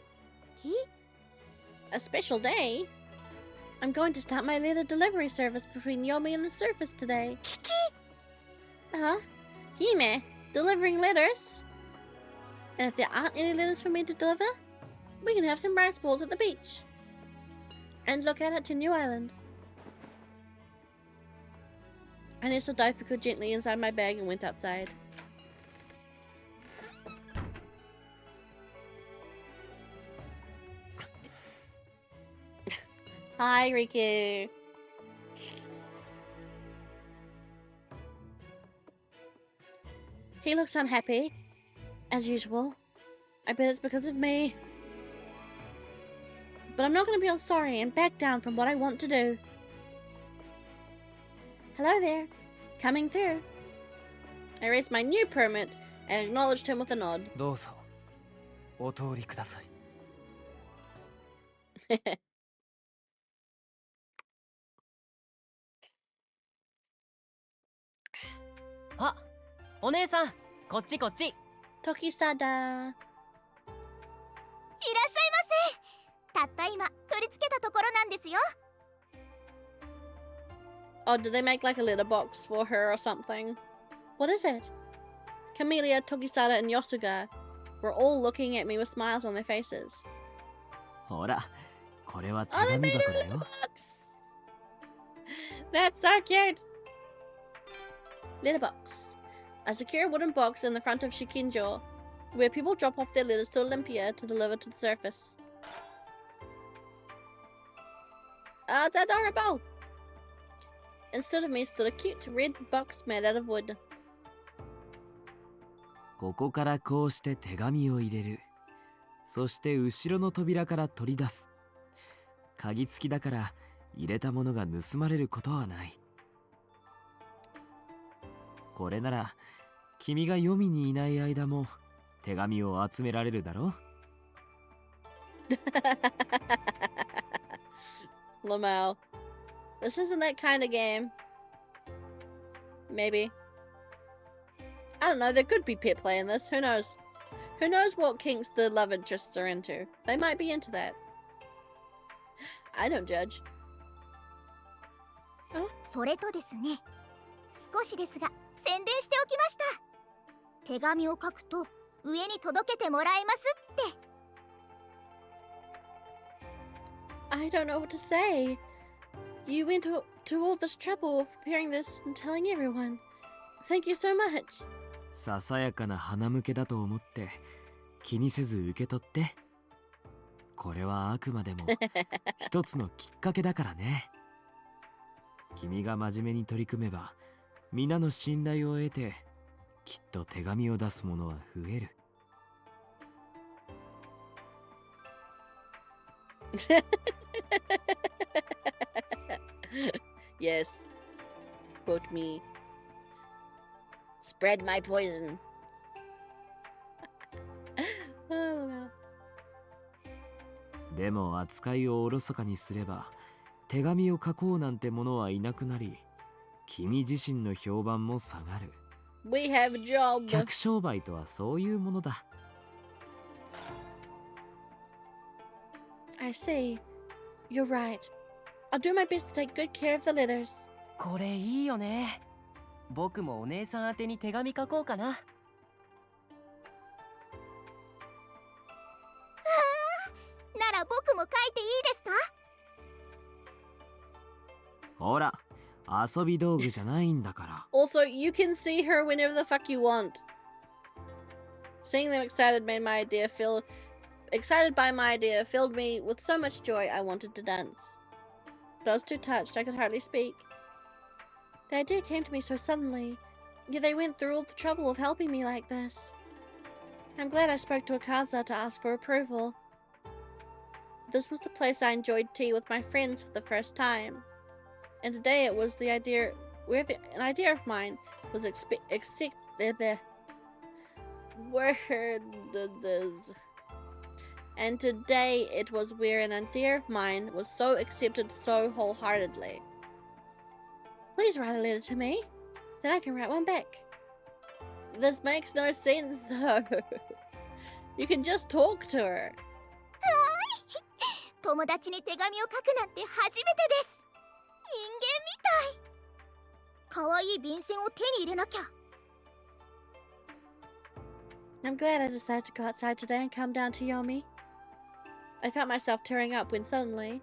A special day? I'm going to start my letter delivery service between Yomi and the surface today. Kiki? Hime, delivering letters? And if there aren't any letters for me to deliver, we can have some rice balls at the beach. And look out at New Island. I nestled Daifuku gently inside my bag and went outside. Hi, Riku. He looks unhappy, as usual. I bet it's because of me. But I'm not going to be all sorry and back down from what I want to do. Hello there. Coming through. I raised my new permit and acknowledged him with a nod. どうぞお通りください。あ、お姉さん、こっちこっち。Tokisada. いらっしゃいませ。たった今取り付けたところなんですよ。 Oh, did they make like a litter box for her or something? What is it? Camellia, Tokisada, and Yosuga were all looking at me with smiles on their faces. ほら、これは手 Oh, they 紙 made 箱 her だ a litter よ。box! That's so cute! Litter box. A secure wooden box in the front of Shikinjo, where people drop off their letters to Olympia to deliver to the surface. Oh, it's adorable! Instead of me stood a cute red box made out of wood. ここからこうして手紙を入れる。そして後ろの扉から取り出す。鍵付きだから入れたものが盗まれることはない。これなら君が読みにいない間も手紙を集められるだろLamau. This isn't that kind of game. Maybe. I don't know, there could be pet play in this, who knows? Who knows what kinks the love interests are into? They might be into that. I don't judge. それとですね、少しですが宣伝しておきました。手紙を書くと上に届けてもらえますって。I don't know what to say. You went to all this trouble of preparing this and telling everyone. Thank you so much. ささやかな花向けだと思って気にせず受け取って。これはあくまでも一つのきっかけだからね。君が真面目に取り組めば皆の信頼を得てきっと手紙を出す者は増える。Yes. Quote me. Spread my poison. I don't know. でも扱いをおろそかにすれば手紙を書こうなんてものはいなくなり君自身の評判も下がる。 We have a job. 客商売とはそういうものだ。 I see. You're right. I'll do my best to take good care of the letters. これいいよね。僕もお姉さん宛てに手紙書こうかな。なら僕も書いていいですか？ほら、遊び道具じゃないんだから。 Also, you can see her whenever the fuck you want. Seeing them excited by my idea filled me with so much joy I wanted to dance. But I was too touched, I could hardly speak. The idea came to me so suddenly, yet they went through all the trouble of helping me like this. I'm glad I spoke to Akaza to ask for approval. This was the place I enjoyed tea with my friends for the first time. And today it was an idea of mine was And today it was where an idea of mine was so accepted so wholeheartedly. Please write a letter to me, then I can write one back. This makes no sense though. You can just talk to her. 友達に手紙を書くなんて初めてです。人間みたい。可愛い便箋を手に入れなきゃ。I'm glad I decided to go outside today and come down to Yomi. I found myself tearing up when suddenly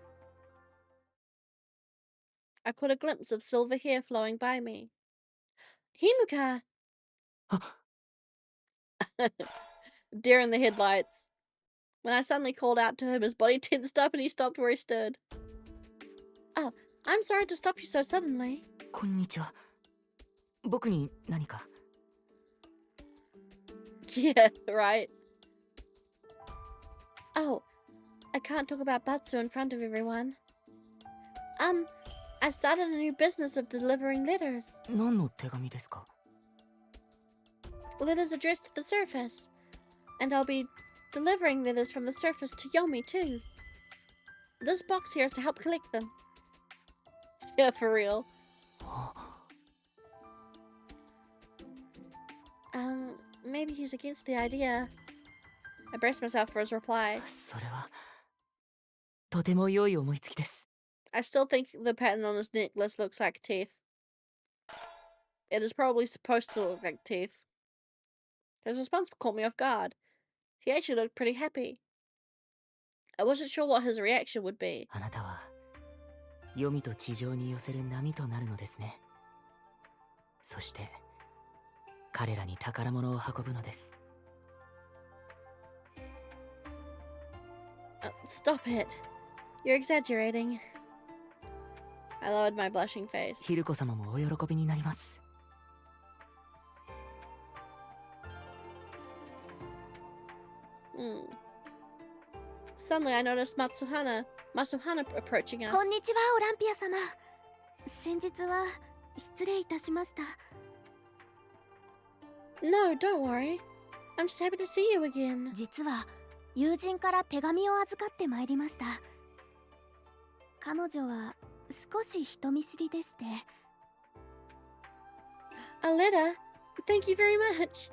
I caught a glimpse of silver hair flowing by me. Himuka! Deer in the headlights. When I suddenly called out to him, his body tensed up and he stopped where he stood. Oh, I'm sorry to stop you so suddenly. こんにちは。僕に何か？ Yeah, right. Oh, I can't talk about Batsu in front of everyone. I started a new business of delivering letters. 何の手紙ですか？ Letters addressed to the surface. And I'll be delivering letters from the surface to Yomi too. This box here is to help collect them. Yeah, for real. Maybe he's against the idea. I braced myself for his reply. それはとても良い思いつきです。 I still think the pattern on his necklace looks like teeth. It is probably supposed to look like teeth. His response caught me off guard. He actually looked pretty happy. I wasn't sure what his reaction would be. あなたは読みと地上に寄せる波となるのですね。そして彼らに宝物を運ぶのです。Stop it. You're exaggerating. I lowered my blushing face. ヒルコ様もお喜びになります。 Suddenly I noticed Matsuhana approaching us. こんにちは、オランピア様。先日は失礼いたしました。No, don't worry. I'm just happy to see you again. 実は友人から手紙を預かってまいりました。彼女は少し人見知りでして。A letter? Thank you very much.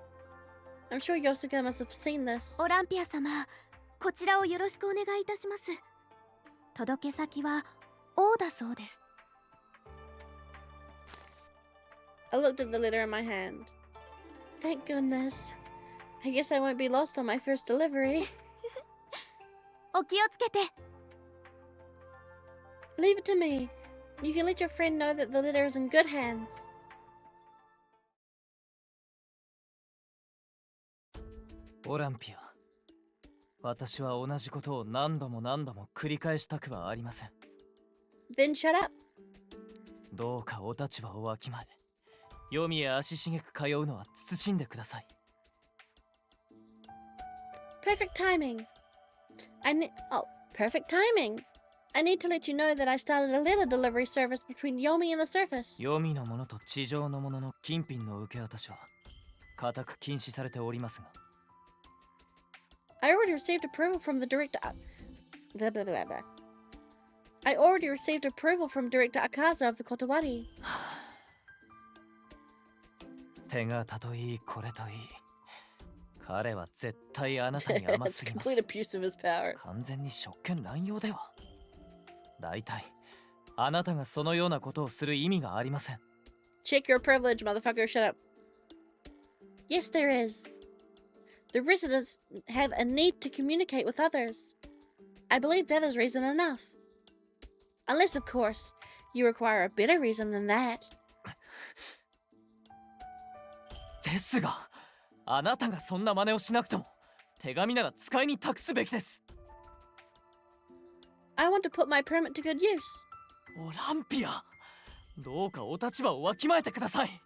I'm sure Yosuga must have seen this. オランピア様、こちらをよろしくお願いいたします。届け先は王だそうです。I looked at the letter in my hand. Thank goodness. I guess I won't be lost on my first delivery. お気をつけて。Leave it to me. You can let your friend know that the letter is in good hands. オランピア、私は同じことを何度も何度も繰り返したくはありません。 Then shut up. どうかお立場をわきまえ、読みへ足しげく通うのは慎んでください。 Perfect timing. Perfect timing. I need to let you know that I started a letter delivery service between Yomi and the surface. 黄泉のものと地上のものの金品の受け渡しは固く禁止されておりますが。I already received approval from the director. Blah blah blah blah. I already received approval from Director Akaza of the Kotowari. 手形といいこれといい。彼は絶対あなたに甘すぎます。 Complete abuse of his power. 完全に職権乱用では。大体あなたがそのようなことをする意味がありません。 Check your privilege, motherfucker. Shut up. Yes, there is. The residents have a need to communicate with others. I believe that is reason enough. Unless, of course, you require a better reason than that. ですが、あなたがそんな真似をしなくても、手紙なら使いに託すべきです。I want to put my permit to good use. オランピア、どうかお立場をわきまえてください。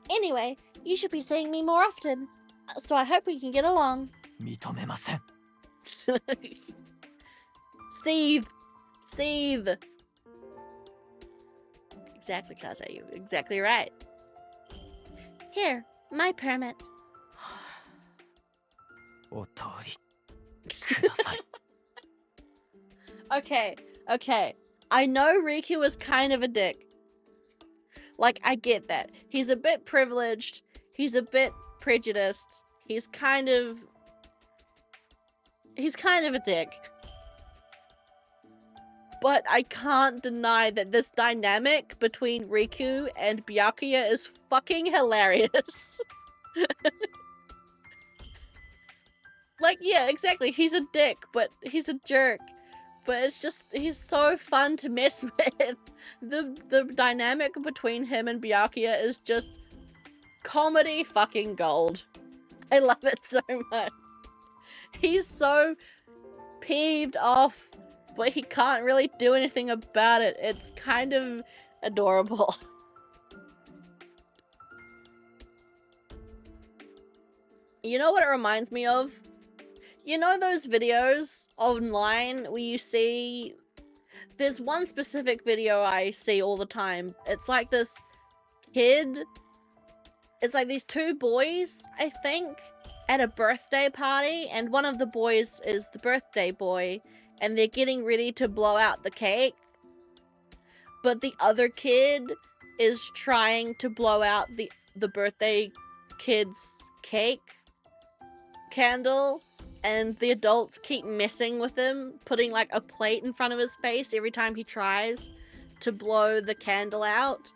Anyway, you should be seeing me more often, so I hope we can get along. 認めません。Seethe. Seethe. Exactly, Kaze. You're exactly right. Here, my permit. お通りください。Okay, okay. I know Riku is kind of a dick. Like, I get that. He's a bit privileged. He's a bit prejudiced. He's kind of a dick. But I can't deny that this dynamic between Riku and Byakuya is fucking hilarious. Like, yeah, exactly. He's a dick, but he's a jerk. But it's just, he's so fun to mess with. The dynamic between him and Byakuya is just comedy fucking gold. I love it so much. He's so peeved off, but he can't really do anything about it. It's kind of adorable. You know what it reminds me of? You know those videos online where you see... There's one specific video I see all the time. It's like this kid... It's like these two boys, I think, at a birthday party, and one of the boys is the birthday boy, and they're getting ready to blow out the cake. But the other kid is trying to blow out the birthday kid's cake candle, and the adults keep messing with him, putting like a plate in front of his face every time he tries to blow the candle out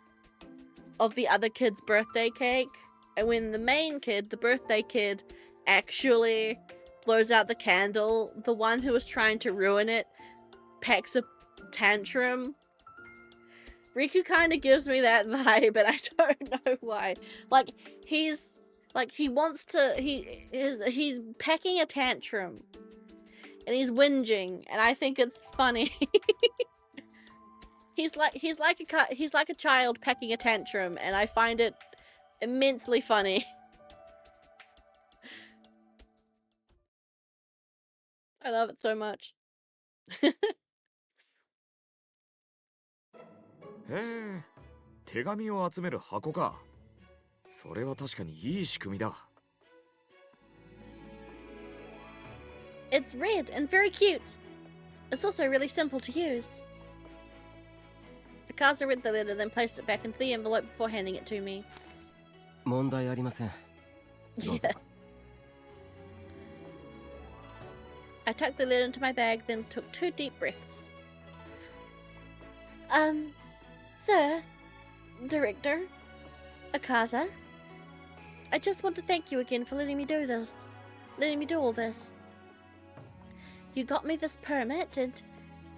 of the other kid's birthday cake. And when the main kid, the birthday kid, actually blows out the candle, the one who was trying to ruin it packs a tantrum. Riku kind of gives me that vibe, but I don't know why. Like, he's packing a tantrum, and he's whinging, and I think it's funny. he's like a child packing a tantrum, and I find it immensely funny. I love it so much. へえ、手紙を集める箱か。それは確かにいい仕組みだ。It's red and very cute. It's also really simple to use. Akaza read the letter, then placed it back into the envelope before handing it to me. 問題ありません。どうぞ。 I tucked the letter into my bag, then took 2 deep breaths. Sir, Director, Akaza, I just want to thank you again for letting me do all this. You got me this permit, and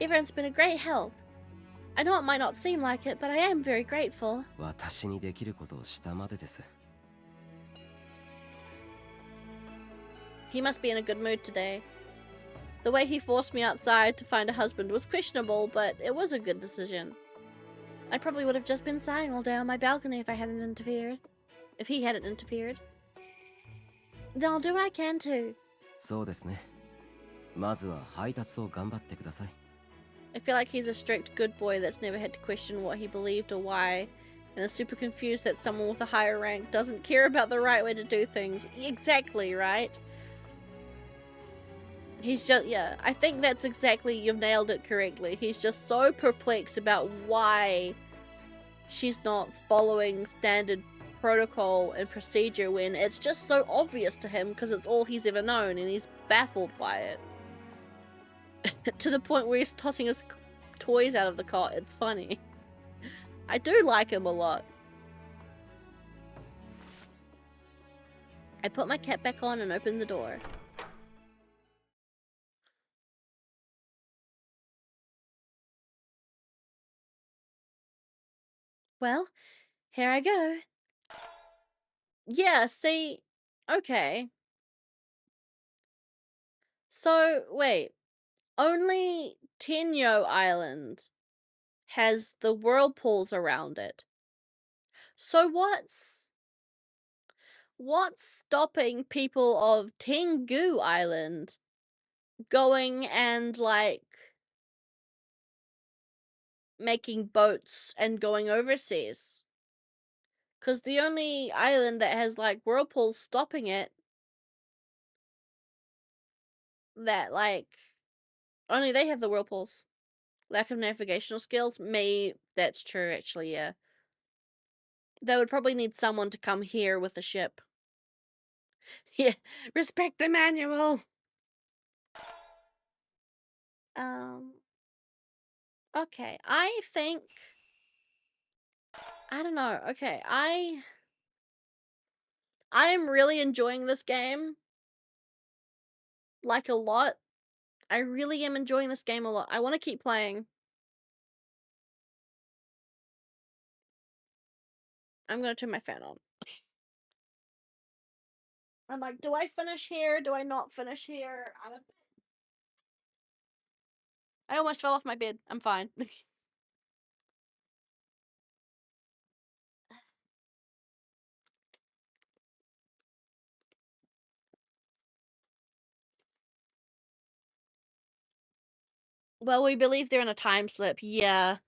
everyone's been a great help. I know it might not seem like it, but I am very grateful. 私にできることをしたまでです。 He must be in a good mood today. The way he forced me outside to find a husband was questionable, but it was a good decision. I probably would have just been sighing all day on my balcony if he hadn't interfered. Then I'll do what I can to. そうですね。まずは配達を頑張ってください。I feel like he's a strict good boy that's never had to question what he believed or why, and is super confused that someone with a higher rank doesn't care about the right way to do things. Exactly, right? He's just, yeah, I think that's exactly, you've nailed it correctly. He's just so perplexed about why she's not following standard protocol and procedure when it's just so obvious to him because it's all he's ever known, and he's baffled by it. To the point where he's tossing his toys out of the cot. It's funny. I do like him a lot. I put my cap back on and opened the door. Well, here I go. Yeah, see, okay. So, wait. Only Tenyo Island has the whirlpools around it. So what's stopping people of Tengu Island going and, like, making boats and going overseas? Because the only island that has, like, whirlpools stopping it, that, like, only they have the whirlpools. Lack of navigational skills? That's true, actually, yeah. They would probably need someone to come here with the ship. Yeah, respect the manual! Okay, I think... I don't know, okay, I am really enjoying this game. Like, a lot. I really am enjoying this game a lot. I want to keep playing. I'm gonna turn my fan on. I'm like, do I finish here? Do I not finish here? I almost fell off my bed. I'm fine. Well, we believe they're in a time slip. Yeah.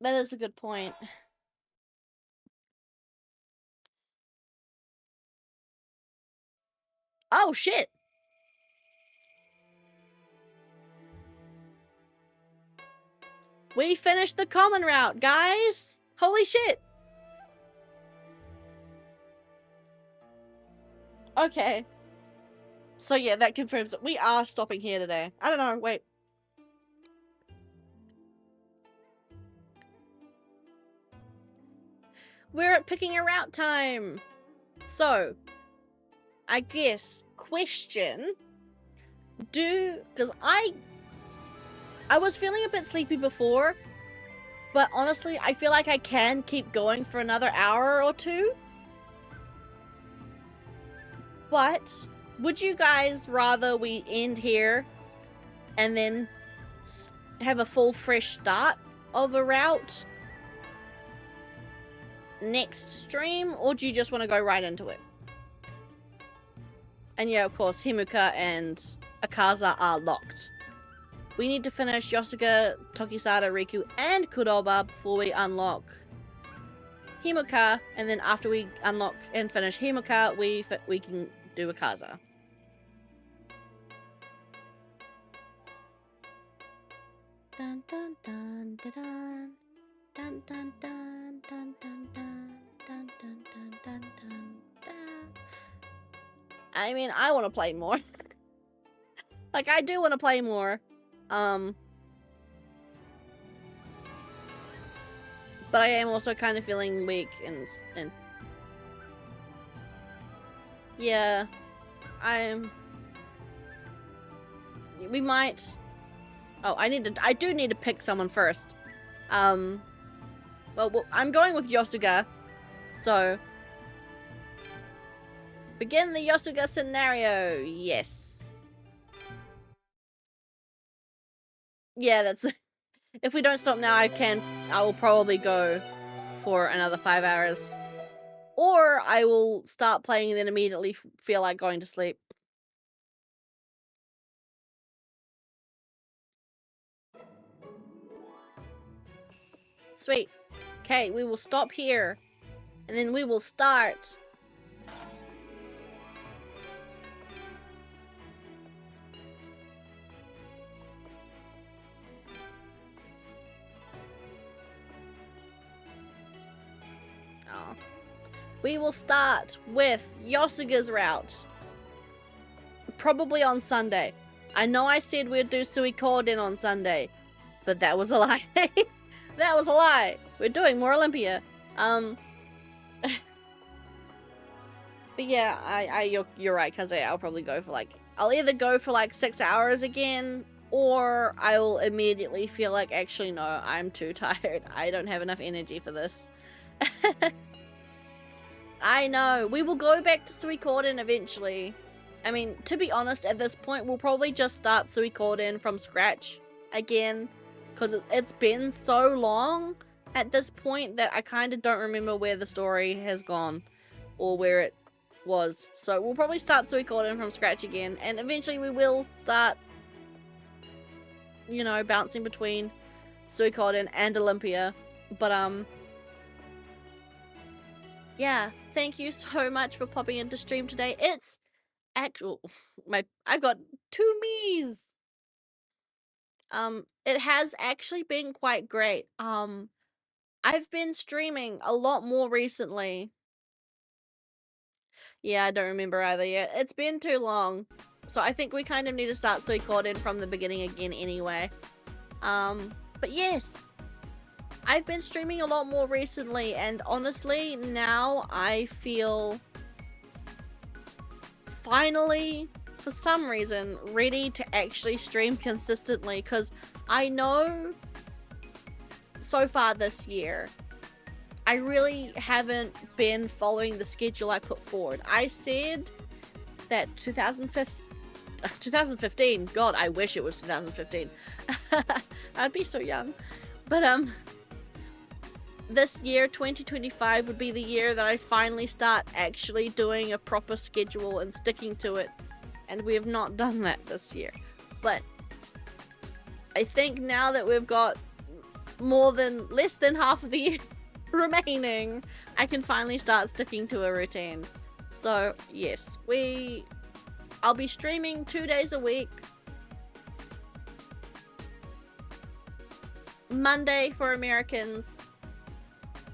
That is a good point. Oh, shit! We finished the common route, guys! Holy shit! Okay. So yeah, that confirms that we are stopping here today. I don't know, wait. We're at picking a route time! So, I guess, question... Because I was feeling a bit sleepy before, but honestly, I feel like I can keep going for another hour or two. But, would you guys rather we end here and then have a full fresh start of a route next stream, or do you just want to go right into it? And yeah, of course, Himuka and Akaza are locked. We need to finish Yosuga, Tokisada, Riku, and Kuroba before we unlock Himuka, and then after we unlock and finish Himuka, we can do Akaza. Dun dun dun dun dun dun dun dun dun dun dun dun dun dun dun dun. I mean, I want to play more. Like, I do want to play more. But I am also kind of feeling weak and yeah, we might. Oh, I do need to pick someone first. Well, I'm going with Yosuga, so begin the Yosuga scenario. Yes. Yeah, that's If we don't stop now, I will probably go for another 5 hours. Or I will start playing and then immediately feel like going to sleep. Sweet. Okay, we will stop here. And then we will start. Oh. We will start with Yosuga's route. Probably on Sunday. I know I said we'd do Suikoden on Sunday, but that was a lie. That was a lie. We're doing more Olympia. But yeah, you're right, Kaze. I'll probably go for I'll either go for 6 hours again, or I will immediately feel like, actually, no, I'm too tired. I don't have enough energy for this. I know. We will go back to Suikoden eventually. I mean, to be honest, at this point, we'll probably just start Suikoden from scratch again, because it's been so long at this point that I kind of don't remember where the story has gone or where it was. So we'll probably start Suikoden from scratch again, and eventually we will start, you know, bouncing between Suikoden and Olympia. But yeah, thank you so much for popping into stream today. It's I've got 2 me's. It has actually been quite great. I've been streaming a lot more recently. Yeah, I don't remember either yet. It's been too long. So I think we kind of need to start Suikoden from the beginning again anyway. But yes, I've been streaming a lot more recently, and honestly, now I feel finally, for some reason, ready to actually stream consistently, because I know so far this year I really haven't been following the schedule I put forward. I said that 2015, God, I wish it was 2015. I'd be so young. But this year, 2025, would be the year that I finally start actually doing a proper schedule and sticking to it. And we have not done that this year. But I think now that we've got less than half of the year remaining, I can finally start sticking to a routine. So, yes, I'll be streaming 2 days a week. Monday for Americans,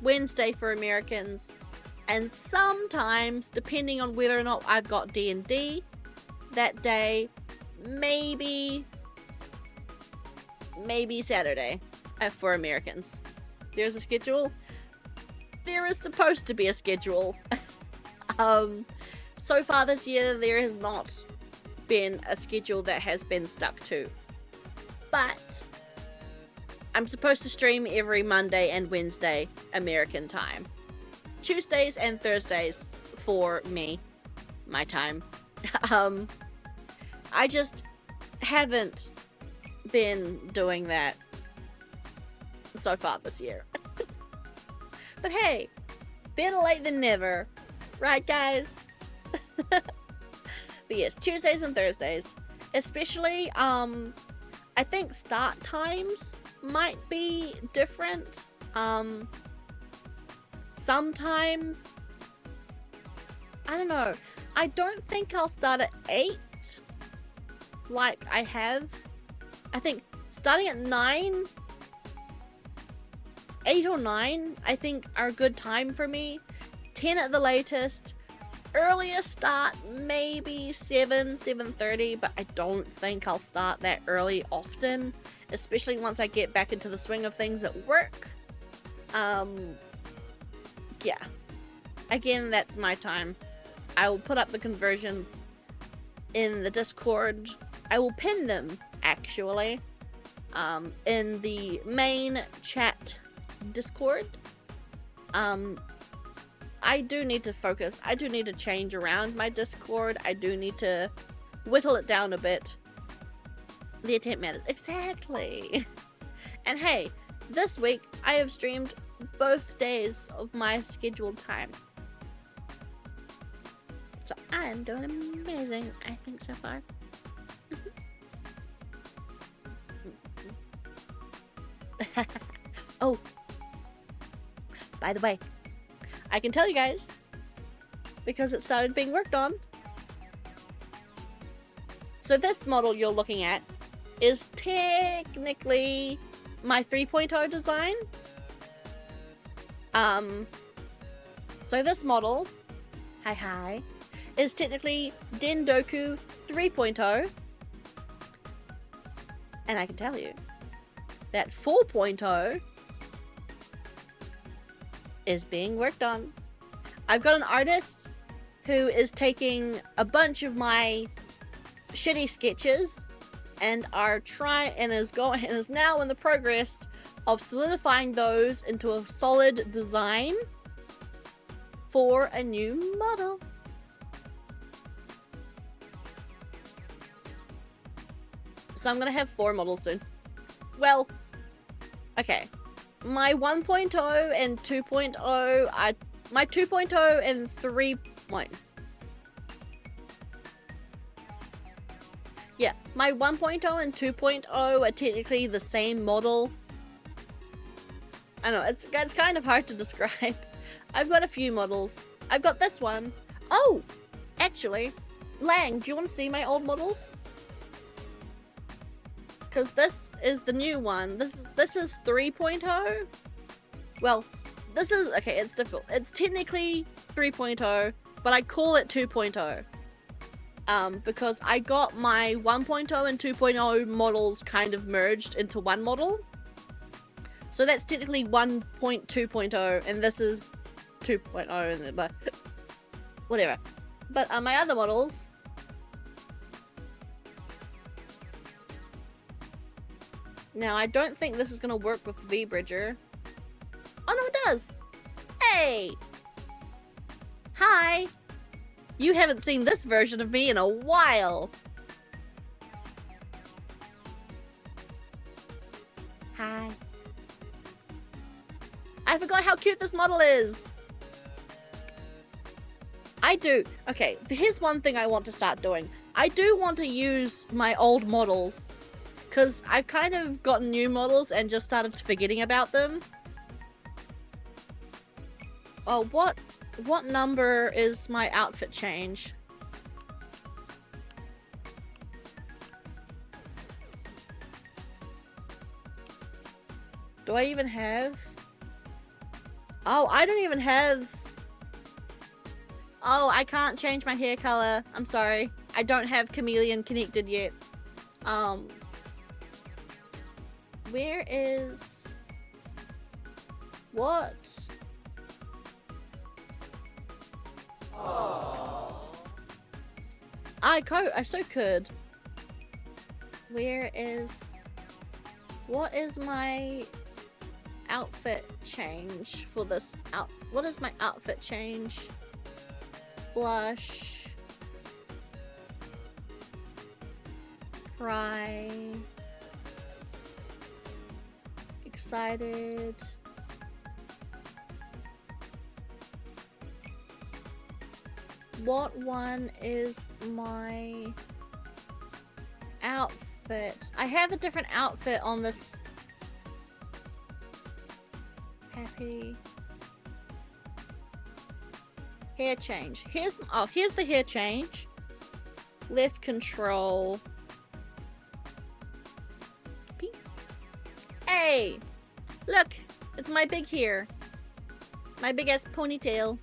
Wednesday for Americans, and sometimes, depending on whether or not I've got D&D that day, maybe Saturday for Americans. There's a schedule. There is supposed to be a schedule. So far this year, there has not been a schedule that has been stuck to. But I'm supposed to stream every Monday and Wednesday American time. Tuesdays and Thursdays for me, my time. I just haven't been doing that so far this year. But hey, better late than never. Right, guys? But yes, Tuesdays and Thursdays. Especially, I think start times might be different. Sometimes, I don't know. I don't think I'll start at 8 like I have. I think starting at 9, 8 or 9, I think are a good time for me. 10 at the latest. Earliest start, maybe 7:30, but I don't think I'll start that early often, especially once I get back into the swing of things at work. Yeah. Again, that's my time. I will put up the conversions in the Discord. I will pin them, actually, in the main chat Discord. I do need to focus. I do need to change around my Discord. I do need to whittle it down a bit. The attempt matters. Exactly. And hey, this week I have streamed both days of my scheduled time. So I am doing amazing, I think, so far. Oh, by the way, I can tell you guys, because it started being worked on. So this model you're looking at is technically my 3.0 design. So this model, hi, is technically Dendoku 3.0. And I can tell you that 4.0 is being worked on. I've got an artist who is taking a bunch of my shitty sketches and is now in the progress of solidifying those into a solid design for a new model. So I'm gonna have 4 models soon. Well, okay. My 1.0 and 2.0, my 2.0 and 3. Yeah, my 1.0 and 2.0 are technically the same model. I know, it's kind of hard to describe. I've got a few models. I've got this one. Oh, actually, Lang, do you want to see my old models? Because this is the new one. This is 3.0. Well, this is, okay, it's difficult. It's technically 3.0, but I call it 2.0. Because I got my 1.0 and 2.0 models kind of merged into one model. So that's technically 1.2.0, and this is 2.0, but whatever. But my other models, now I don't think this is gonna work with V-Bridger. Oh no, it does! Hey! Hi! You haven't seen this version of me in a while! Hi. I forgot how cute this model is! I do. Okay, here's one thing I want to start doing. I do want to use my old models, because I've kind of gotten new models and just started forgetting about them. Oh, what number is my outfit change? Do I even have? Oh, I don't even have. Oh, I can't change my hair color. I'm sorry. I don't have Chameleon connected yet. Where is... What? I so could. Where is... What is my outfit change for this out? What is my outfit change? Blush. Cry. Excited. What one is my outfit? I have a different outfit on this. Happy. Hair change. Here's the hair change. Left control. Peep. Hey! Look! It's my big hair. My big ass ponytail.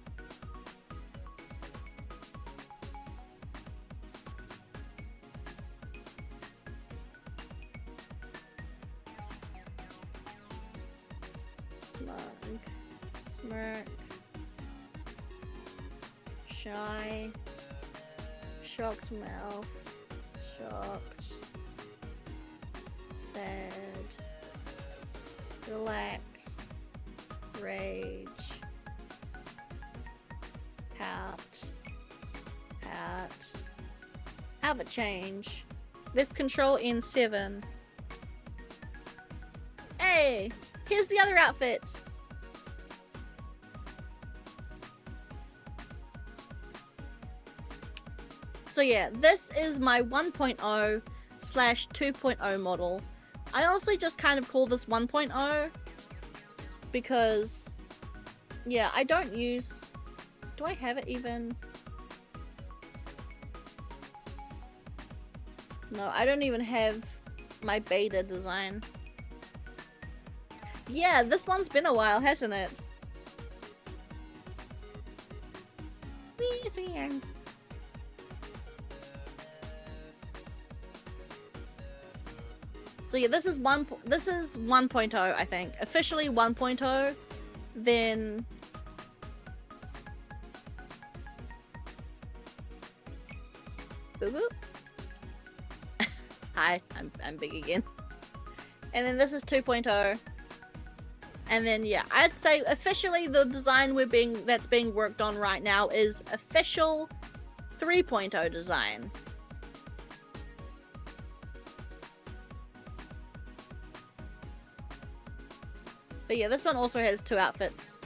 Smirk. Shy. Shocked mouth. Shocked. Sad. Relax. Rage. Pout. Have a change. Lift control in 7. Hey! Yay! Here's the other outfit. So yeah, this is my 1.0 / 2.0 model. I honestly just kind of call this 1.0 because, yeah, I don't use... Do I have it even? No, I don't even have my beta design. Yeah, this one's been a while, hasn't it? Wee, sweet arms. So yeah, this is 1.0, I think. Officially 1.0, then boo boo. Hi, I'm big again. And then this is 2.0. And then yeah, I'd say officially the design that's being worked on right now is official 3.0 design. But yeah, this one also has 2 outfits.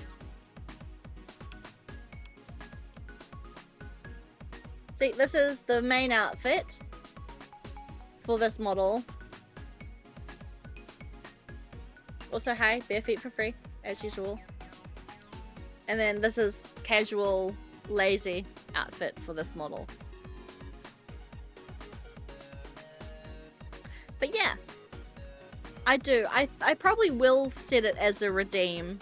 See, this is the main outfit for this model. Also, hi, bare feet for free, as usual. And then this is casual, lazy outfit for this model. But yeah, I do. I probably will set it as a redeem.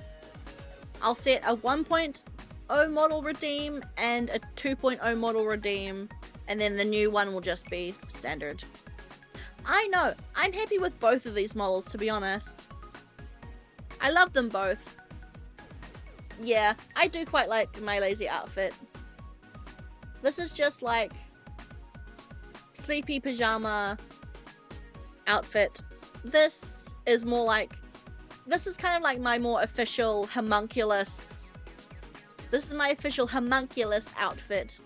I'll set a 1.0 model redeem and a 2.0 model redeem, and then the new one will just be standard. I know, I'm happy with both of these models, to be honest. I love them both. Yeah, I do quite like my lazy outfit. This is just like sleepy pajama outfit. This is more like, this is kind of like my more official homunculus. This is my official homunculus outfit.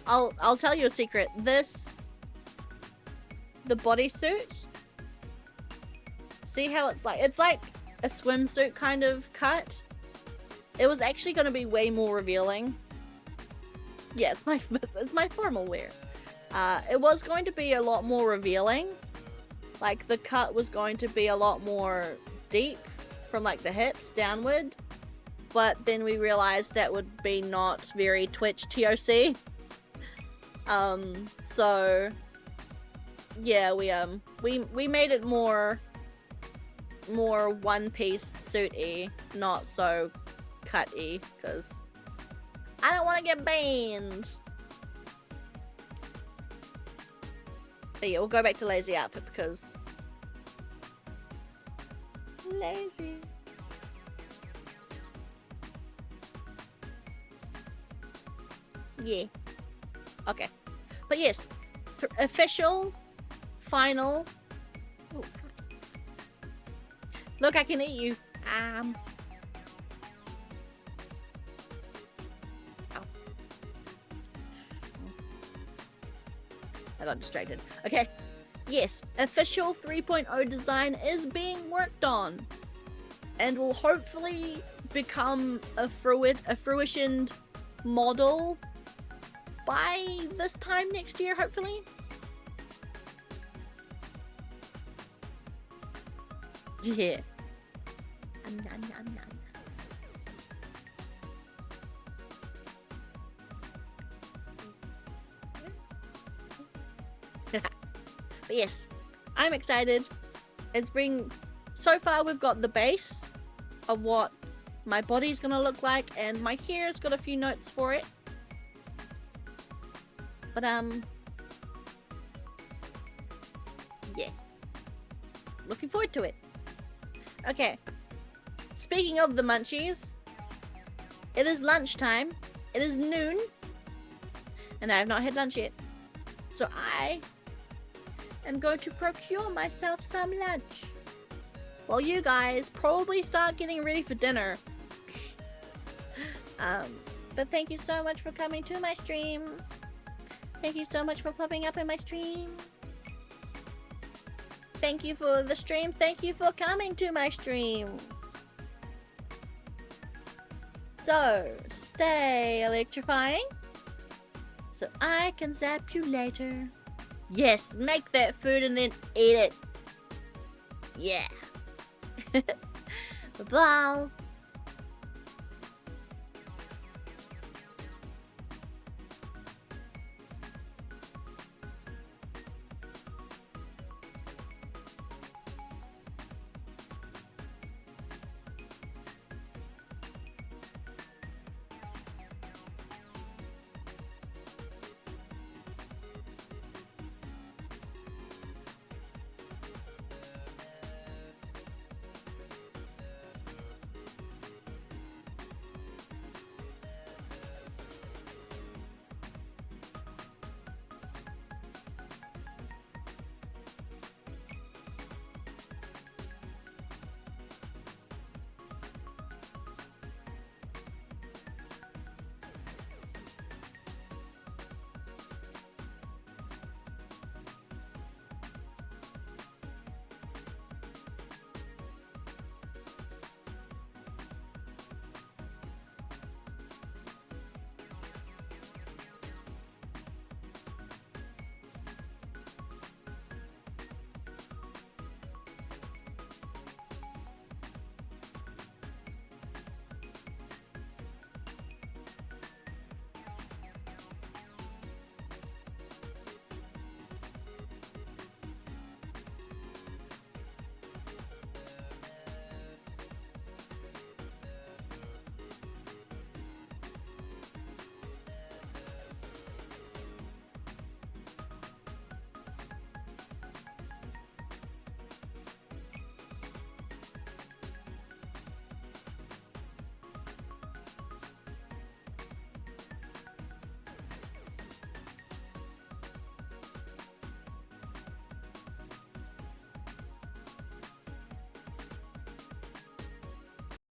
I'll tell you a secret. The bodysuit, see how it's like a swimsuit kind of cut? It was actually going to be way more revealing. Yeah, it's my formal wear. It was going to be a lot more revealing. Like, the cut was going to be a lot more deep from like the hips downward. But then we realized that would be not very Twitch TOC. So yeah, we made it more one-piece suit-y, not so cut-y, because I don't want to get banned. But yeah, we'll go back to lazy outfit because lazy. Yeah. Okay. But yes, official, final. Ooh. Look, I can eat you. Ow. I got distracted. Okay. Yes, official 3.0 design is being worked on and will hopefully become a fruitioned model by this time next year, hopefully. Yeah. But yes, I'm excited. It's been, so far we've got the base of what my body's gonna look like, and my hair's got a few notes for it. But yeah, looking forward to it. Okay, speaking of the munchies, it is lunchtime. It is noon, and I have not had lunch yet. So I am going to procure myself some lunch while you guys probably start getting ready for dinner. But thank you so much for coming to my stream. Thank you so much for popping up in my stream. Thank you for the stream. Thank you for coming to my stream. So, stay electrifying. So I can zap you later. Yes, make that food and then eat it. Yeah. Bye-bye.